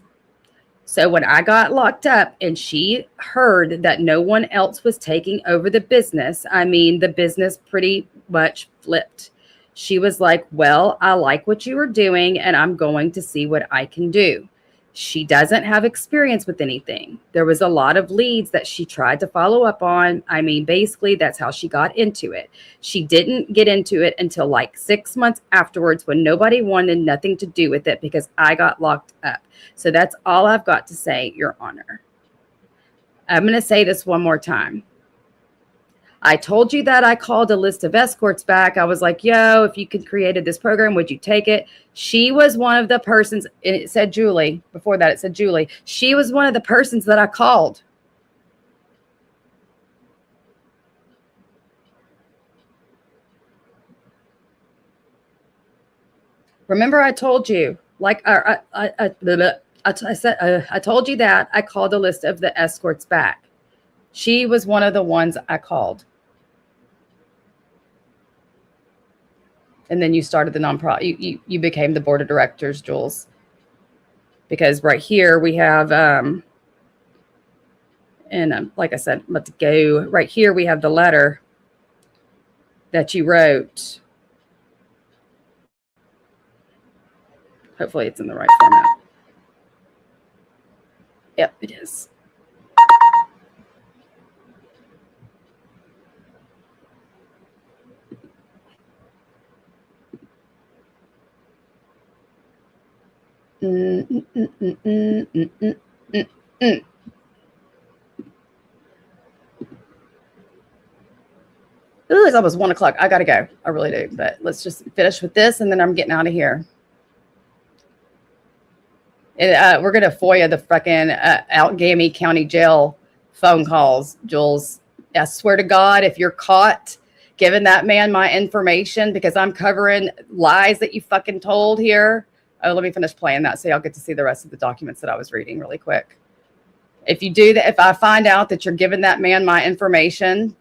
So when I got locked up and she heard that no one else was taking over the business, I mean, the business pretty much flipped. She was like, well, I like what you were doing and I'm going to see what I can do. She doesn't have experience with anything. There was a lot of leads that she tried to follow up on. I mean, basically, that's how she got into it. She didn't get into it until like 6 months afterwards when nobody wanted nothing to do with it because I got locked up. So that's all I've got to say, Your Honor. I'm going to say this one more time. I told you that I called a list of escorts back. I was like, yo, if you could created this program, would you take it? She was one of the persons, and it said Julie. Before that, it said Julie. She was one of the persons that I called. Remember, I told you, like, I told you that I called a list of the escorts back. She was one of the ones I called. And then you started the nonprofit. You became the board of directors, Juelz. Because right here we have, like I said, I'm about to go. Right here we have the letter that you wrote. Hopefully it's in the right format. Yep, it is. Ooh, it's almost 1 o'clock. I gotta go. I really do. But let's just finish with this, and then I'm getting out of here. And, we're gonna FOIA the fucking Outgamey County Jail phone calls, Juelz. I swear to God, if you're caught giving that man my information because I'm covering lies that you fucking told here. Oh, let me finish playing that so y'all get to see the rest of the documents that I was reading really quick. If you do that, if I find out that you're giving that man my information,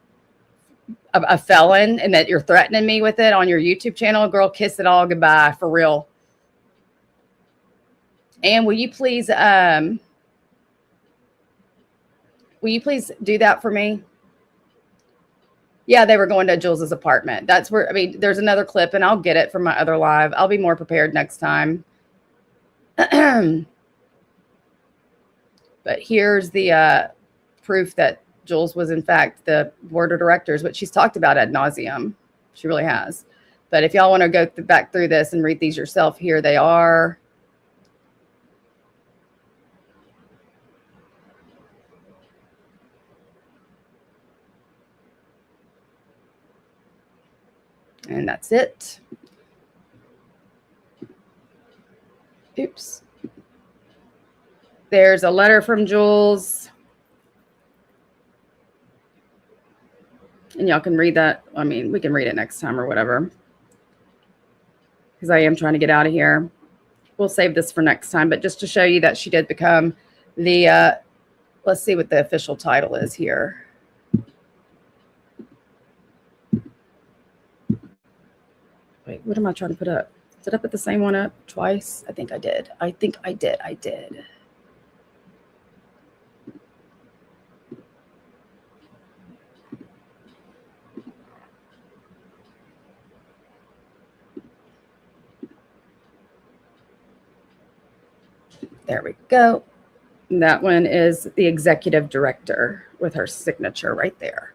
a felon, and that you're threatening me with it on your YouTube channel, girl, kiss it all goodbye, for real. And will you please do that for me? Yeah, they were going to Juelz's apartment. That's where, I mean, there's another clip, and I'll get it from my other live. I'll be more prepared next time. But here's the proof that Juelz was, in fact, the board of directors, which she's talked about ad nauseum. She really has. But if y'all want to go back through this and read these yourself, here they are. And that's it. Oops. There's a letter from Juelz. And y'all can read that. I mean, we can read it next time or whatever. Because I am trying to get out of here. We'll save this for next time. But just to show you that she did become the, let's see what the official title is here. Wait, what am I trying to put up? Did I put the same one up twice? I think I did. I did. There we go. And that one is the executive director with her signature right there.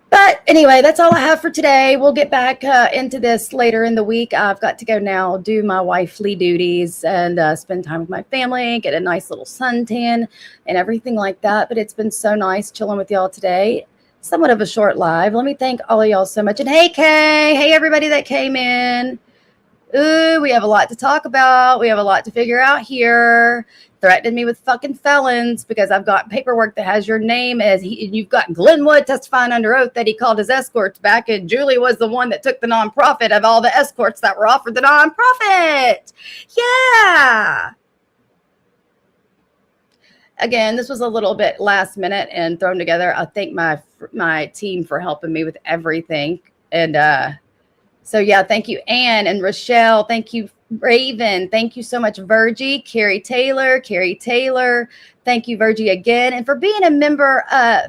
But anyway, that's all I have for today. We'll get back into this later in the week. I've got to go now, do my wifely duties and spend time with my family, get a nice little suntan and everything like that. But it's been so nice chilling with y'all today. Somewhat of a short live. Let me thank all of y'all so much. And hey, Kay. Hey, everybody that came in. Ooh, we have a lot to talk about. We have a lot to figure out here. Threatened me with fucking felons because I've got paperwork that has your name as you've got Glenwood testifying under oath that he called his escorts back, and Julie was the one that took the nonprofit of all the escorts that were offered the nonprofit. Yeah. Again, this was a little bit last minute and thrown together. I thank my team for helping me with everything. And so yeah, thank you, Anne and Rochelle. Thank you, Raven. Thank you so much, Virgie. Carrie Taylor. Thank you, Virgie, again. And for being a member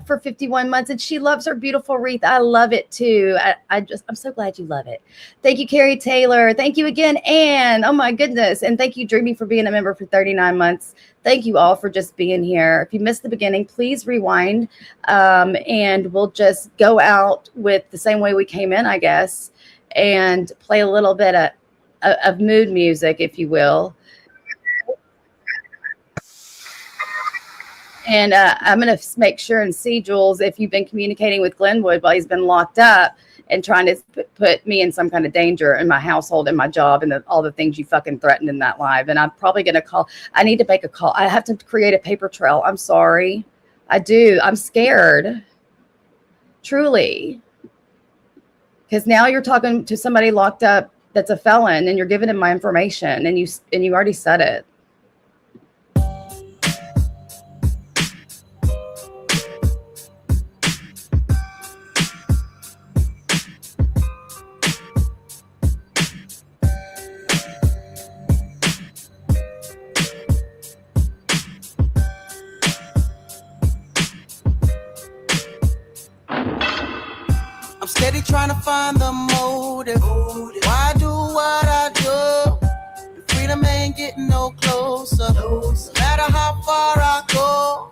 for 51 months. And she loves her beautiful wreath. I love it too. I'm so glad you love it. Thank you, Carrie Taylor. Thank you again, Anne. Oh my goodness. And thank you, Dreamy, for being a member for 39 months. Thank you all for just being here. If you missed the beginning, please rewind. And we'll just go out with the same way we came in, I guess, and play a little bit of mood music, if you will. And I'm going to make sure and see, Juelz, if you've been communicating with Glenwood while he's been locked up and trying to put me in some kind of danger in my household and my job and all the things you fucking threatened in that live. And I'm probably going to call. I need to make a call. I have to create a paper trail. I'm sorry. I do. I'm scared. Truly. Because now you're talking to somebody locked up that's a felon, and you're giving him my information, and you already said it. I'm steady trying to find the motive. Why do what I do? The freedom ain't getting no closer. No matter how far I go,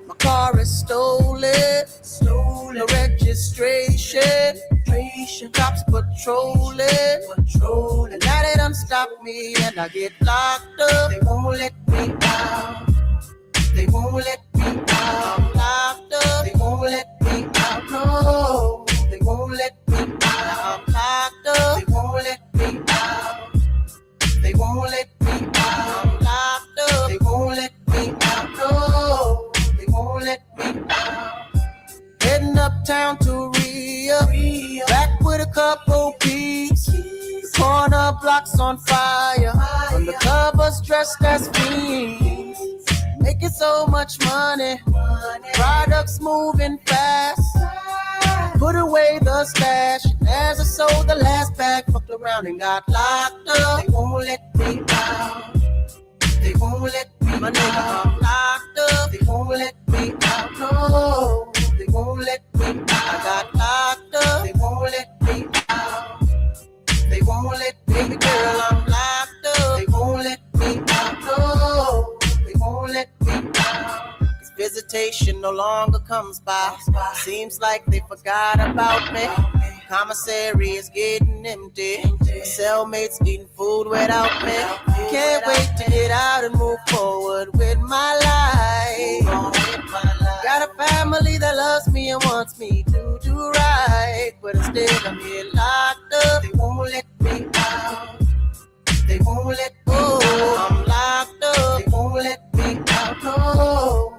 my car is stolen. No registration. station. Cops patrolling. And now they done stop me and I get locked up. They won't let me out. They won't let me out. I'm locked up. They won't let me out. No, they won't let me out. I'm locked up. They won't let me out. They won't let me out. I'm locked up. They won't let me out. No, they won't let me out. Heading uptown to Rio, back with a couple peeps. The corner blocks on fire. Undercovers dressed as fiends. Making so much money. Products moving fast. Put away the stash. As I sold the last bag, fucked around and got locked up. They won't let me out. They won't let me, my nigga, I'm locked up. They won't let me out. No, they won't let me out. I got locked up. They won't let me out. They won't let me, baby girl, I'm locked up. They won't let me out. No, they won't let me out. This visitation no longer comes by. Seems like they forgot about me. Commissary is getting empty. Cellmates eating food without me. Can't wait to get out and move forward with my life. Got a family that loves me and wants me to do right. But instead I'm here locked up. They won't let me out. They won't let me out. I'm locked up. They won't let me out. No.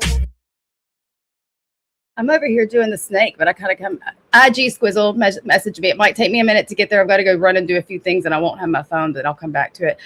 I'm over here doing the snake, but I kind of come. IG Squizzle message me. It might take me a minute to get there. I've got to go run and do a few things, and I won't have my phone, but I'll come back to it.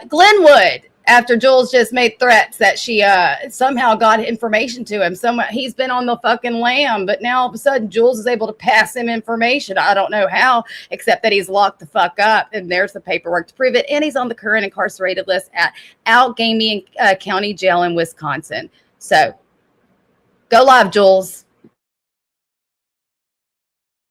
Glenwood, after Juelz just made threats that she somehow got information to him. He's been on the fucking lam, but now all of a sudden Juelz is able to pass him information. I don't know how, except that he's locked the fuck up, and there's the paperwork to prove it. And he's on the current incarcerated list at Allegheny County Jail in Wisconsin. So go live, Juelz.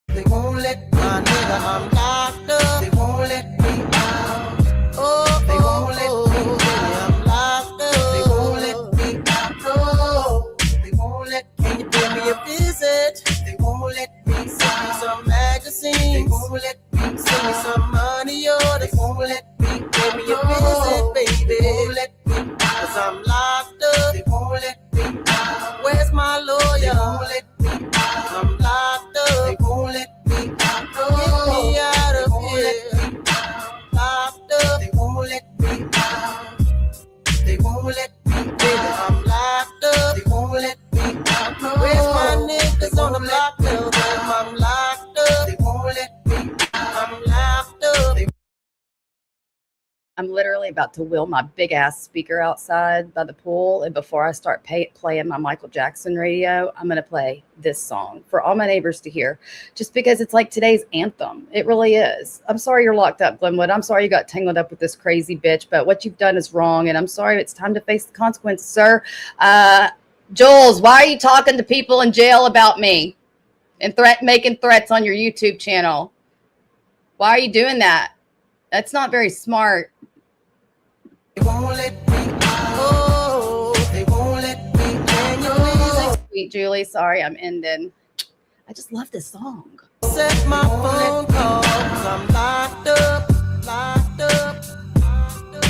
They won't let my nigga, I'm locked up. They won't let me out. Oh, they won't let me, baby, I'm locked up. They won't let me out. No, they won't let me. Can you pay me a visit? They won't let me. Send me some magazines. They won't let me. Send me some money orders. They won't let me. Pay me a visit, baby. They won't let me. Cause I'm locked up. They won't let me out. Where's my lawyer? They won't let me out. I'm locked up. They won't let me out. Get me out of here. Locked up. They won't let me out. They won't let me, baby. I'm locked up. They won't let me out. Where's my niggas on the block? Tell them I'm locked up. They won't let me out. I'm locked up. I'm literally about to wheel my big ass speaker outside by the pool. And before I start playing my Michael Jackson radio, I'm going to play this song for all my neighbors to hear, just because it's like today's anthem. It really is. I'm sorry you're locked up, Glenwood. I'm sorry you got tangled up with this crazy bitch, but what you've done is wrong. And I'm sorry it's time to face the consequences, sir. Juelz, why are you talking to people in jail about me and making threats on your YouTube channel? Why are you doing that? That's not very smart. They won't let me out. They won't let me. Can you please Sweet Julie, sorry I'm ending. I just love this song. accept my phone call? Cause I'm locked up, locked up, locked up.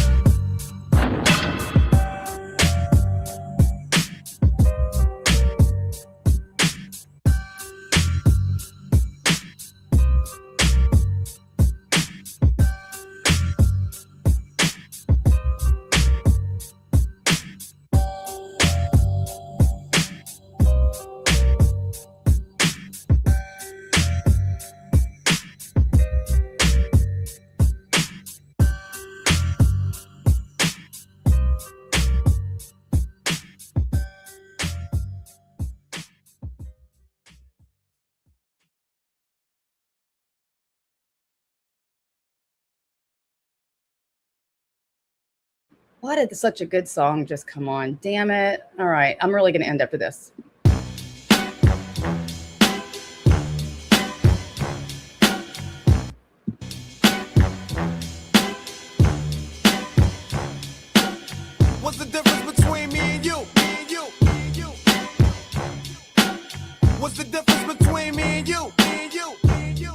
Why did such a good song just come on? Damn it. All right, I'm really going to end after this. What's the difference between me and you? Me and you? Me and you? What's the difference between me and you? Me and you? Me and you?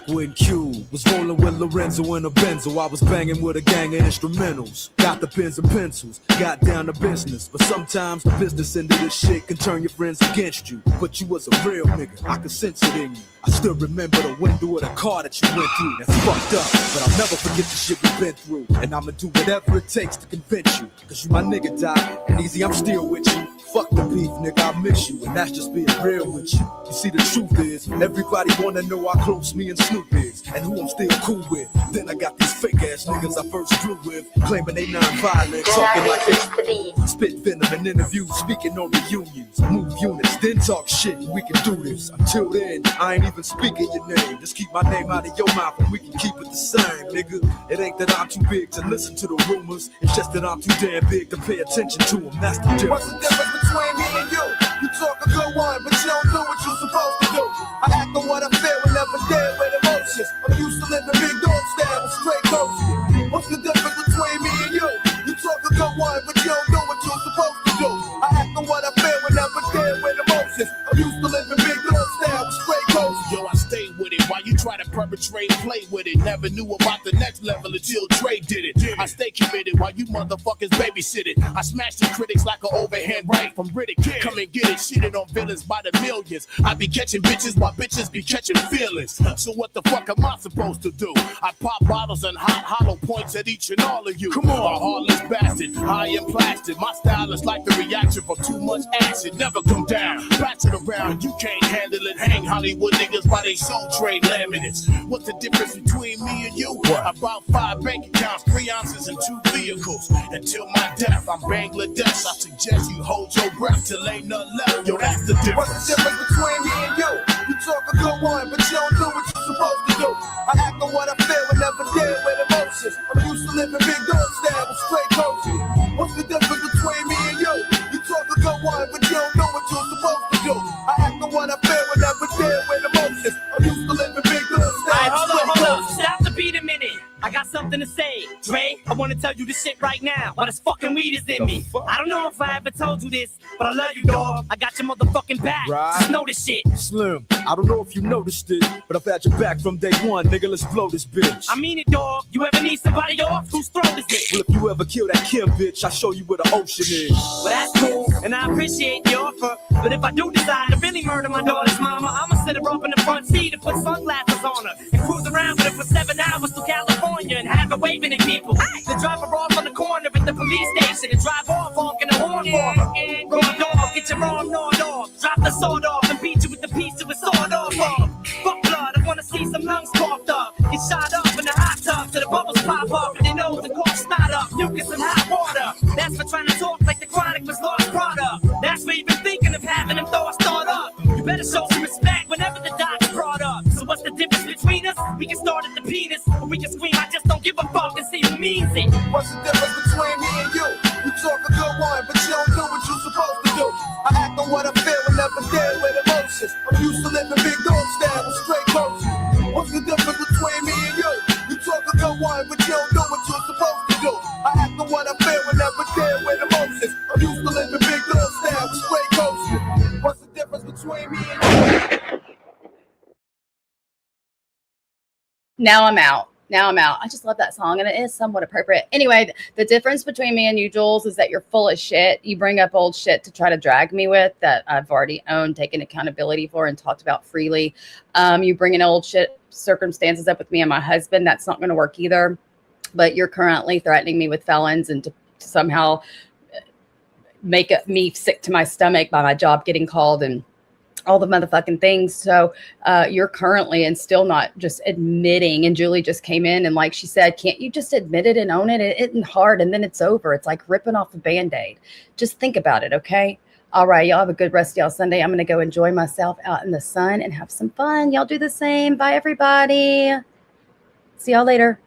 when Q was rolling with Lorenzo in a Benzo. I was banging with a gang of instrumentals. Got the pens and pencils, got down to business. But sometimes the business end of this shit can turn your friends against you. But you was a real nigga, I could sense it in you. I still remember the window of the car that you went through. That's fucked up, but I'll never forget the shit we've been through. And I'ma do whatever it takes to convince you. Cause you my nigga, Doc, and easy, I'm still with you. Fuck the beef, nigga, I miss you, and that's just being real with you. You see, the truth is, everybody wanna know how close me and Snoop is, and who I'm still cool with. Then I got these fake ass niggas I first flew with, claiming they non-violent, talking like they spit venom in interviews, speaking on reunions, move units, then talk shit, and we can do this. Until then, I ain't even speaking your name. Just keep my name out of your mouth, and we can keep it the same, nigga. It ain't that I'm too big to listen to the rumors, it's just that I'm too damn big to pay attention to them. That's the difference. What's the difference between me and you? You talk a good one, but you don't do what you're supposed to do. I act on what I feel and never deal with emotions. I'm used to living big dog style with straight coaches. What's the difference between me and you? You talk a good one, but you don't do what you're supposed to do. I act on what I feel and never deal with emotions. I'm used to living big dog style with straight coaches. Yo, I stay with it while you try to perpetrate and play with it. Never knew about the next level until Dre did it. I stay committed while you motherfuckers babysit it. I smash the critics like an overhand right from Riddick. Come and get it, shitted on villains by the millions. I be catching bitches while bitches be catching feelings. So what the fuck am I supposed to do? I pop bottles and hot hollow points at each and all of you. Come on, a heartless bastard, high and plastic. My style is like the reaction from too much acid. Never come down, pass it around. You can't handle it. Hang Hollywood niggas by they soul trade laminates. What's the difference between me and you? About 5 bank accounts, 3 ounces, and 2 vehicles. Until my death, I'm Bangladesh. I suggest you hold your breath till ain't nothing left. Yo, that's the difference. What's the difference between me and you? You talk a good one, but you don't do what you're supposed to do. I act on what I feel and never deal with emotions. I'm used to living big dog style with straight coaches. What's the difference between me and you? You talk a good one, but you don't do what you're supposed to do. I act on what I feel and never deal with emotions. I'm used to living big dog style. Alright, hold up. Stop the beat a minute. I got something to say. Dre, I want to tell you this shit right now. Why this fucking weed is in me. I don't know if I ever told you this, but I love you, dog. I got your motherfucking back. Right. Just know this shit. Slim, I don't know if you noticed it, but I've had your back from day one, nigga. Let's blow this bitch. I mean it, dog. You ever need somebody off? Whose throat is it? Well, if you ever kill that Kim bitch, I'll show you where the ocean is. Well, that's cool, and I appreciate the offer. But if I do decide to really murder my daughter's mama, I'ma sit her up in the front seat and put sunglasses on her and cruise around with her for 7 hours to California and have her waving at people. Then drive her off on the corner at the police station and drive off honking the horn for her. Raw dog, get your arm gnawed off. Drop the sword off and beat you with the piece of a sword off. Fuck blood, I wanna see some lungs coughed up. Get shot up in the hot tub till the bubbles pop up and their nose and cough snot up. Mucus and hot water. That's for trying to talk like the chronic was lost product. That's for even thinking of having them throw a start up. You better show some respect whenever the doc's brought up. So what's the difference between us? We can start at the penis, or we can scream, I just don't give a fuck, and see who means it. What's the difference between me and you? You talk a good one, but you don't do what you're supposed to do. I act on what I feel and never deal with emotions. I'm used to living big dog style with straight coaches. What's the difference between me and you? You talk a good one, but you don't do what you're supposed to do. I act on what I feel and never deal with emotions. I'm used to living big dog style with straight coaches. What's the difference between me and you? Now I'm out. I just love that song, and it is somewhat appropriate. Anyway, the difference between me and you, Juelz, is that you're full of shit. You bring up old shit to try to drag me with that I've already owned, taken accountability for, and talked about freely. You bring in old shit circumstances up with me and my husband. That's not going to work either. But you're currently threatening me with felons and to somehow make me sick to my stomach by my job getting called and all the motherfucking things. So you're currently and still not just admitting. And Julie just came in and like she said, can't you just admit it and own it? It isn't hard and then it's over. It's like ripping off a Band-Aid. Just think about it, okay? All right, y'all have a good rest of y'all Sunday. I'm going to go enjoy myself out in the sun and have some fun. Y'all do the same. Bye, everybody. See y'all later.